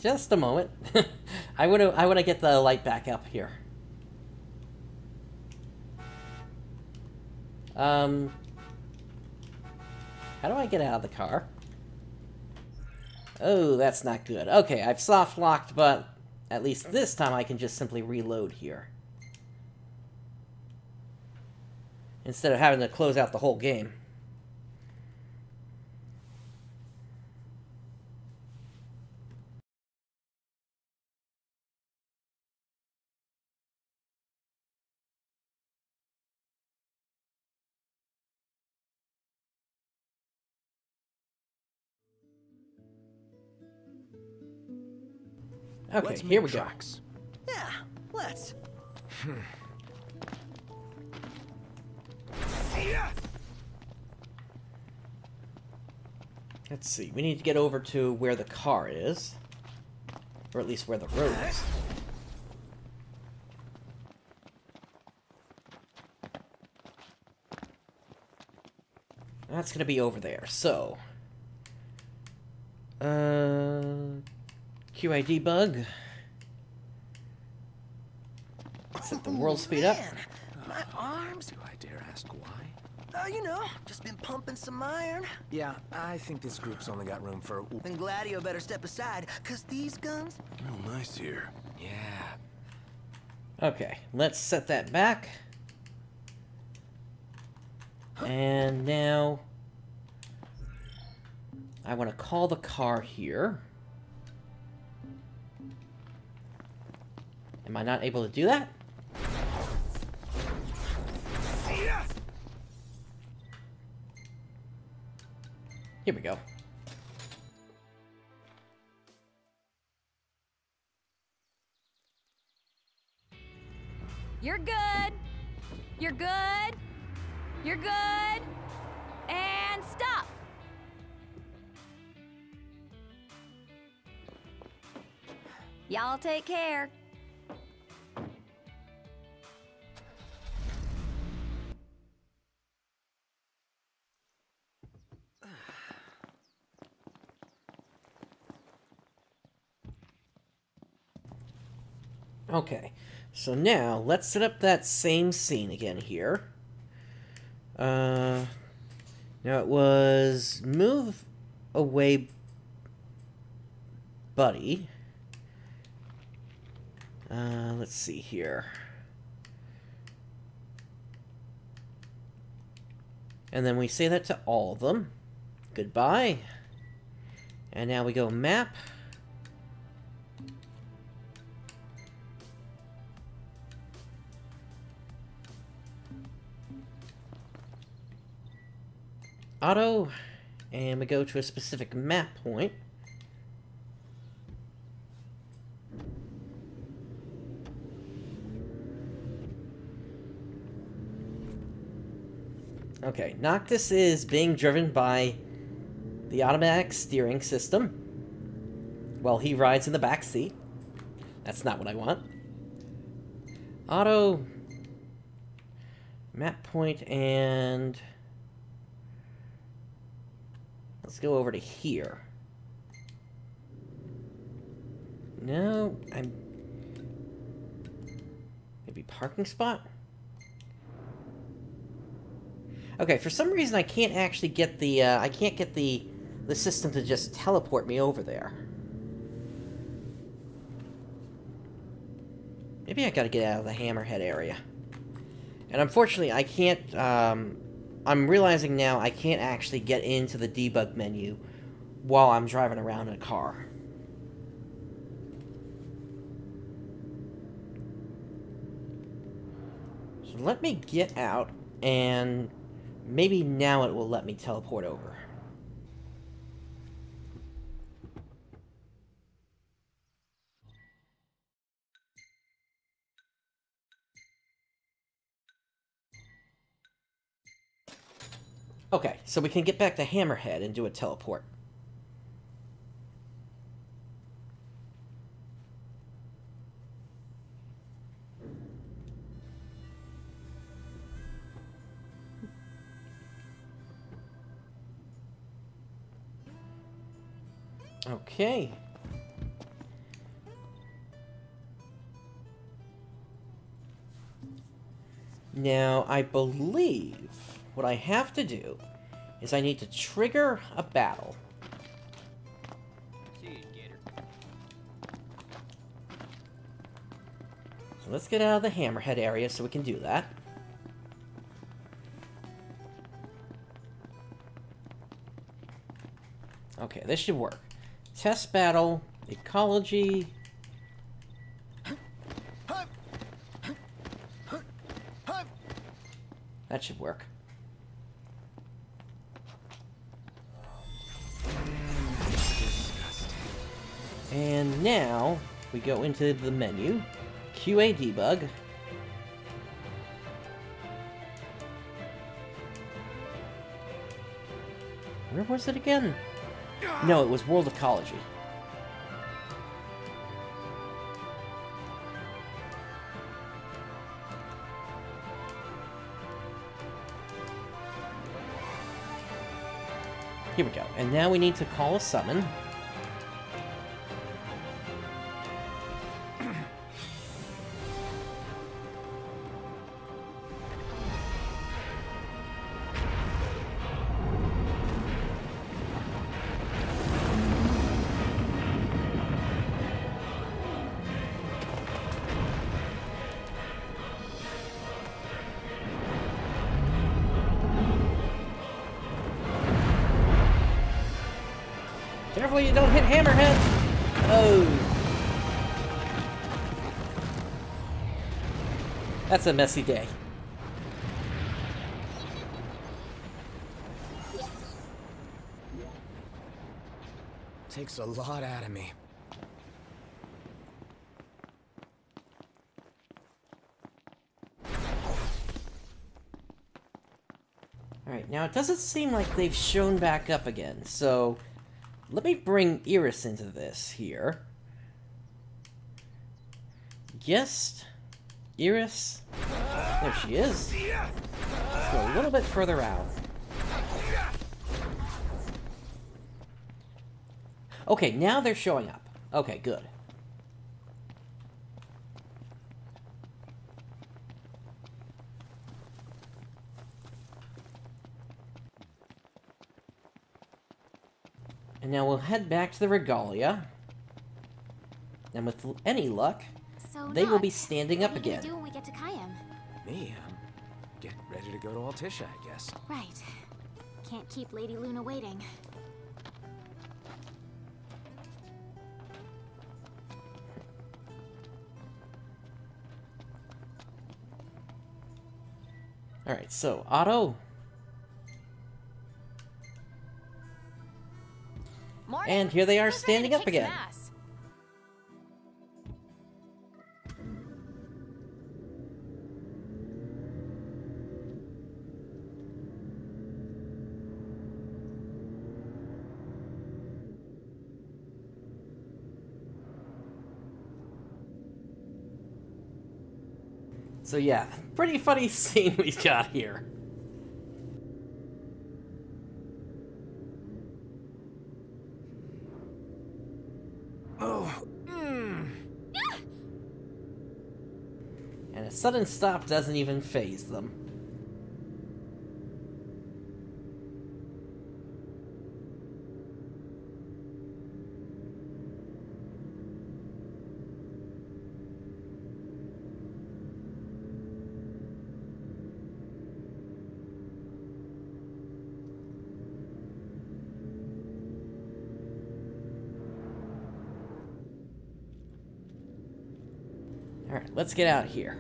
Just a moment. I wanna get the light back up here. How do I get out of the car? Oh, that's not good. Okay, I've soft locked, but at least this time I can just simply reload here. Instead of having to close out the whole game. Okay, here we go. Yeah, let's. Let's see, we need to get over to where the car is. Or at least where the road is. That's gonna be over there, so... QA debug. Set the world speed up. Man, my arms. Do I dare ask why? You know, just been pumping some iron. Yeah, I think this group's only got room for... Then Gladio better step aside, cause these guns... Real nice here. Yeah. Okay, let's set that back. And now... I want to call the car here. Am I not able to do that? Here we go. You're good. You're good. You're good. And stop. Y'all take care. Okay, so now let's set up that same scene again here. Now it was move away, buddy. Let's see here. And then we say that to all of them. Goodbye. And now we go map. auto, and we go to a specific map point. Okay, Noctis is being driven by the automatic steering system while he rides in the back seat. That's not what I want. Auto, map point, and let's go over to here. No, maybe parking spot? Okay, for some reason I can't actually get the, I can't get the system to just teleport me over there. Maybe I gotta get out of the Hammerhead area. And unfortunately, I can't, I'm realizing now I can't actually get into the debug menu while I'm driving around in a car. So let me get out, and maybe now it will let me teleport over. Okay, so we can get back to Hammerhead and do a teleport. Okay. Now, I believe what I have to do is I need to trigger a battle. So let's get out of the Hammerhead area so we can do that. Okay, this should work. Test battle, ecology. That should work. And now we go into the menu, QA debug. Where was it again? No, it was World Ecology. Here we go. And now we need to call a summon. Careful you don't hit Hammerhead! Oh. That's a messy day. Takes a lot out of me. Alright, now it doesn't seem like they've shown back up again, so let me bring Iris into this here. Guest Iris. There she is. Let's go a little bit further out. Okay, now they're showing up. Okay, good. And now we'll head back to the Regalia. And with any luck, So they will be Noct, standing up what are you again. gonna do when we get to Kayam? Me, get ready to go to Altissia, I guess. Right. Can't keep Lady Luna waiting. Alright, so, Otto. And here they are standing up again. So yeah, pretty funny scene we got here. And a sudden stop doesn't even faze them. Alright, let's get out of here.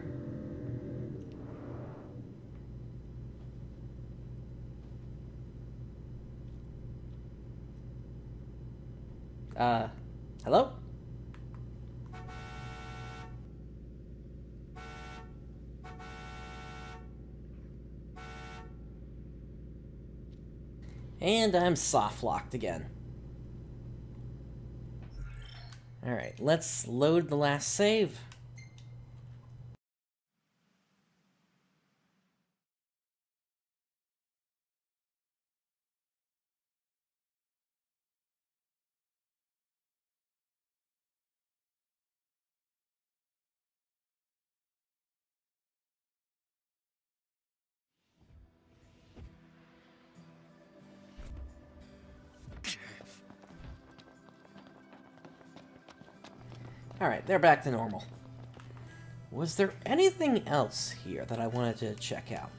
Hello? And I'm soft-locked again. Alright, let's load the last save. Alright, they're back to normal. Was there anything else here that I wanted to check out?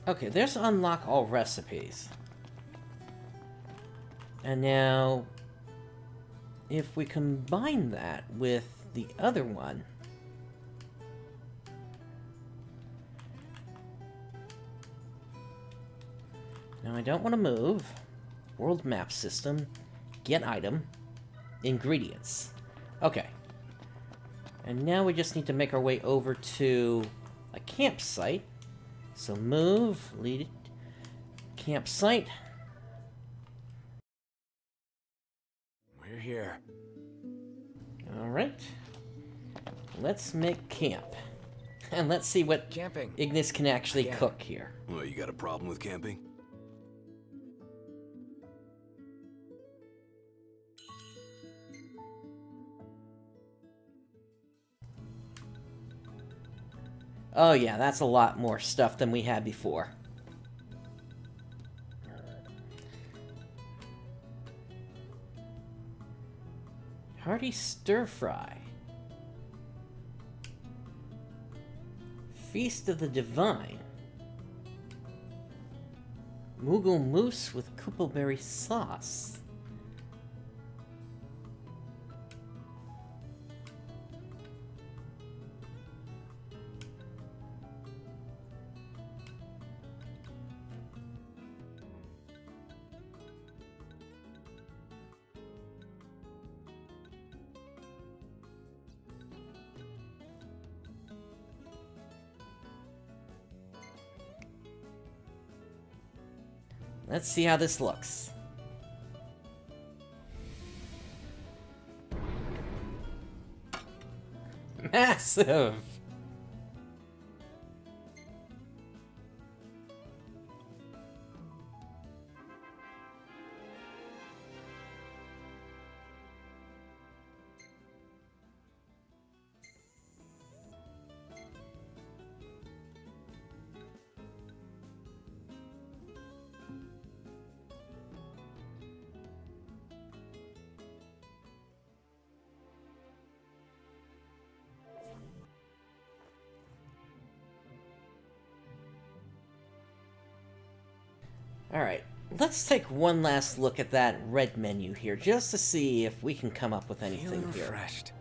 Okay, there's unlock all recipes. And now, if we combine that with the other one... Now I don't want to move. World map system. Get item. Ingredients. Okay. And now we just need to make our way over to a campsite. So move, lead it, campsite. We're here. Alright. Let's make camp. And let's see what Camping. Ignis can actually cook here. Well, you got a problem with camping? Oh yeah, that's a lot more stuff than we had before. Hearty stir fry. Feast of the Divine. Moogle mousse with coupleberry sauce. Let's see how this looks. Massive! Alright, let's take one last look at that red menu here, just to see if we can come up with anything Feeling here. refreshed.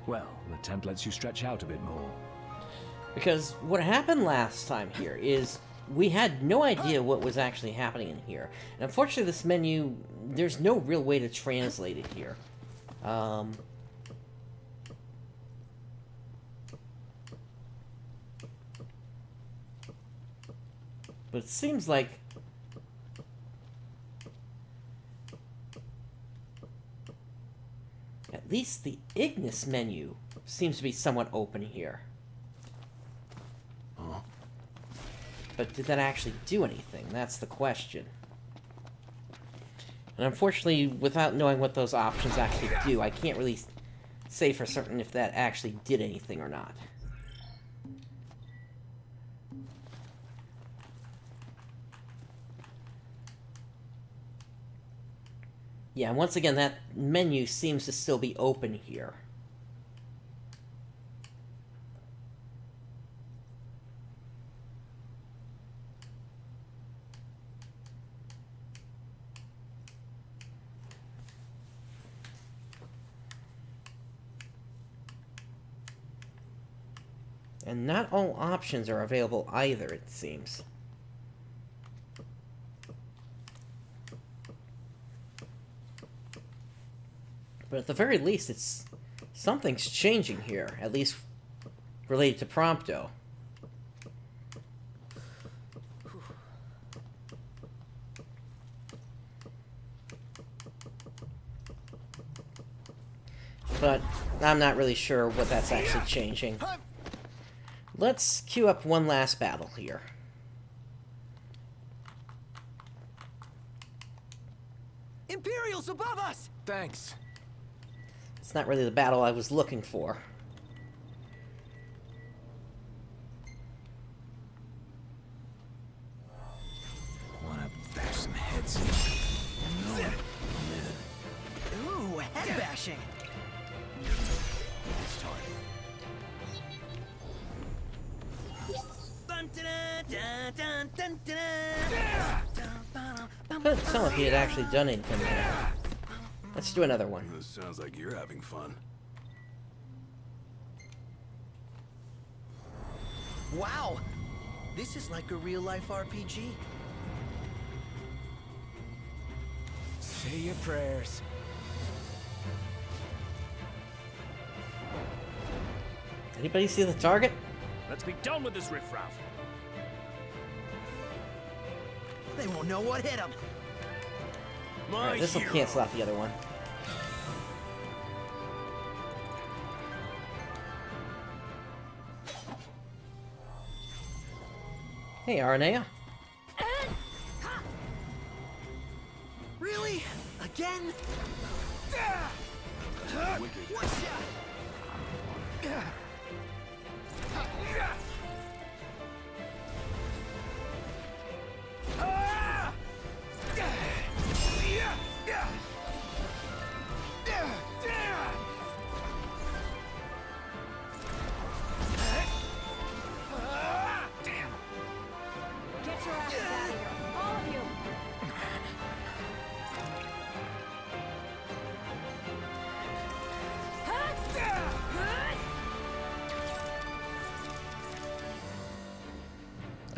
Well, the tent lets you stretch out a bit more. Because what happened last time here is we had no idea what was actually happening in here. And unfortunately, this menu, there's no real way to translate it here. But it seems like at least the Ignis menu seems to be somewhat open here. But did that actually do anything? That's the question. And unfortunately, without knowing what those options actually do, I can't really say for certain if that actually did anything or not. Yeah, and once again, that menu seems to still be open here. And not all options are available either, it seems. But at the very least, it's something's changing here, at least related to Prompto. But I'm not really sure what that's actually changing. Let's queue up one last battle here. Imperials above us! Thanks. It's not really the battle I was looking for. Wanna bash some heads in? Ooh, head bashing! Couldn't tell if he had actually done anything there. Let's do another one. This sounds like you're having fun. Wow! This is like a real-life RPG. Say your prayers. Anybody see the target? Let's be done with this riffraff. They won't know what hit them. Alright, this will cancel out the other one. Hey, Arnea. Really? Again? What's ya? Get your asses out of here, all of you!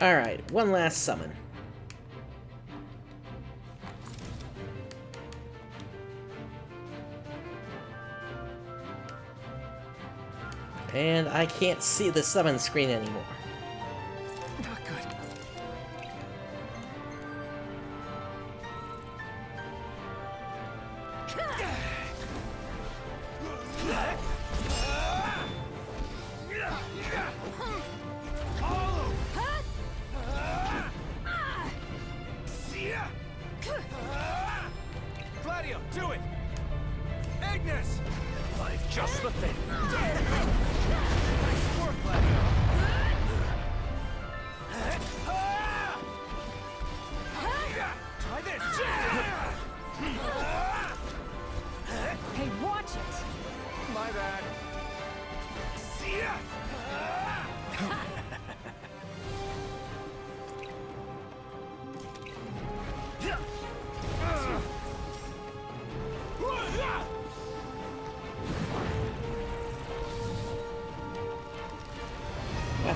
Alright, one last summon. And I can't see the summon screen anymore. Not good. Gladio, do it! Ignis! Just the thing. Nice work, Gladio! Try this! Hey, watch it! My bad.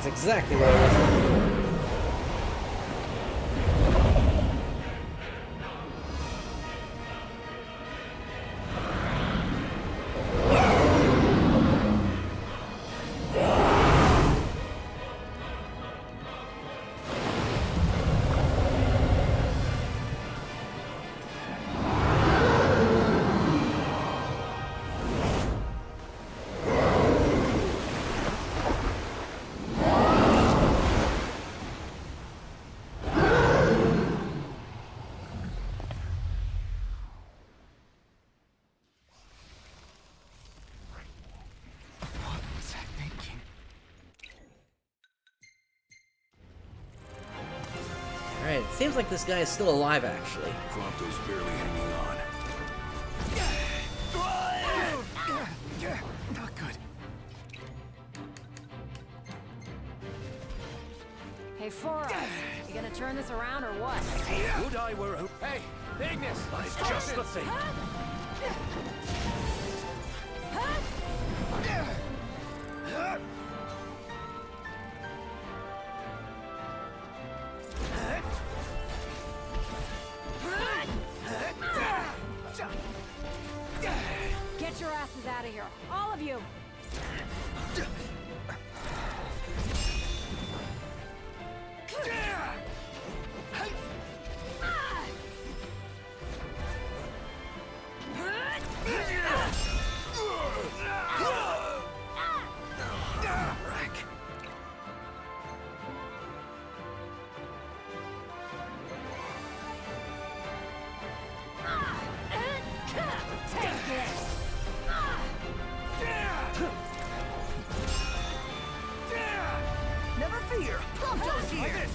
That's exactly what I was looking for. Alright, it seems like this guy is still alive, actually. Prompto's barely hanging on. Not good. Hey, Foros, you gonna turn this around or what? Would I were... Hey, Ignis! It's just the thing. Get your asses out of here, all of you! Never fear, Prompto's here.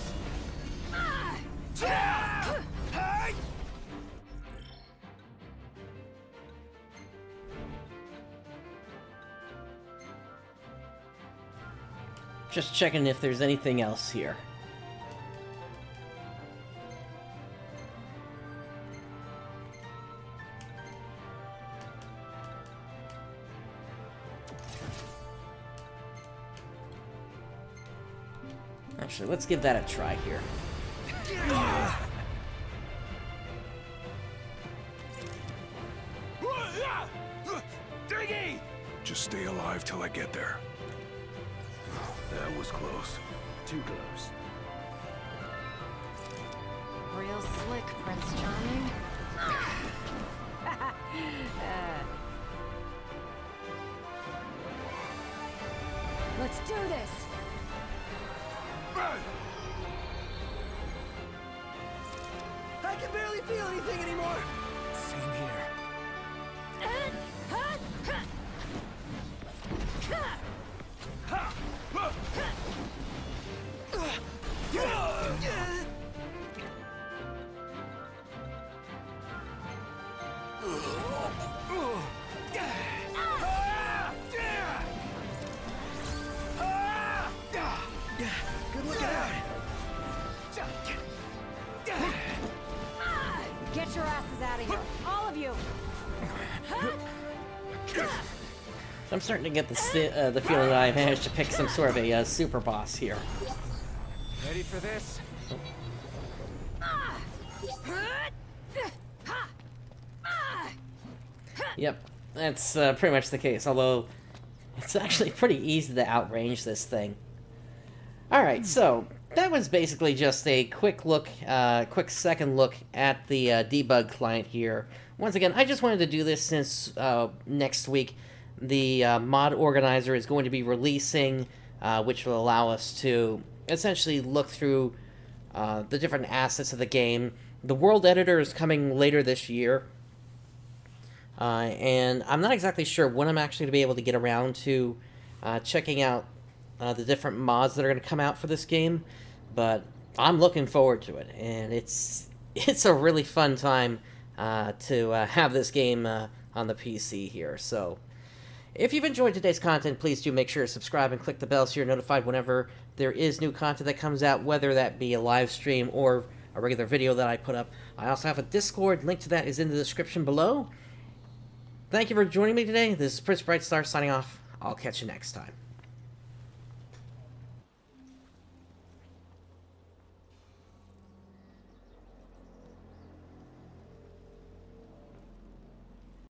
Just checking if there's anything else here. Actually, let's give that a try here. Diggy! Just stay alive till I get there. That was close. Too close. Real slick, Prince Charming. Let's do this! I can barely feel anything anymore. Same here. Good looking out. Get your asses out of here, all of you! I'm starting to get the feeling that I managed to pick some sort of a super boss here. Ready for this? Yep, that's pretty much the case, although it's actually pretty easy to outrange this thing. Alright, so that was basically just a quick look, quick second look at the debug client here. Once again, I just wanted to do this since next week the mod organizer is going to be releasing, which will allow us to essentially look through the different assets of the game. The world editor is coming later this year, and I'm not exactly sure when I'm actually going to be able to get around to checking out the different mods that are going to come out for this game, but I'm looking forward to it, and it's a really fun time to have this game on the PC here. So if you've enjoyed today's content, please do make sure to subscribe and click the bell so you're notified whenever there is new content that comes out, whether that be a live stream or a regular video that I put up. I also have a Discord. Link to that is in the description below. Thank you for joining me today. This is PrinceBrightstar signing off. I'll catch you next time.